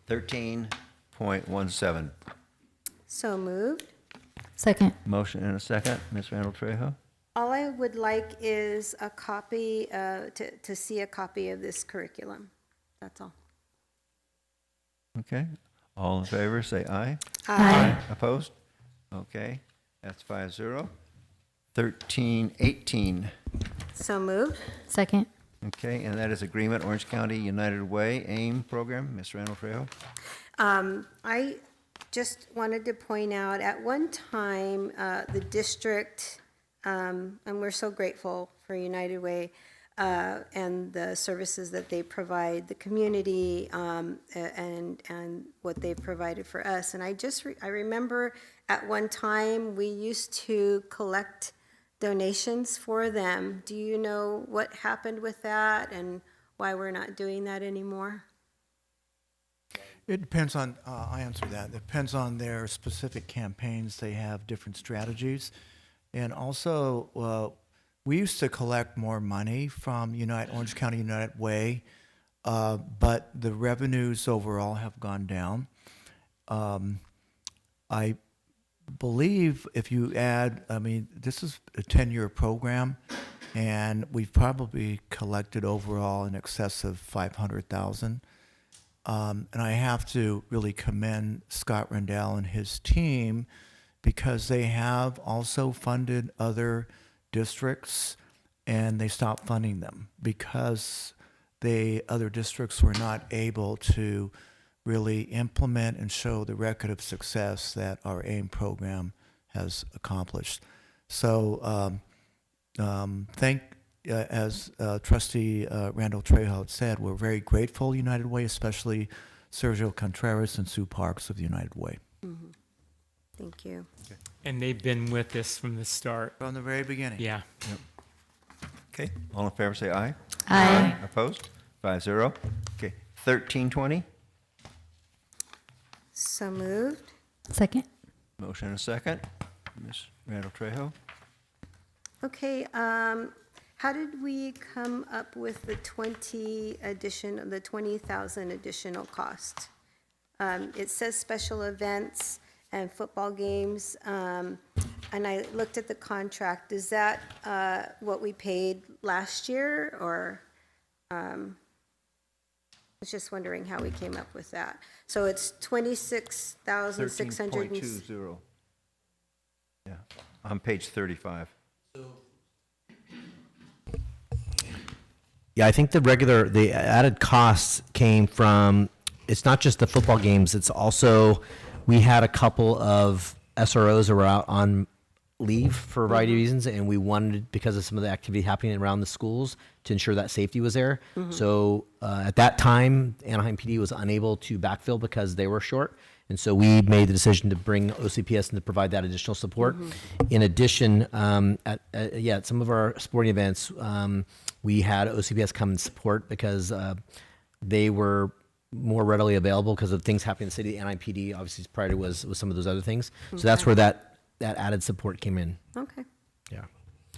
13.17. So moved. Second. Motion and a second. Ms. Randall Trejo? All I would like is a copy, to see a copy of this curriculum. That's all. Okay. All in favor, say aye. Aye. Opposed? Okay. That's 5-0. 13.18. So moved. Second. Okay, and that is agreement, Orange County United Way AIM program. Ms. Randall Trejo? I just wanted to point out, at one time, the district and we're so grateful for United Way and the services that they provide the community, and what they've provided for us. And I remember at one time we used to collect donations for them. Do you know what happened with that and why we're not doing that anymore? It depends on, I answer that. It depends on their specific campaigns. They have different strategies. And also, we used to collect more money from Orange County United Way, but the revenues overall have gone down. I believe if you add, this is a 10-year program, and we've probably collected overall in excess of $500,000. And I have to really commend Scott Rendell and his team because they have also funded other districts, and they stopped funding them because other districts were not able to really implement and show the record of success that our AIM program has accomplished. So as Trustee Randall Trejo had said, we're very grateful United Way, especially Sergio Contreras and Sue Parks of the United Way. Mm-hmm. Thank you. And they've been with us from the start. From the very beginning. Yeah. Yep. Okay, all in favor say aye. Aye. Opposed? 5-0. Okay, 1320. So moved. Second. Motion and a second. Ms. Randall Trejo. Okay, how did we come up with the 20,000 additional cost? It says special events and football games, and I looked at the contract. Is that what we paid last year, or I was just wondering how we came up with that. So it's 26,600. 13.20. Yeah, on page 35. Yeah, I think the added costs came from, it's not just the football games, it's also, we had a couple of SROs that were out on leave for a variety of reasons, and we wanted, because of some of the activity happening around the schools, to ensure that safety was there. So at that time, Anaheim PD was unable to backfill because they were short. And so we made the decision to bring OCPS and to provide that additional support. In addition, at some of our sporting events, we had OCPS come and support because they were more readily available because of things happening in the city. The Anaheim PD obviously priority was some of those other things. So that's where that added support came in. Okay. Yeah.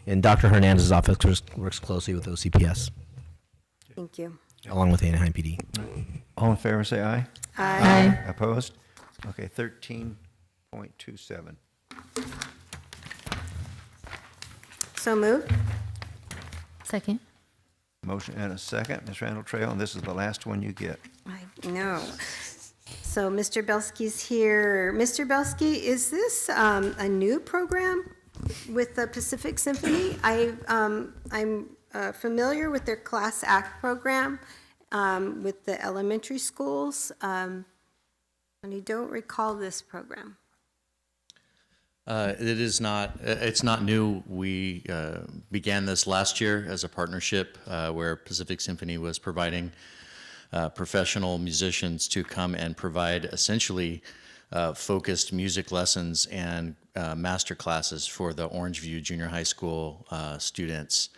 And Dr. Hernandez's office works closely with OCPS. Thank you. Along with Anaheim PD. All in favor say aye. Aye. Opposed? Okay, 13.27. So moved. Second. Motion and a second. Ms. Randall Trejo, and this is the last one you get. I know. So Mr. Belsky's here. Mr. Belsky, is this a new program with the Pacific Symphony? I'm familiar with their Class Act program with the elementary schools, and I don't recall this program. It's not new. We began this last year as a partnership where Pacific Symphony was providing professional musicians to come and provide essentially focused music lessons and master classes for the Orangeview Junior High School students.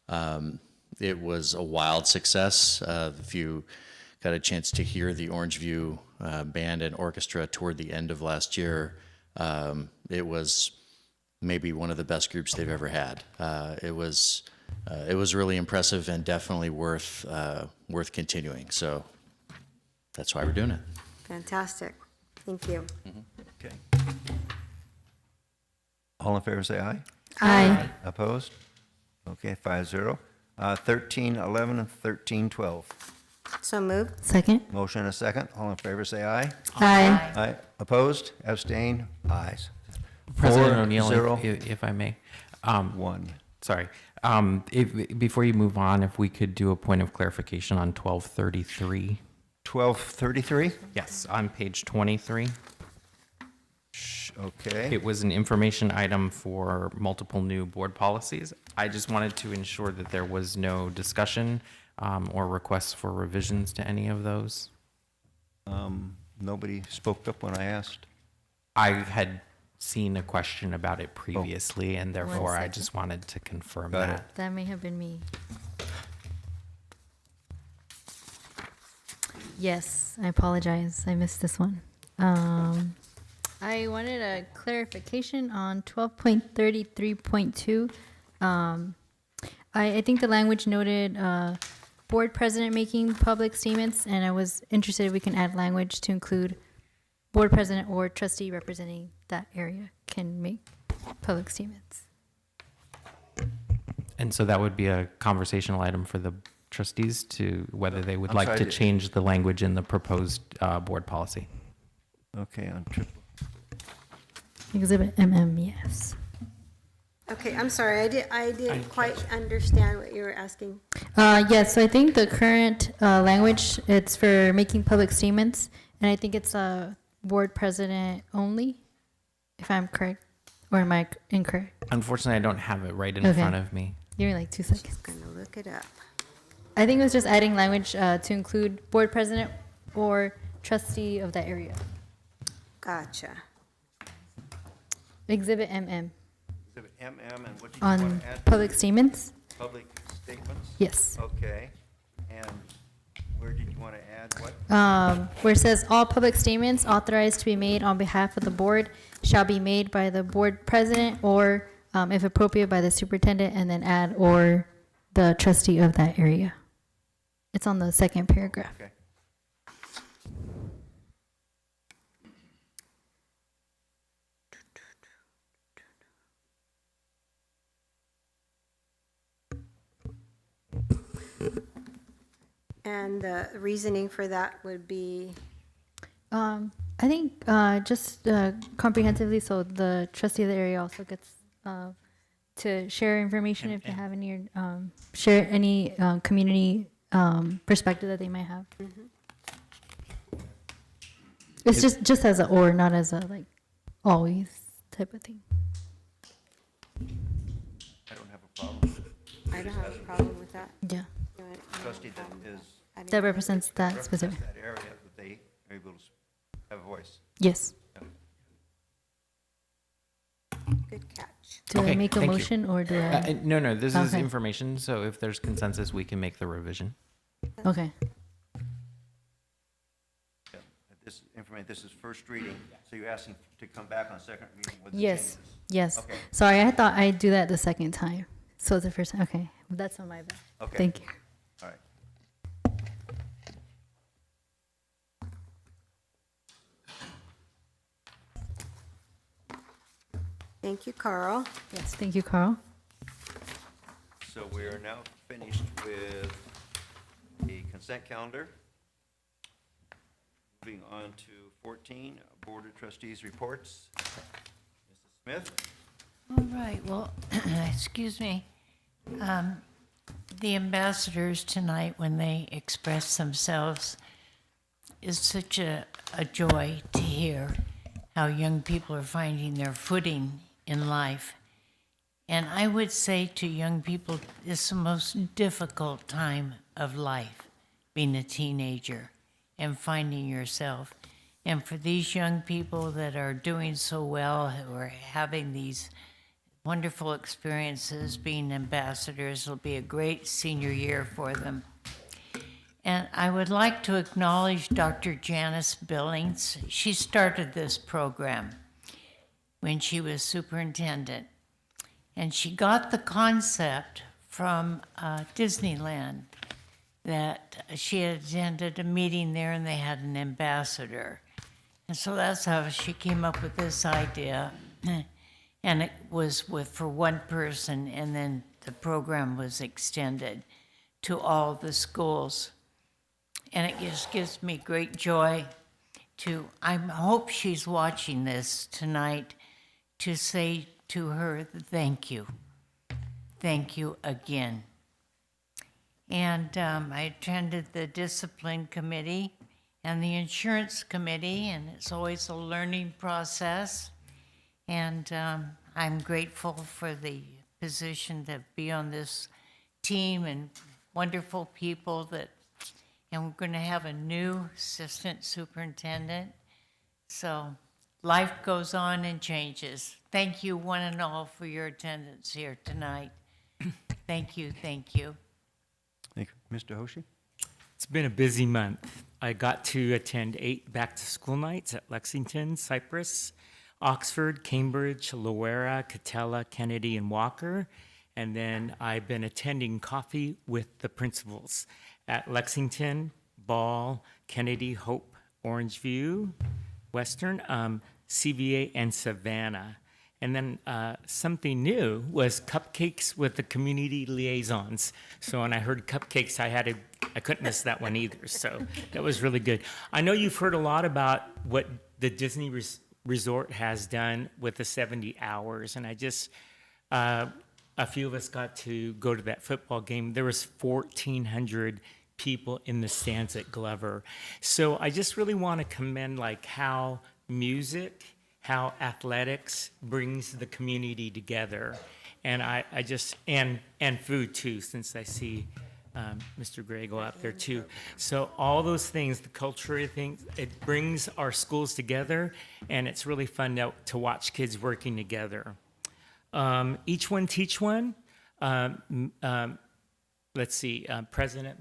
It was a wild success. If you got a chance to hear the Orangeview band and orchestra toward the end of last year, it was maybe one of the best groups they've ever had. It was really impressive and definitely worth continuing. So that's why we're doing it. Fantastic. Thank you. Okay. All in favor say aye. Aye. Opposed? Okay, 5-0. 1311 and 1312. So moved. Second. Motion and a second. All in favor say aye. Aye. Aye. Opposed? Abstain? Ayes. President 4-0. O'Neill, if I may. 1. Sorry. Before you move on, if we could do a point of clarification on 1233. 1233? Yes, on page 23. Okay. It was an information item for multiple new board policies. I just wanted to ensure that there was no discussion or requests for revisions to any of those. Nobody spoke up when I asked. I had seen a question about it previously, and therefore I just wanted to confirm Got that. That may have been me. Yes, I apologize. I missed this one. I wanted a clarification on 12.33.2. I think the language noted board president making public statements, and I was interested if we can add language to include board president or trustee representing that area can make public statements. And so that would be a conversational item for the trustees to whether they would I'm like sorry, to did- change the language in the proposed board policy. Okay, on triple. Exhibit MM, yes. Okay, I'm sorry, I didn't quite understand what you were asking. Yes, so I think the current language, it's for making public statements, and I think it's board president only, if I'm correct, or am I incorrect? Unfortunately, I don't have it right in Okay. front of me. Give me like 2 seconds. Just gonna look it up. I think it was just adding language to include board president or trustee of that area. Gotcha. Exhibit MM Exhibit MM, and what did you want on to add? public statements. Public statements? Yes. Okay, and where did you want to add what? Where it says all public statements authorized to be made on behalf of the board shall be made by the board president or, if appropriate, by the superintendent, and then add or the trustee of that area. It's on the second paragraph. Okay. And the reasoning for that would be, I think just comprehensively, so the trustee of the area also gets to share information if they have any, share any community perspective that they might have. It's just as a or, not as a like always type of thing. I don't have a problem. I don't have a problem with that. Yeah. Trustee that is. That represents that represents specific. that area that they are able to have a voice. Yes. Good catch. Do I Okay, make a thank you. motion or do I? No, this is Okay. information, so if there's consensus, we can make the revision. Okay. Yeah, this is first reading, so you're asking to come back on second reading with the Yes. changes? Yes. Okay. Sorry, I thought I'd do that the second time. So it's the first time. Okay. That's on my bad. Okay. Thank you. All right. Thank you, Carl. Yes. Thank you, Carl. So we are now finished with the consent calendar. Moving on to 14, Board of Trustees reports. Mrs. Smith? All right, well, excuse me. The ambassadors tonight, when they express themselves, is such a joy to hear how young people are finding their footing in life. And I would say to young people, it's the most difficult time of life, being a teenager and finding yourself. And for these young people that are doing so well, who are having these wonderful experiences being ambassadors, it'll be a great senior year for them. And I would like to acknowledge Dr. Janice Billings. She started this program when she was superintendent. And she got the concept from Disneyland, that she had attended a meeting there and they had an ambassador. And so that's how she came up with this idea. And it was for one person, and then the program was extended to all the schools. And it just gives me great joy I hope she's watching this tonight, to say to her, thank you. Thank you again. And I attended the discipline committee and the insurance committee, and it's always a learning process. And I'm grateful for the position to be on this team and wonderful people and we're going to have a new assistant superintendent. So life goes on and changes. Thank you, one and all, for your attendance here tonight. Thank you, thank you. Thank you. Mr. Hoshi? It's been a busy month. I got to attend 8 back-to-school nights at Lexington, Cypress, Oxford, Cambridge, Loera, Catella, Kennedy, and Walker. And then I've been attending coffee with the principals at Lexington, Ball, Kennedy, Hope, Orangeview, Western, CVA, and Savannah. And then something new was cupcakes with the community liaisons. So when I heard cupcakes, I couldn't miss that one either. So that was really good. I know you've heard a lot about what the Disney Resort has done with the 70 hours. And I just, a few of us got to go to that football game. There was 1,400 people in the stands at Glover. So I just really want to commend like how music, how athletics brings the community together. And I just, and food too, since I see Mr. Grego out there too. So all those things, the culture things, it brings our schools together, and it's really fun to watch kids working together. Each one teach one. Let's see,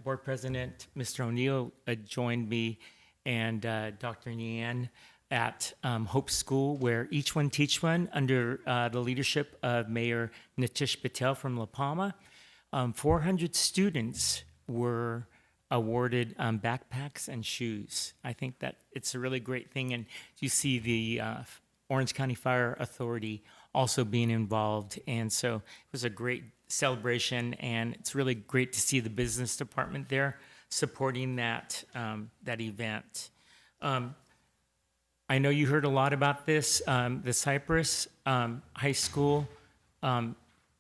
Board President Mr. O'Neill joined me and Dr. Nyan at Hope School, where each one teach one under the leadership of Mayor Nitish Patel from La Palma. 400 students were awarded backpacks and shoes. I think that it's a really great thing, and you see the Orange County Fire Authority also being involved, and so it was a great celebration, and it's really great to see the business department there supporting that that event. I know you heard a lot about this, the Cypress High School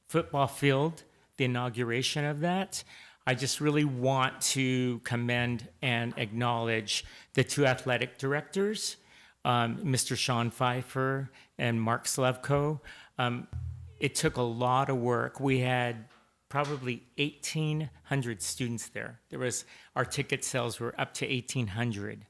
football field, the inauguration of that. I just really want to commend and acknowledge the 2 athletic directors, Mr. Sean Pfeiffer and Mark Slavko. It took a lot of work. We had probably 1,800 students there. Our ticket sales were up to 1,800.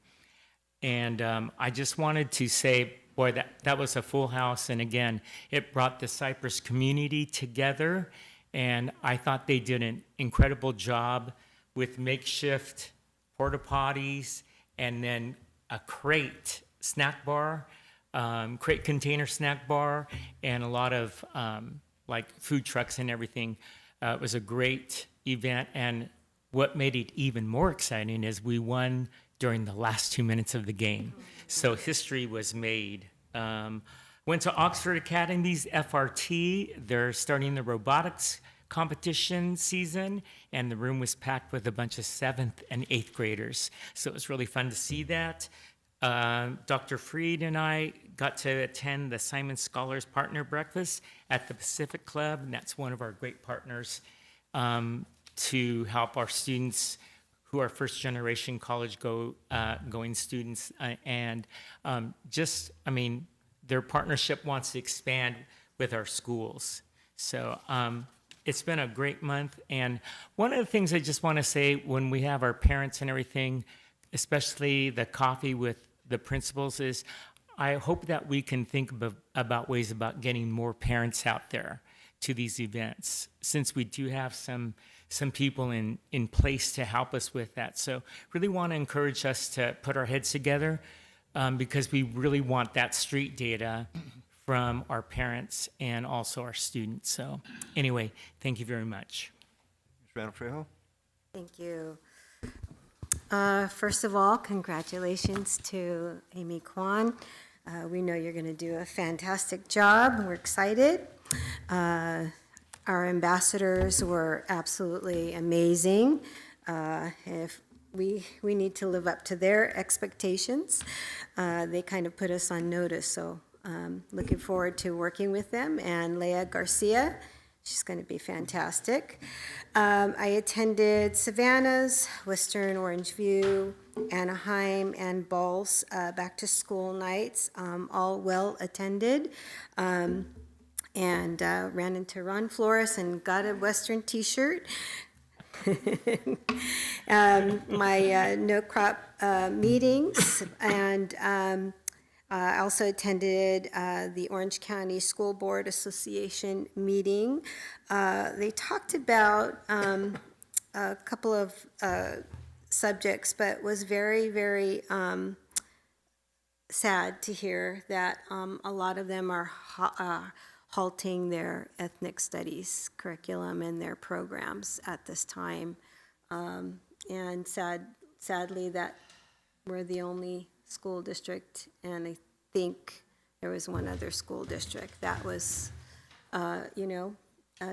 And I just wanted to say, boy, that was a full house. And again, it brought the Cypress community together. And I thought they did an incredible job with makeshift porta potties and then a crate snack bar, crate container snack bar, and a lot of like food trucks and everything. It was a great event. And what made it even more exciting is we won during the last 2 minutes of the game. So history was made. Went to Oxford Academy's FRT. They're starting the robotics competition season, and the room was packed with a bunch of 7th and 8th graders. So it was really fun to see that. Dr. Freed and I got to attend the Simon Scholars Partner Breakfast at the Pacific Club, and that's one of our great partners to help our students who are first-generation college going students, and their partnership wants to expand with our schools. So it's been a great month, and one of the things I just want to say when we have our parents and everything, especially the coffee with the principals, is I hope that we can think about ways about getting more parents out there to these events, since we do have some people in place to help us with that. So really want to encourage us to put our heads together because we really want that street data from our parents and also our students. So anyway, thank you very much. Ms. Randall Trejo? Thank you. First of all, congratulations to Amy Kwan. We know you're going to do a fantastic job. We're excited. Our ambassadors were absolutely amazing. If we need to live up to their expectations, they kind of put us on notice. So looking forward to working with them. And Leah Garcia, She's going to be fantastic. I attended Savannah's, Western Orange View, Anaheim, and Ball's back to school nights, all well attended. And ran into Ron Flores and got a Western t-shirt. My no crop meetings, and I also attended the Orange County School Board Association meeting. They talked about a couple of subjects, but was very, very sad to hear that a lot of them are halting their ethnic studies curriculum and their programs at this time. And sadly that we're the only school district, and I think there was one other school district that was,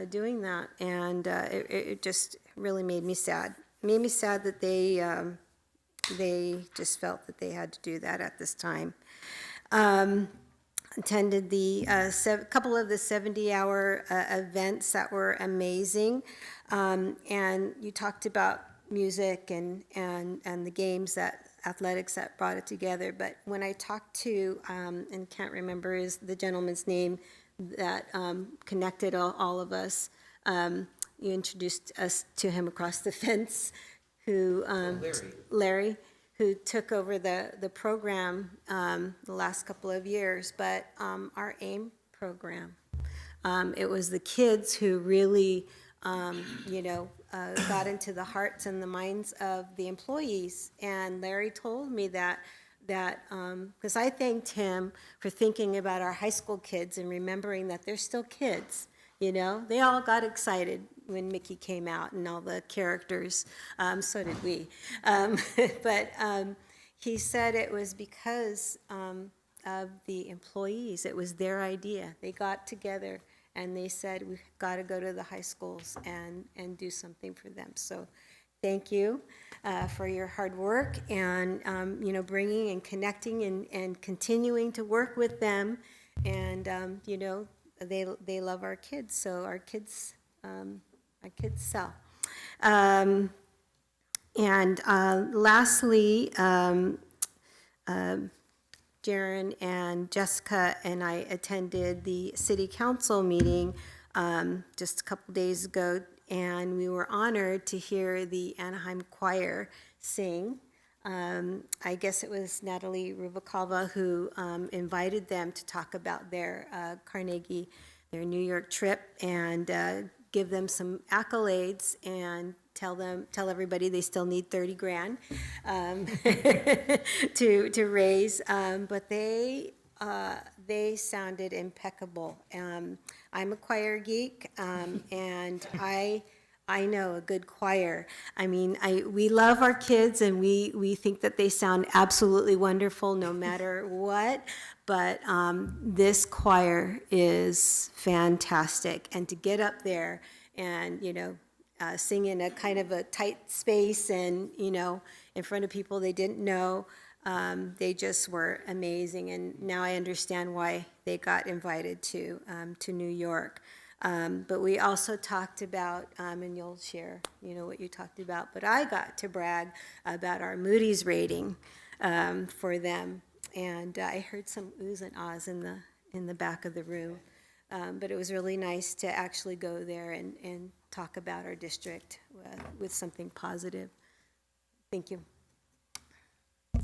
doing that. And it just really made me sad. It made me sad that they just felt that they had to do that at this time. Attended the couple of the 70-hour events that were amazing, and you talked about music and the games, that athletics that brought it together. But when I talked to and can't remember the gentleman's name that connected all of us, you introduced us to him across the fence, who Larry, who took over the program the last couple of years, but our AIM program. It was the kids who really, got into the hearts and the minds of the employees. And Larry told me that because I thanked him for thinking about our high school kids and remembering that they're still kids. They all got excited when Mickey came out and all the characters. So did we. But he said it was because of the employees. It was their idea. They got together and they said, we've got to go to the high schools and do something for them. So thank you for your hard work and, bringing and connecting and continuing to work with them. And, they love our kids, so our kids sell. And lastly, Jaren and Jessica and I attended the city council meeting just a couple days ago, and we were honored to hear the Anaheim Choir sing. I guess it was Natalie Rubalcaba who invited them to talk about their Carnegie, their New York trip, and give them some accolades and tell everybody they still need 30 grand to raise. But they sounded impeccable. I'm a choir geek, and I know a good choir. I mean, we love our kids, and we think that they sound absolutely wonderful no matter what, but this choir is fantastic. And to get up there and, sing in a kind of a tight space and, in front of people they didn't know, they just were amazing. And now I understand why they got invited to New York. But we also talked about, and you'll share, what you talked about, but I got to brag about our Moody's rating for them. And I heard some oohs and ahs in the back of the room. But it was really nice to actually go there and talk about our district with something positive. Thank you.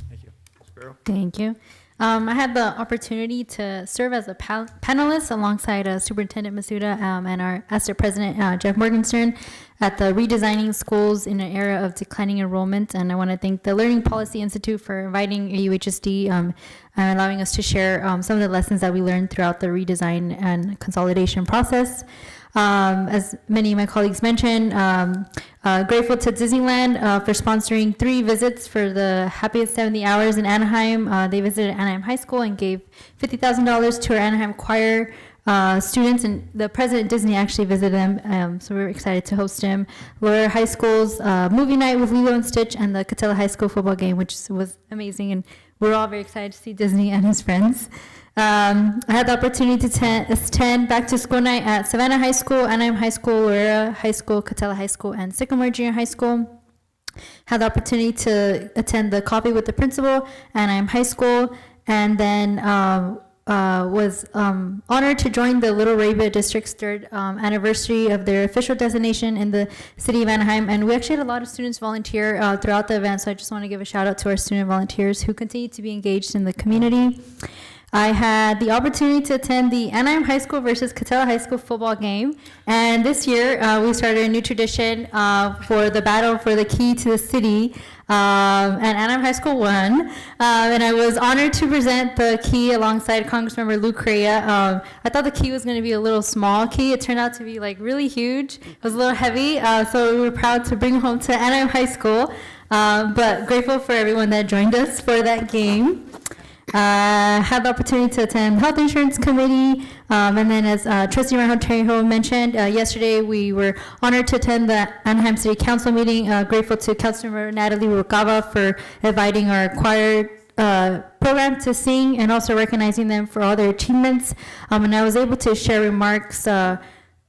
Thank you. Sparrow? Thank you. I had the opportunity to serve as a panelist alongside Superintendent Masuda and our ASTA President, Jeff Morgenstern, at the Redesigning Schools in an Era of Declining Enrollment. And I want to thank the Learning Policy Institute for inviting AUHSD and allowing us to share some of the lessons that we learned throughout the redesign and consolidation process. As many of my colleagues mentioned, grateful to Disneyland for sponsoring 3 visits for the happiest 70 hours in Anaheim. They visited Anaheim High School and gave $50,000 to our Anaheim choir students, and the President Disney actually visited them, so we were excited to host him. Lower High School's movie night with Lilo and Stitch, and the Catella High School football game, which was amazing, and we're all very excited to see Disney and his friends. I had the opportunity to attend back to school night at Savannah High School, Anaheim High School, Loera High School, Catella High School, and Sycamore Junior High School. Had the opportunity to attend the Coffee with the Principal, Anaheim High School, and then was honored to join the Little Rabbit District's 3rd anniversary of their official designation in the city of Anaheim. And we actually had a lot of students volunteer throughout the event, so I just want to give a shout out to our student volunteers who continue to be engaged in the community. I had the opportunity to attend the Anaheim High School versus Catella High School football game. And this year, we started a new tradition for the battle for the key to the city. And Anaheim High School won. And I was honored to present the key alongside Congressmember Lou Correa. I thought the key was going to be a little small key. It turned out to be like really huge. It was a little heavy. So we were proud to bring it home to Anaheim High School. But grateful for everyone that joined us for that game. Had the opportunity to attend Health Insurance Committee, and then as Trustee Trejo mentioned, yesterday we were honored to attend the Anaheim City Council meeting. Grateful to Councilmember Natalie Rukawa for inviting our choir program to sing and also recognizing them for all their achievements. And I was able to share remarks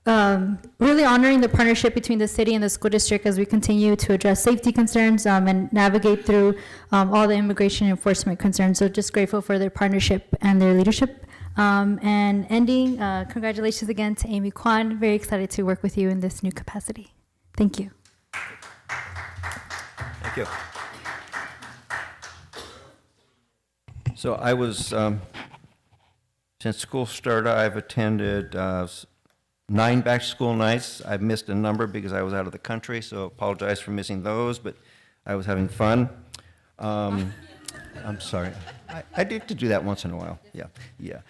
really honoring the partnership between the city and the school district as we continue to address safety concerns and navigate through all the immigration enforcement concerns. So just grateful for their partnership and their leadership. And ending, congratulations again to Amy Kwan. Very excited to work with you in this new capacity. Thank you. Thank you. So I was, since school started, I've attended 9 back-to-school nights. I've missed a number because I was out of the country, so apologize for missing those, but I was having fun. I'm sorry. I do to do that once in a while. Yeah.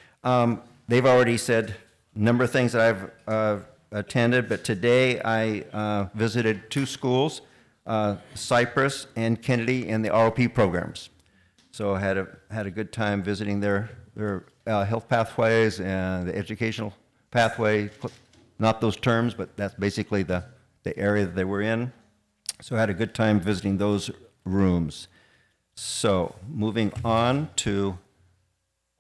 They've already said a number of things that I've attended, but today I visited 2 schools, Cypress and Kennedy, in the ROP programs. So I had a good time visiting their health pathways and the educational pathway. Not those terms, but that's basically the area that they were in. So I had a good time visiting those rooms. So moving on to,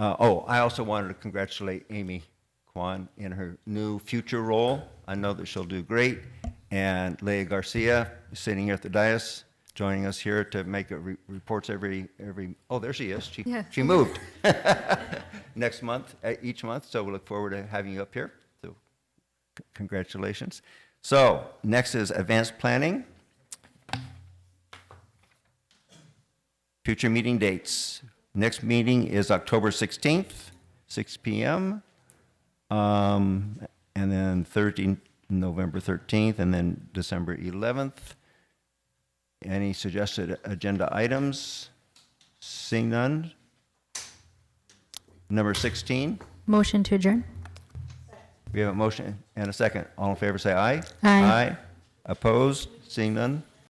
I also wanted to congratulate Amy Kwan in her new future role. I know that she'll do great. And Leah Garcia, sitting here at the dais, joining us here to make reports every, oh, there she is. She moved next month, each month. So we look forward to having you up here. Congratulations. So next is advanced planning. Future meeting dates. Next meeting is October 16th, 6 p.m. And then Thursday, November 13th, and then December 11th. Any suggested agenda items? Seeing none. Number 16. Motion to adjourn. We have a motion and a second. All in favor say aye. Aye. Opposed? Seeing none?